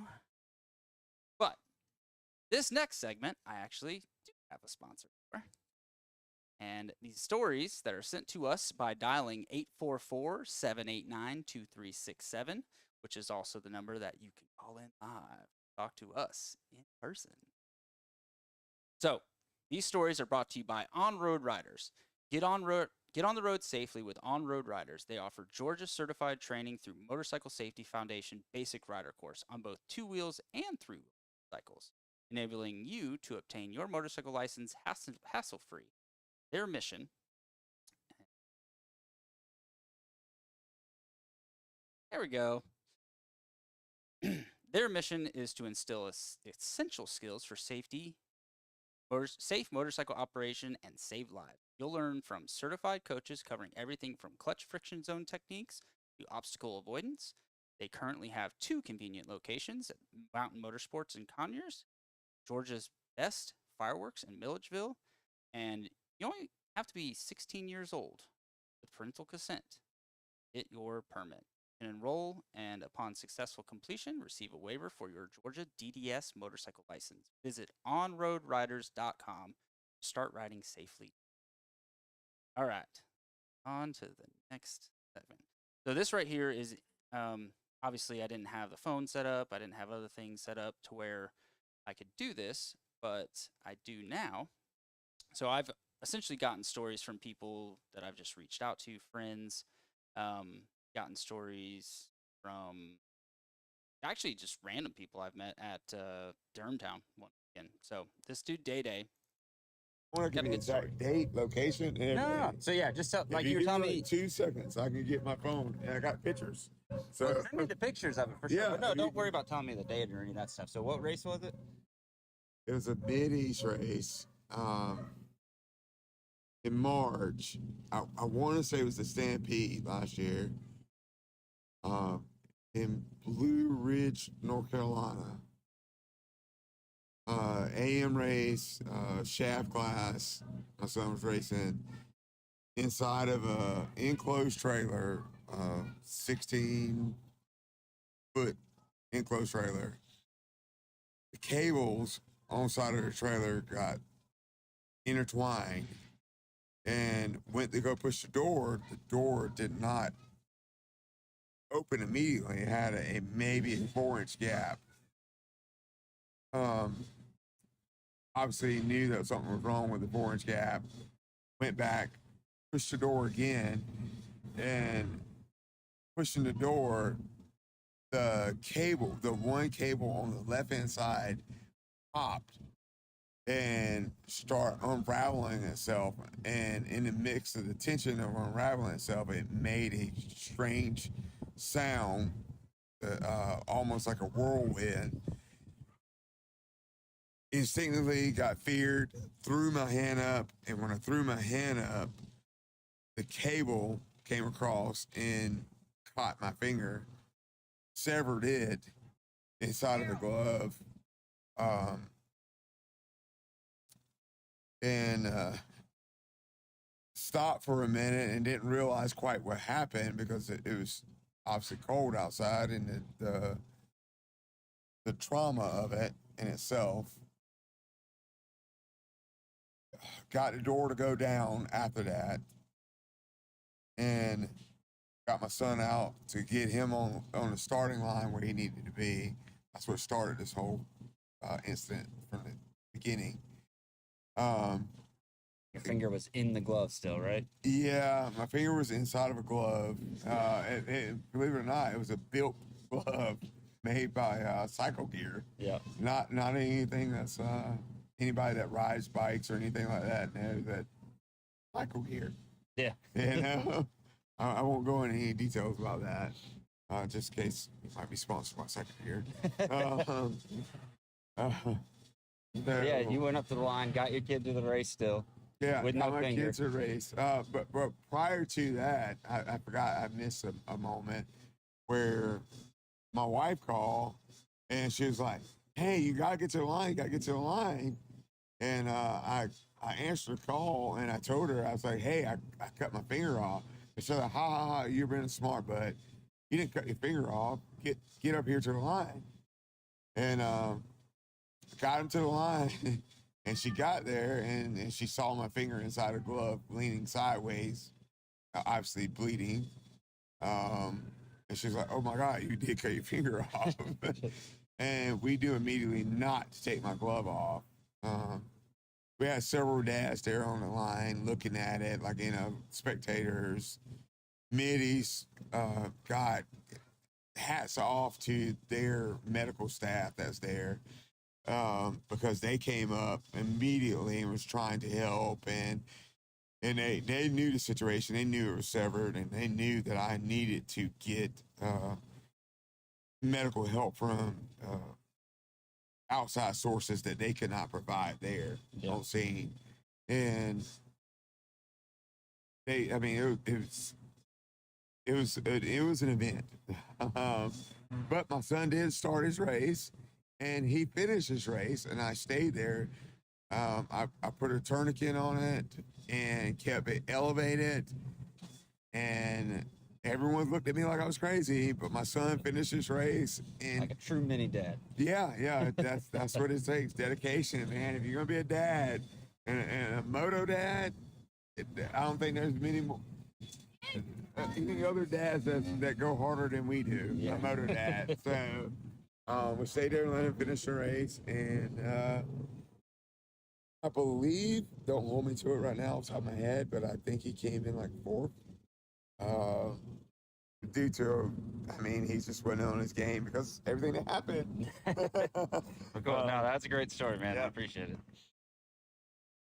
But this next segment, I actually do have a sponsor for. And these stories that are sent to us by dialing 844-789-2367, which is also the number that you can call in live, talk to us in person. So these stories are brought to you by On-Road Riders. Get on the road safely with On-Road Riders. They offer Georgia certified training through Motorcycle Safety Foundation Basic Rider Course on both 2 wheels and 3 cycles, enabling you to obtain your motorcycle license hassle-free. Their mission there we go. Their mission is to instill essential skills for safe motorcycle operation and save lives. You'll learn from certified coaches covering everything from clutch friction zone techniques to obstacle avoidance. They currently have 2 convenient locations at Mountain Motorsports in Conyers, Georgia's Best Fireworks in Milledgeville, and you only have to be 16 years old with parental consent. Get your permit. You can enroll and upon successful completion, receive a waiver for your Georgia DDS motorcycle license. Visit onroadriders.com to start riding safely. All right, on to the next segment. So this right here is, obviously I didn't have the phone set up. I didn't have other things set up to where I could do this, but I do now. So I've essentially gotten stories from people that I've just reached out to, friends, gotten stories from actually just random people I've met at Durhamtown one weekend. So this dude Day Day. I want to give you the exact date, location, and everything. No. So yeah, just tell, like you were give telling me me. like 2 seconds, I can get my phone and I got pictures. So Well, send me the pictures of it for sure. Yeah, But no, you- don't worry about telling me the date or any of that stuff. So what race was it? it was a Biddies race in March. I want to say it was the Stampede last year in Blue Ridge, North Carolina. AM race, shaft class. My son was racing inside of a enclosed trailer, 16-foot enclosed trailer. The cables on the side of the trailer got intertwined and went to go push the door. The door did not open immediately. It had a maybe a 4-inch gap. Obviously knew that something was wrong with the 4-inch gap. Went back, pushed the door again, and pushing the door, the cable, the one cable on the left-hand side popped and start unraveling itself. And in the mix of the tension of unraveling itself, it made a strange sound, almost like a whirlwind. Instinctively got feared, threw my hand up, and when I threw my hand up, the cable came across and caught my finger, severed it inside of the glove, and stopped for a minute and didn't realize quite what happened because it was obviously cold outside, and the trauma of it in itself. Got the door to go down after that, and got my son out to get him on the starting line where he needed to be. That's what started this whole incident from the beginning. Your finger was in the glove still, right? Yeah, my finger was inside of a glove. Believe it or not, it was a built glove made by Cycle Gear. Yeah. Not anything that's anybody that rides bikes or anything like that knows that Cycle Gear. Yeah. You know, I won't go into any details about that, just in case it might be sponsored by Cycle Gear. Yeah, you went up to the line, got your kid to the race still. Yeah, with got no my finger. kids to race. But prior to that, I forgot, I missed a moment where my wife called and she was like, "Hey, you gotta get to the line, you gotta get to the line." And I answered the call and I told her, I was like, "Hey, I cut my finger off." And she's like, "Ha, you're being smart, but you didn't cut your finger off. Get up here to the line." And got him to the line. And she got there, and she saw my finger inside her glove, leaning sideways, obviously bleeding. And she's like, "Oh my God, you did cut your finger off." And we do immediately not to take my glove off. We had several dads there on the line looking at it, like, spectators, middies. God, hats off to their medical staff that's there. Because they came up immediately and was trying to help, and they knew the situation. They knew it was severed, and they knew that I needed to get medical help from outside sources that they could not provide there on scene. And it was an event. But my son did start his race. And he finished his race, and I stayed there. I put a tourniquet on it and kept it elevated. And everyone looked at me like I was crazy, but my son finished his race. And like a true mini dad. Yeah, that's what it takes, dedication, man. If you're going to be a dad and a moto dad, I don't think there's many more. Any other dads that go harder than we do, a moto dad. So... we stayed there and let him finish the race, and I believe, don't hold me to it right now off the top of my head, but I think he came in like fourth. Due to, he just wasn't on his game because everything that happened. Cool. No, that's a great story, man. I appreciate it.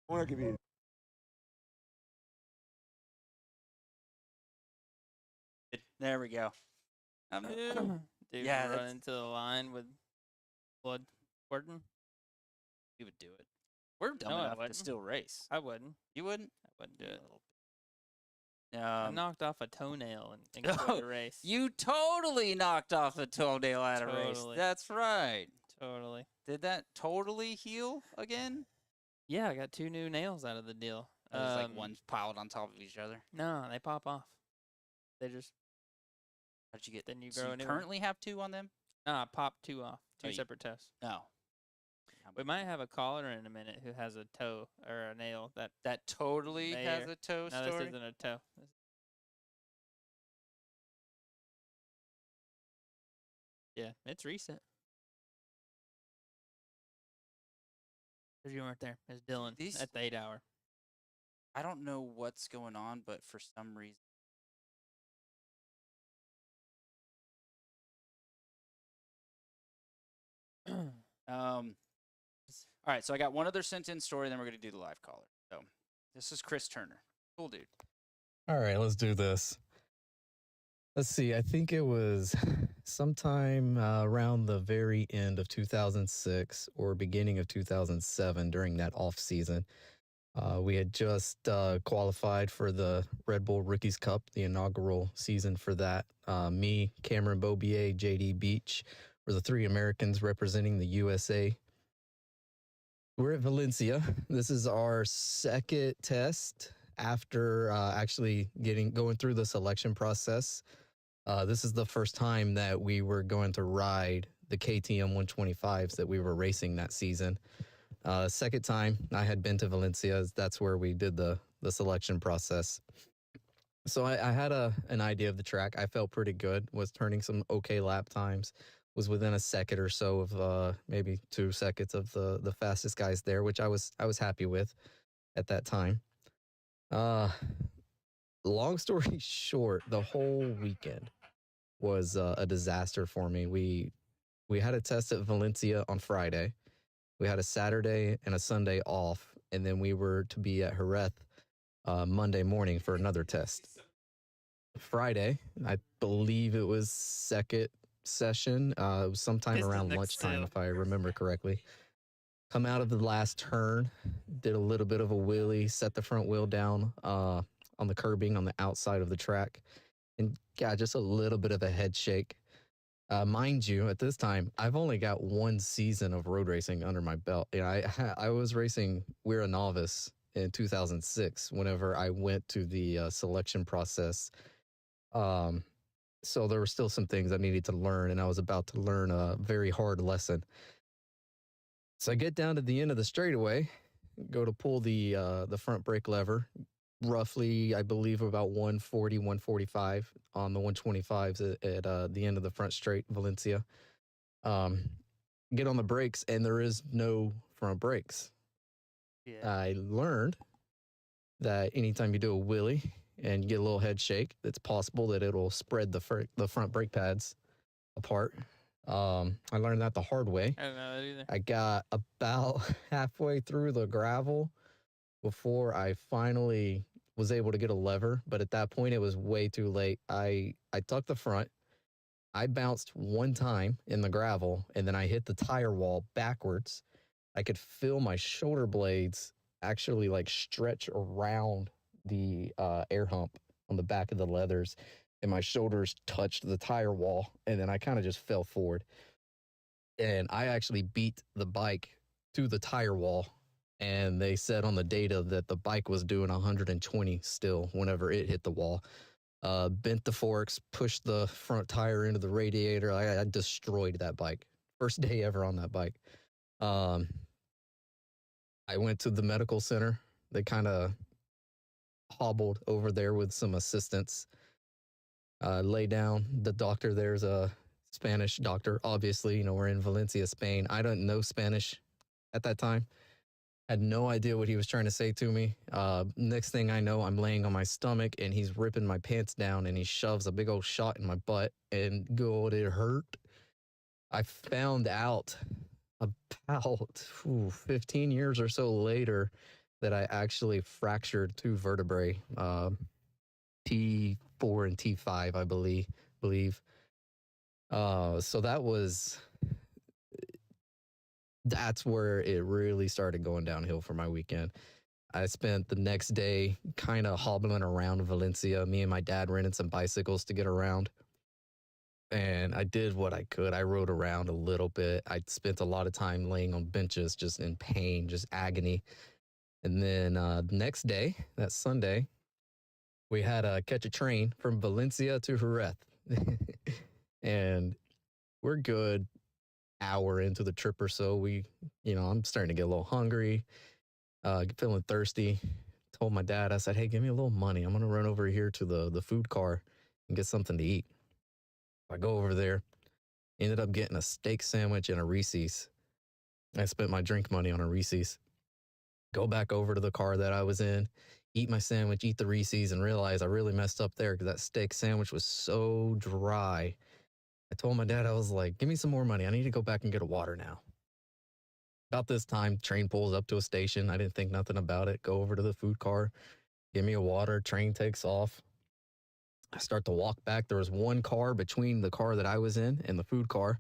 I want to give you. There we go. Dude, Yeah, run into the line with blood squirting. We would do it. We're dumb No, I enough to wouldn't. still race. I wouldn't. You wouldn't? I wouldn't do it. I I knocked off a toenail and quit the race. You totally knocked off a toenail at a race. Totally. That's right. Totally. Did that totally heal again? Yeah, I got 2 new nails out of the deal. It was like one's piled on top of each other. No, they pop off. They just. How did you get? Then you So grow you a new currently have 2 on them? No, I popped 2 off. 2 Oh, you- separate toes. No. We might have a caller in a minute who has a toe or a nail that totally has mayor. a toe No, story. this isn't a toe. Yeah, it's recent. Because you weren't there. It's Dylan at the 8 hour. I don't know what's going on, but for some reason. All right, so I got one other sent-in story, then we're going to do the live caller. So this is Chris Turner. Cool dude. All right, let's do this. Let's see. I think it was sometime around the very end of 2006 or beginning of 2007 during that off season. We had just qualified for the Red Bull Rookies Cup, the inaugural season for that. Me, Cameron Bobier, JD Beach were the three Americans representing the USA. We're at Valencia. This is our second test after actually going through the selection process. This is the first time that we were going to ride the KTM 125s that we were racing that season. Second time I had been to Valencia. That's where we did the selection process. So I had an idea of the track. I felt pretty good, was turning some okay lap times, was within a second or so of maybe 2 seconds of the fastest guys there, which I was happy with at that time. Long story short, the whole weekend was a disaster for me. We had a test at Valencia on Friday. We had a Saturday and a Sunday off, and then we were to be at Jerez Monday morning for another test. Friday, I believe it was second session. It was sometime around lunchtime, if I remember correctly. Come out of the last turn, did a little bit of a wheelie, set the front wheel down on the curbing on the outside of the track, and got just a little bit of a head shake. Mind you, at this time, I've only got one season of road racing under my belt. You know, I was racing We're a Novice in 2006 whenever I went to the selection process. So there were still some things I needed to learn, and I was about to learn a very hard lesson. So I get down to the end of the straightaway, go to pull the front brake lever, roughly, I believe, about 140, 145 on the 125s at the end of the front straight, Valencia. Get on the brakes, and there is no front brakes. Yeah. I learned that anytime you do a wheelie and you get a little head shake, it's possible that it'll spread the front brake pads apart. I learned that the hard way. I don't know that either. I got about halfway through the gravel before I finally was able to get a lever, but at that point it was way too late. I tucked the front. I bounced one time in the gravel, and then I hit the tire wall backwards. I could feel my shoulder blades actually like stretch around the air hump on the back of the leathers, and my shoulders touched the tire wall, and then I kind of just fell forward. And I actually beat the bike to the tire wall, and they said on the data that the bike was doing 120 still whenever it hit the wall. Bent the forks, pushed the front tire into the radiator. I destroyed that bike. First day ever on that bike. I went to the medical center. They kind of hobbled over there with some assistance. Lay down. The doctor there's a Spanish doctor. Obviously, we're in Valencia, Spain. I don't know Spanish at that time. Had no idea what he was trying to say to me. Next thing I know, I'm laying on my stomach, and he's ripping my pants down, and he shoves a big old shot in my butt, and God, it hurt. I found out about 15 years or so later that I actually fractured 2 vertebrae, T4 and T5, I believe. So that's where it really started going downhill for my weekend. I spent the next day kind of hobbling around Valencia. Me and my dad rented some bicycles to get around. And I did what I could. I rode around a little bit. I spent a lot of time laying on benches, just in pain, just agony. And then the next day, that Sunday, we had to catch a train from Valencia to Jerez. And we're good hour into the trip or so, I'm starting to get a little hungry, feeling thirsty. Told my dad, I said, hey, give me a little money. I'm going to run over here to the food car and get something to eat. I go over there, ended up getting a steak sandwich and a Reese's. I spent my drink money on a Reese's. Go back over to the car that I was in, eat my sandwich, eat the Reese's, and realize I really messed up there because that steak sandwich was so dry. I told my dad, I was like, give me some more money. I need to go back and get a water now. About this time, train pulls up to a station. I didn't think nothing about it. Go over to the food car, give me a water. Train takes off. I start to walk back. There was one car between the car that I was in and the food car.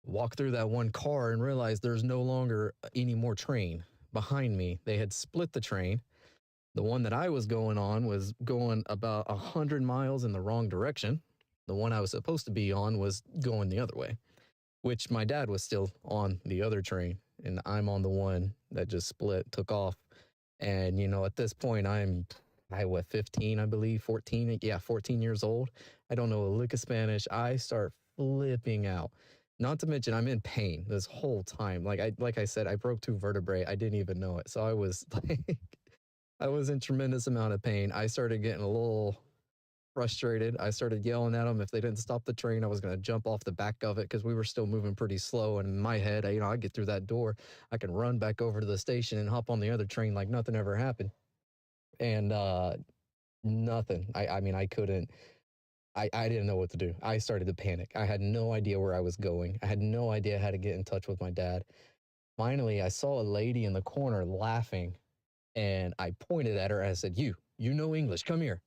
Walk through that one car and realize there's no longer any more train behind me. They had split the train. The one that I was going on was going about 100 miles in the wrong direction. The one I was supposed to be on was going the other way, which my dad was still on the other train, and I'm on the one that just split, took off. And, at this point, I 15, I believe, 14. Yeah, 14 years old. I don't know a lick of Spanish. I start flipping out. Not to mention, I'm in pain this whole time. Like I said, I broke 2 vertebrae. I didn't even know it. So I was I was in tremendous amount of pain. I started getting a little frustrated. I started yelling at them. If they didn't stop the train, I was going to jump off the back of it because we were still moving pretty slow. And in my head, I get through that door. I can run back over to the station and hop on the other train like nothing ever happened. And nothing. I couldn't. I didn't know what to do. I started to panic. I had no idea where I was going. I had no idea how to get in touch with my dad. Finally, I saw a lady in the corner laughing, and I pointed at her and I said, you know English, come here.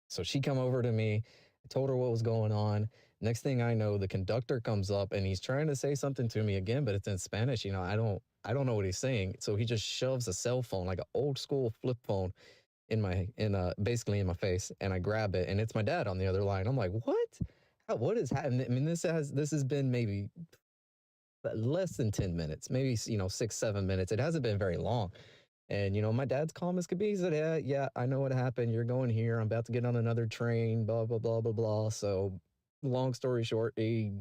So she come over to me, I told her what was going on. Next thing I know, the conductor comes up and he's trying to say something to me again, but it's in Spanish. I don't know what he's saying. So he just shoves a cell phone, like an old school flip phone, basically in my face, and I grab it, and it's my dad on the other line. I'm like, what is happening? I mean, this has been maybe less than 10 minutes, maybe 6-7 minutes. It hasn't been very long. And my dad's calm as could be. He said, yeah, I know what happened. You're going here. I'm about to get on another train, blah blah blah blah blah. So long story short, he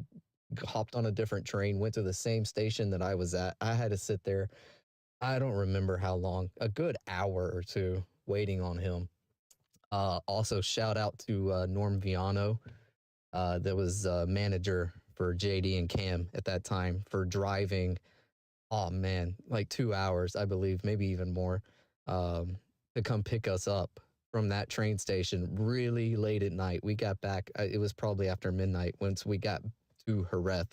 hopped on a different train, went to the same station that I was at. I had to sit there, I don't remember how long, a good hour or two waiting on him. Also, shout out to Norm Viano, that was manager for JD and Cam at that time, for driving, oh man, like 2 hours, I believe, maybe even more, to come pick us up from that train station really late at night. We got back, it was probably after midnight once we got to Jerez,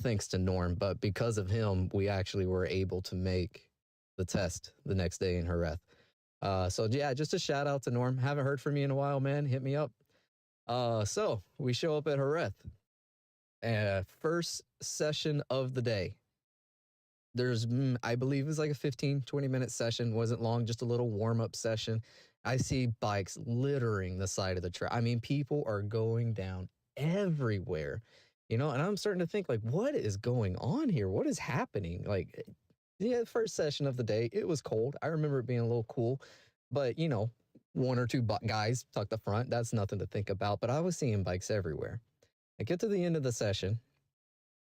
thanks to Norm. But because of him, we actually were able to make the test the next day in Jerez. So yeah, just a shout out to Norm. Haven't heard from you in a while, man. Hit me up. So we show up at Jerez. First session of the day. There's, I believe it's like a 15-20 minute session. Wasn't long, just a little warm-up session. I see bikes littering the side of the track. I mean, people are going down everywhere, and I'm starting to think, like, what is going on here? What is happening? Like, yeah, first session of the day, it was cold. I remember it being a little cool, but, 1 or 2 guys tucked the front. That's nothing to think about, but I was seeing bikes everywhere. I get to the end of the session,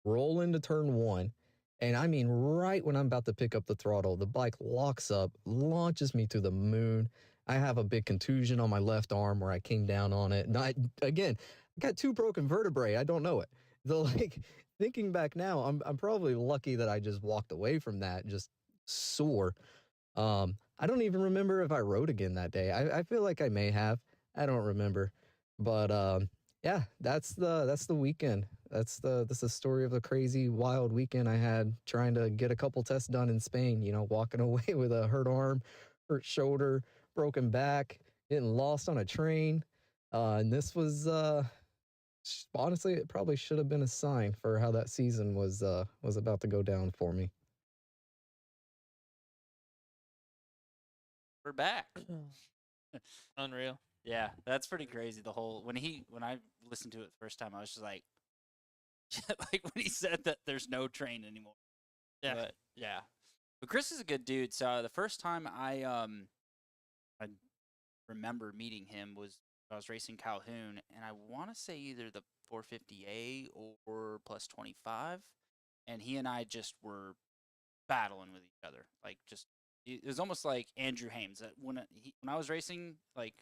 roll into turn 1, and I mean, right when I'm about to pick up the throttle, the bike locks up, launches me to the moon. I have a big contusion on my left arm where I came down on it. And I got 2 broken vertebrae. I don't know it. So, thinking back now, I'm probably lucky that I just walked away from that just sore. I don't even remember if I rode again that day. I feel like I may have. I don't remember. But yeah, that's the weekend. That's the story of a crazy, wild weekend I had trying to get a couple tests done in Spain. Walking away with a hurt arm, hurt shoulder, broken back, getting lost on a train. And this was honestly, it probably should have been a sign for how that season was about to go down for me. We're back. Unreal. Yeah, that's pretty crazy. The whole when I listened to it the first time, I was just like, like when he said that there's no train anymore. Yeah, but yeah. But Chris is a good dude. So the first time I remember meeting him was I was racing Calhoun, and I want to say either the 450A or plus 25, and he and I just were battling with each other. Like, just it was almost like Andrew Hames. When I was racing, like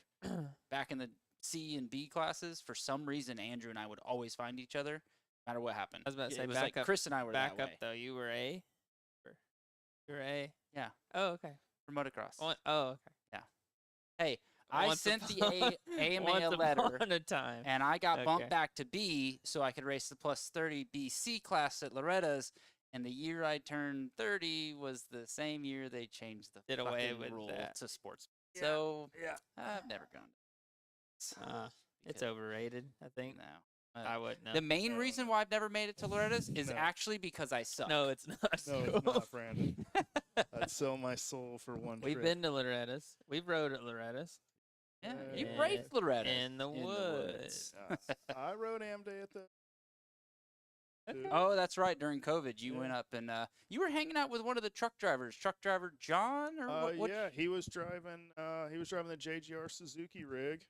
back in the C and B classes, for some reason Andrew and I would always find each other, no matter what happened. I was about to say, it was back like up, Chris and I were back that up way. though. You were A. You were A. Yeah, Oh, okay. for motocross. Oh, okay. Yeah. Hey, I Once sent upon- the AMA once a letter, upon a time. and I got bumped Okay. back to B so I could race the plus 30 BC class at Loretta's. And the year I turned 30 was the same year they changed the Did away fucking with rule that. to sports. Yeah, So yeah. I've never gone. It's overrated, I think. No. I wouldn't know. The main reason why I've never made it to Loretta's is No. actually because I suck. No, it's not. No, it's not, Brandon. I'd sell my soul for one We've trip. been to Loretta's. We've rode at Loretta's. Yeah, you raced Loretta's. In the woods. I rode Amday at the. Oh, that's right. During COVID, you went up and you were hanging out with one of the truck drivers, truck driver John, or what? Yeah, he was driving. He was driving the JGR Suzuki rig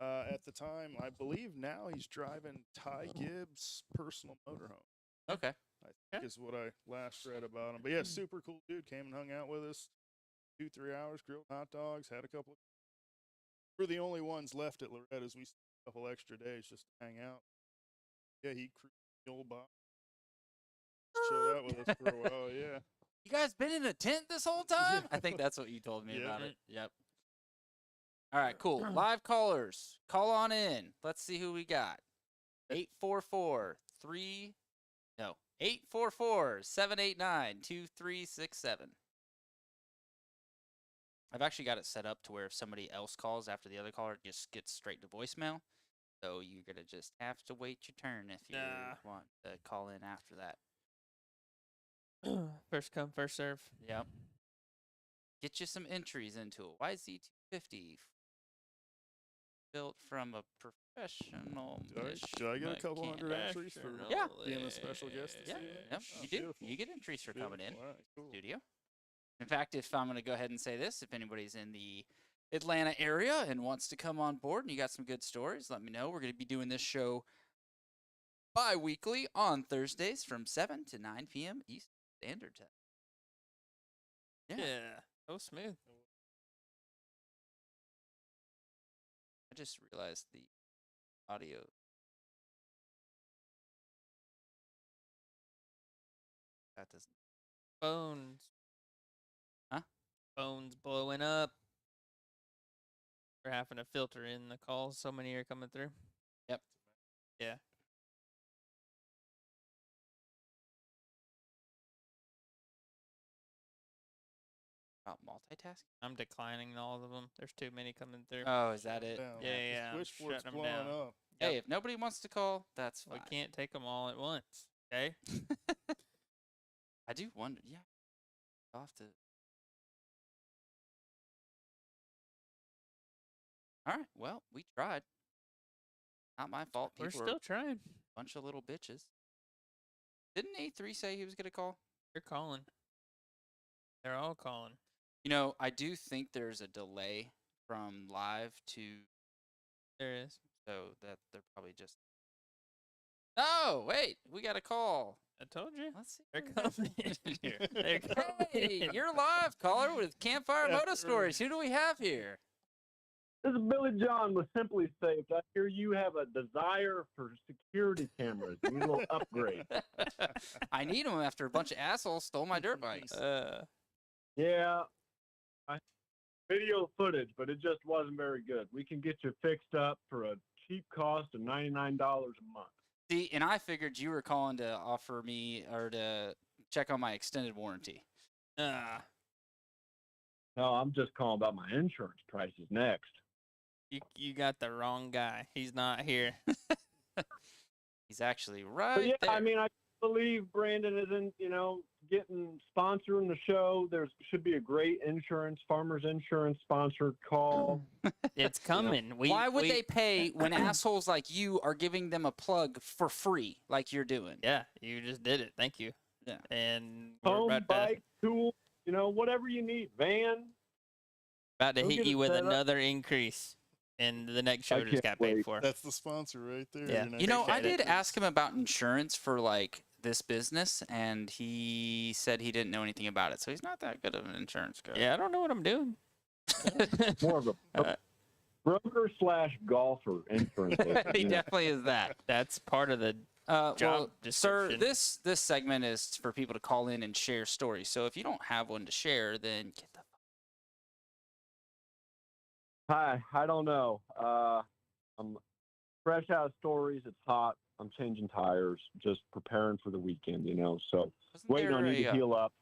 at the time. I believe now he's driving Ty Gibbs' personal motorhome. Okay. I think is what I last read about him. But yeah, super cool dude. Came and hung out with us 2-3 hours, grilled hot dogs, had a couple. We're the only ones left at Loretta's. We spent a couple extra days just to hang out. Yeah, he cruised the old box. Chilled out with us for a while, yeah. You guys been in a tent this whole time? I think that's what you told me about it. Yep. All right, cool. Live callers, call on in. Let's see who we got. 844-789-2367. I've actually got it set up to where if somebody else calls after the other caller, it just gets straight to voicemail. So you're going to just have to wait your turn if you want to call in after that. First come, first serve. Yep. Get you some entries into it. YZ250. Built from a professional. Do I get a couple hundred entries for being a special guest? Yeah, yep, you do. Beautiful. You get entries for coming in. All right, cool. Studio. In fact, if I'm going to go ahead and say this, if anybody's in the Atlanta area and wants to come on board and you got some good stories, let me know. We're going to be doing this show bi-weekly on Thursdays from 7 to 9 p.m. Eastern Standard Time. Yeah. Oh, smooth. I just realized the audio. That doesn't. Phones. Huh? Phones blowing up. We're having to filter in the calls. So many are coming through. Yep. Yeah. About multitasking? I'm declining all of them. There's too many coming through. Oh, is that it? Yeah. I'm Switchboard's shutting them blowing down. up. Hey, if nobody wants to call, that's fine. We can't take them all at once. Okay. I do wonder. Yeah. I'll have to. All right. Well, we tried. Not my fault. We're People are still trying. bunch of little bitches. Didn't A3 say he was going to call? They're calling. They're all calling. You know, I do think there's a delay from live to. There is. So that they're probably just. Oh, wait. We got a call. I told you. Let's see. They're coming in here. They're coming Hey, in. you're live, caller, with Campfire Moto Stories. Who do we have here? This is Billy John with Simply Safe. I hear you have a desire for security cameras. You need a little upgrade. I need them after a bunch of assholes stole my dirt bikes. Yeah, I video footage, but it just wasn't very good. We can get you fixed up for a cheap cost of $99 a month. See, and I figured you were calling to offer me or to check on my extended warranty. No, I'm just calling about my insurance prices next. You got the wrong guy. He's not here. He's actually right But yeah, there. I mean, I believe Brandon isn't, getting sponsoring the show. There should be a great Farmers Insurance sponsored call. It's coming. Why would they pay when assholes like you are giving them a plug for free like you're doing? Yeah, you just did it. Thank you. Yeah. And we're Home, about bike, tool, whatever you need. Van. to Go hit get you it with set up. another increase. and the next show I just can't got paid wait. for. That's the sponsor right there. Yeah. know? You know, I Appreciate did it. ask him about insurance for like this business, and he said he didn't know anything about it. So he's not that good of an insurance guy. Yeah, I don't know what I'm doing. More of a broker / golfer insurance. agent, He you know. definitely is that. That's part of the Well, job sir, description. this segment is for people to call in and share stories. So if you don't have one to share, then get the Hi, I don't know. I'm fresh out of stories. It's hot. I'm changing tires, just preparing for the weekend, you know. So waiting on you to heal up.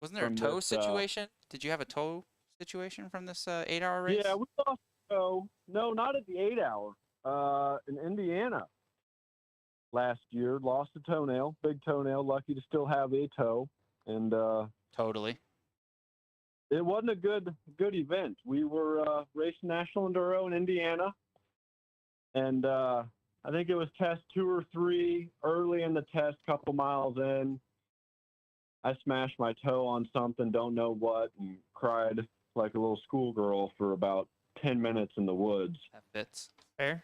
Wasn't there a from tow this, situation? Did you have a tow situation from this 8-hour race? Yeah, we lost a tow. No, not at the 8-hour. In Indiana last year, lost a toenail, big toenail. Lucky to still have a toe, and Totally. it wasn't a good event. We were racing National Enduro in Indiana, and I think it was test 2 or 3 early in the test, couple miles in. I smashed my toe on something, don't know what, and cried like a little schoolgirl for about 10 minutes in the woods. That fits. Fair.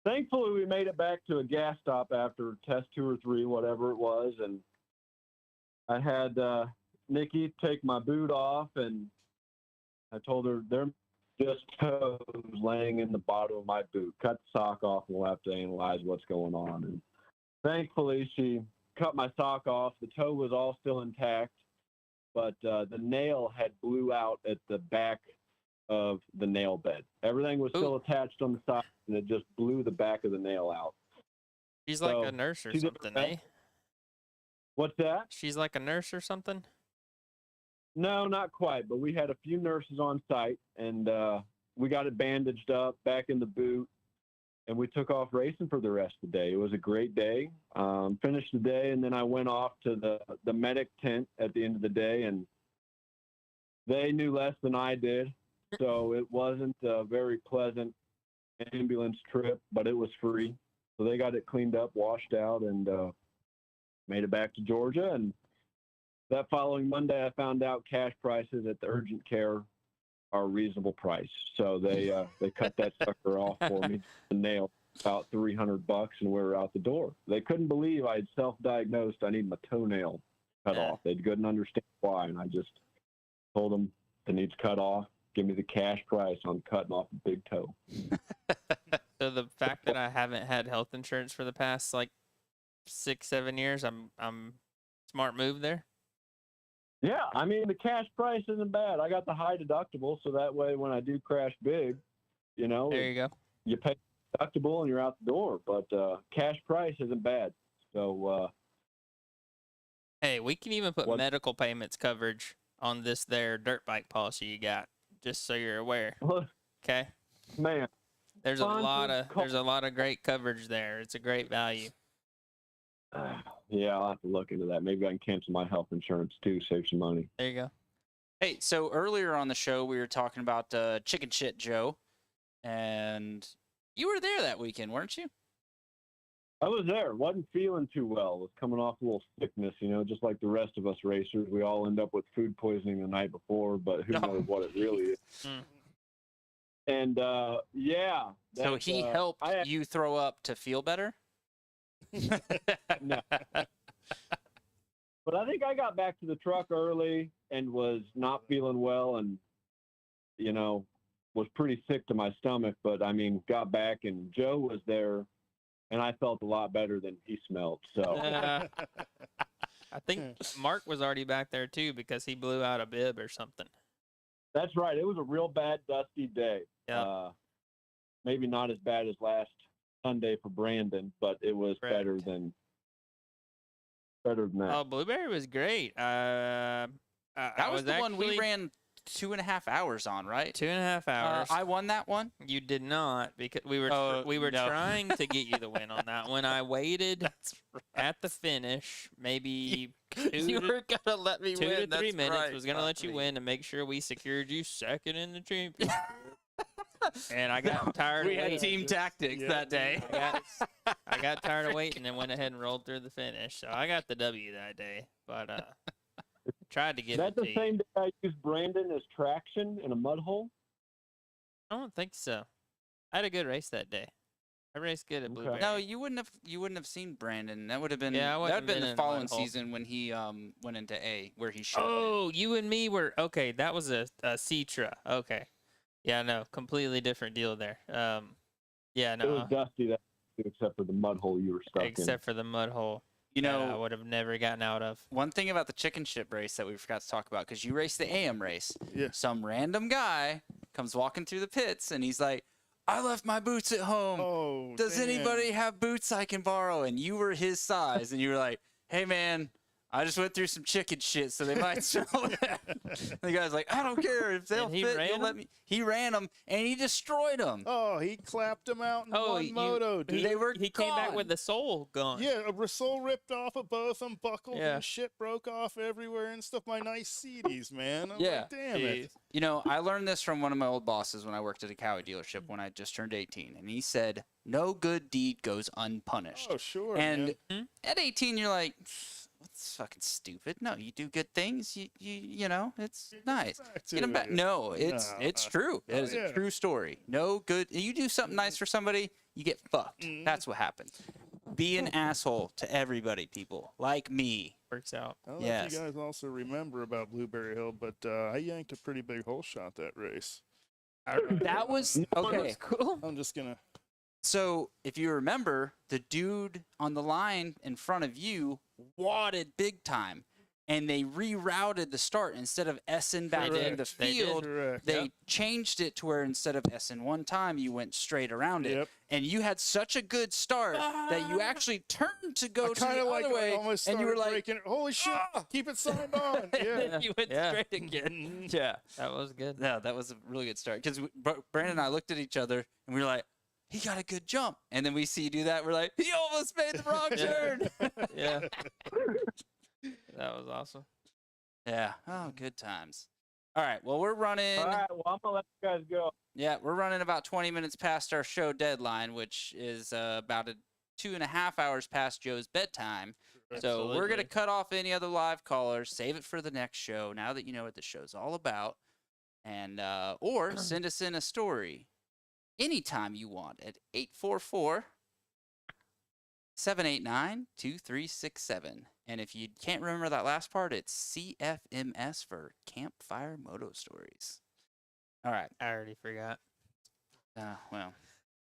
Thankfully, we made it back to a gas stop after test 2 or 3, whatever it was, and I had Nikki take my boot off, and I told her they're just toes laying in the bottom of my boot. Cut the sock off, and we'll have to analyze what's going on. And thankfully, she cut my sock off. The toe was all still intact, but the nail had blew out at the back of the nail bed. Everything was still attached on the side, and it just blew the back of the nail out. She's So, like a nurse or she did her something, eh? best. What's that? She's like a nurse or something? No, not quite, but we had a few nurses on site, and we got it bandaged up, back in the boot, and we took off racing for the rest of the day. It was a great day. Finished the day, and then I went off to the medic tent at the end of the day, and they knew less than I did, so it wasn't a very pleasant ambulance trip, but it was free. So they got it cleaned up, washed out, and made it back to Georgia. And that following Monday, I found out cash prices at the urgent care are a reasonable price. So they cut that sucker off for me, the nail, about $300, and we were out the door. They couldn't believe I had self-diagnosed I need my toenail cut off. They couldn't understand why, and I just told them it needs cut off. Give me the cash price on cutting off a big toe. So the fact that I haven't had health insurance for the past like 6-7 years, I'm smart move there. Yeah, I mean, the cash price isn't bad. I got the high deductible, so that way when I do crash big, you know, There you go. you pay deductible and you're out the door. But cash price isn't bad. So Hey, we can even put What- medical payments coverage on this there dirt bike policy you got, just so you're aware. Okay. Man, There's a lot Sponsors of great coverage there. It's a great value. yeah, I'll have to look into that. Maybe I can cancel my health insurance too, save some money. There you go. Hey, so earlier on the show, we were talking about Chicken Shit Joe, and you were there that weekend, weren't you? I was there. Wasn't feeling too well. Was coming off a little sickness, you know, just like the rest of us racers. We all end up with food poisoning the night before, but who knows what it really is. And yeah. So that, he helped you throw up to feel better? No. But I think I got back to the truck early and was not feeling well, and you know, was pretty sick to my stomach. But I mean, got back, and Joe was there, and I felt a lot better than he smelled. So I think Mark was already back there too because he blew out a bib or something. that's right. It was a real bad, dusty day. Yeah. Maybe not as bad as last Sunday for Brandon, but it was better than that. Oh, Blueberry was great. That was the one we actually- ran 2.5 hours on, right? 2.5 hours. I won that one. You did not, because we were no. trying to get you the win on that one. I waited at the finish, maybe You were gonna let me 2 win. to 3 That's minutes. right, Was gonna not let you me. win to make sure we secured you second in the championship. And I got tired. We of had waiting. team tactics that day. I got tired of waiting and went ahead and rolled through the finish. So I got the W that day, but tried to get That's it the to you. same day I used Brandon as traction in a mud hole. I don't think so. I had a good race that day. I raced good at Blueberry. No, you wouldn't have seen Brandon. That would have been Yeah, I that wouldn't would have been been the in following Mudhole. season when he went into A, where he showed. Oh, you and me were okay. That was a Citra. Okay, yeah, no, completely different deal there. Yeah, It was no, dusty that except for the mud hole you were stuck in. except for the mud hole. You that know, I would have never gotten out of. One thing about the chicken ship race that we forgot to talk about, because you raced the AM race. Yeah. Some random guy comes walking through the pits and he's like, I left my boots at home. Oh, Does damn. anybody have boots I can borrow? And you were his size, and you were like, hey, man, I just went through some chicken shit, so they might smell that. The guy's like, I don't care. If they'll And he fit, ran you'll let 'em? me. He ran them, and he destroyed them. Oh, he clapped him out in one moto, dude. He came back with the sole gone. Yeah, a sole ripped off of both of them, buckles Yeah. and shit broke off everywhere and stuff. My nice CDs, man. I'm Yeah. like, damn it. You know, I learned this from one of my old bosses when I worked at a Cowie dealership when I just turned 18. And he said, no good deed goes unpunished. Oh, sure. And man. at 18, you're like, what's fucking stupid? No, you do good things. You know, it's nice. Get them back. No, it's true. Oh, It is a true story. No good. You do something nice for somebody, you get fucked. That's what happens. Be an asshole to everybody, people. Like me. Works out. I don't know if you guys also remember about Blueberry Hill, but I yanked a pretty big hole shot that race. That was okay. Cool. I'm just gonna. So if you remember, the dude on the line in front of you wadded big time, and they rerouted the start. Instead of S-ing back in the They did. field, Correct. they changed it to where instead of S-ing one time, you went straight around it. Yep. And you had such a good start that you actually turned to go to Kind the of like other way, almost and you were started like, breaking it. Holy shit! Keep it signed on. and Yeah. then you went straight again. Yeah. That was good. Yeah, that was a really good start. Because Brandon and I looked at each other, and we were like, he got a good jump. And then we see you do that. We're like, he almost made the wrong turn. Yeah. That was awesome. Yeah. Oh, good times. All right. Well, we're running. All right, well, I'm going to let you guys go. Yeah, we're running about 20 minutes past our show deadline, which is about 2.5 hours past Joe's bedtime. So we're going to Absolutely. cut off any other live callers, save it for the next show now that you know what the show's all about. And or send us in a story anytime you want at 844-789-2367. And if you can't remember that last part, it's CFMS for Campfire Moto Stories. All right. I already forgot. Well,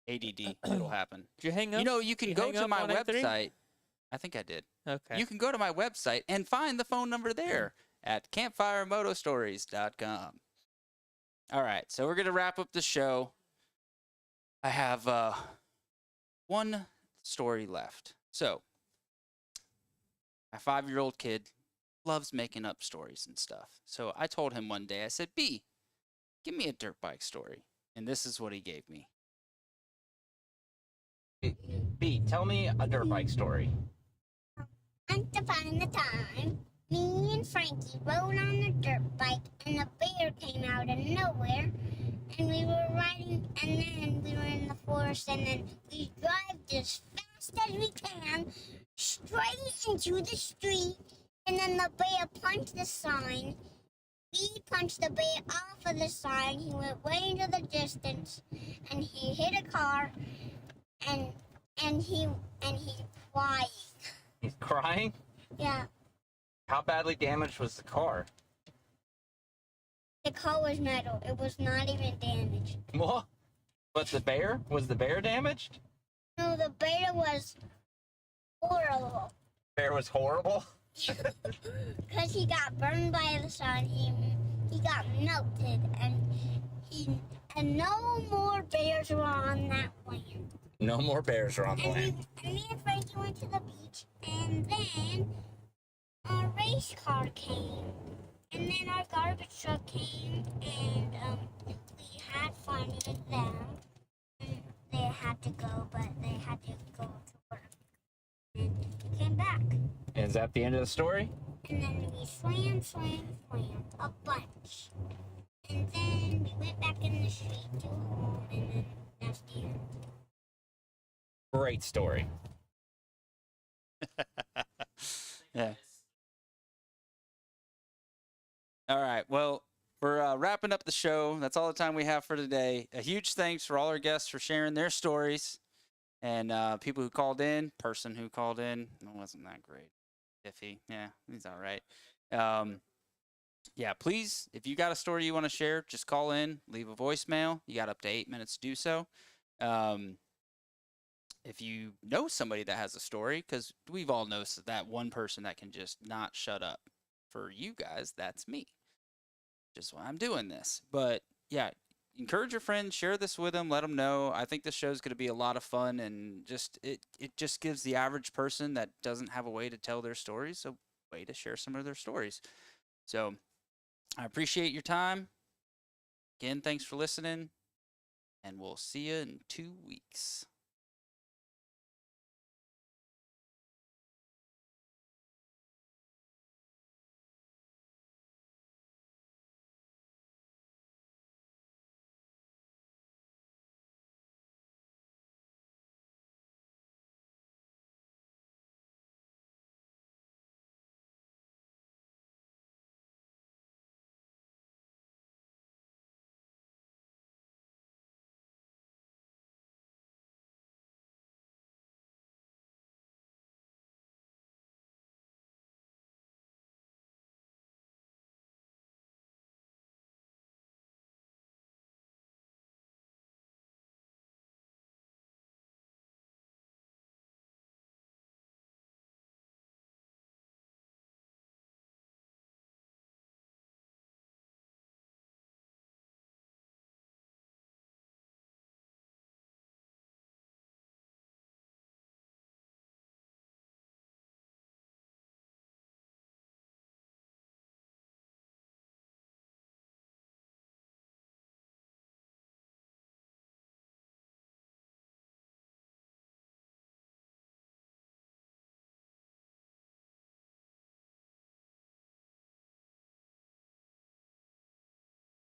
ADD, it'll happen. Did you hang up? You know, you can You go hang to up my on A3? website. I think I did. Okay. You can go to my website and find the phone number there at campfiremotostories.com. All right, so we're going to wrap up the show. I have one story left. So, my 5-year-old kid loves making up stories and stuff. So I told him one day, I said, B, give me a dirt bike story. And this is what he gave me. B, tell me a dirt bike story. Once upon a time, me and Frankie rode on a dirt bike, and a bear came out of nowhere, and we were riding, and then we were in the forest, and then we drive as fast as we can straight into the street, and then the bear punched the sign. We punched the bear off of the sign. He went way into the distance, and he hit a car, and he cried. He's crying? Yeah. How badly damaged was the car? The car was metal. It was not even damaged. What? But the bear? Was the bear damaged? No, the bear was horrible. Bear was horrible? Because he got burned by the sun. He got melted, and no more bears were on that land. No more bears are on the And land. me and Frankie went to the beach, and then our race car came, and then our garbage truck came, and we had fun with them. And they had to go, but they had to go to work. And we came back, Is that the end of the story? and then we swam a bunch. And then we went back in the street to home, and then that's the end. Great story. Yeah. All right. Well, we're wrapping up the show. That's all the time we have for today. A huge thanks for all our guests for sharing their stories, and people who called in. Person who called in, it wasn't that great. Iffy, yeah, he's all right. Yeah, please, if you got a story you want to share, just call in, leave a voicemail. You got up to 8 minutes to do so. If you know somebody that has a story, because we've all noticed that one person that can just not shut up. For you guys, that's me. Just why I'm doing this. But yeah, encourage your friends, share this with them, let them know. I think this show is going to be a lot of fun, and just it just gives the average person that doesn't have a way to tell their stories a way to share some of their stories. So I appreciate your time. Again, thanks for listening, and we'll see you in 2 weeks.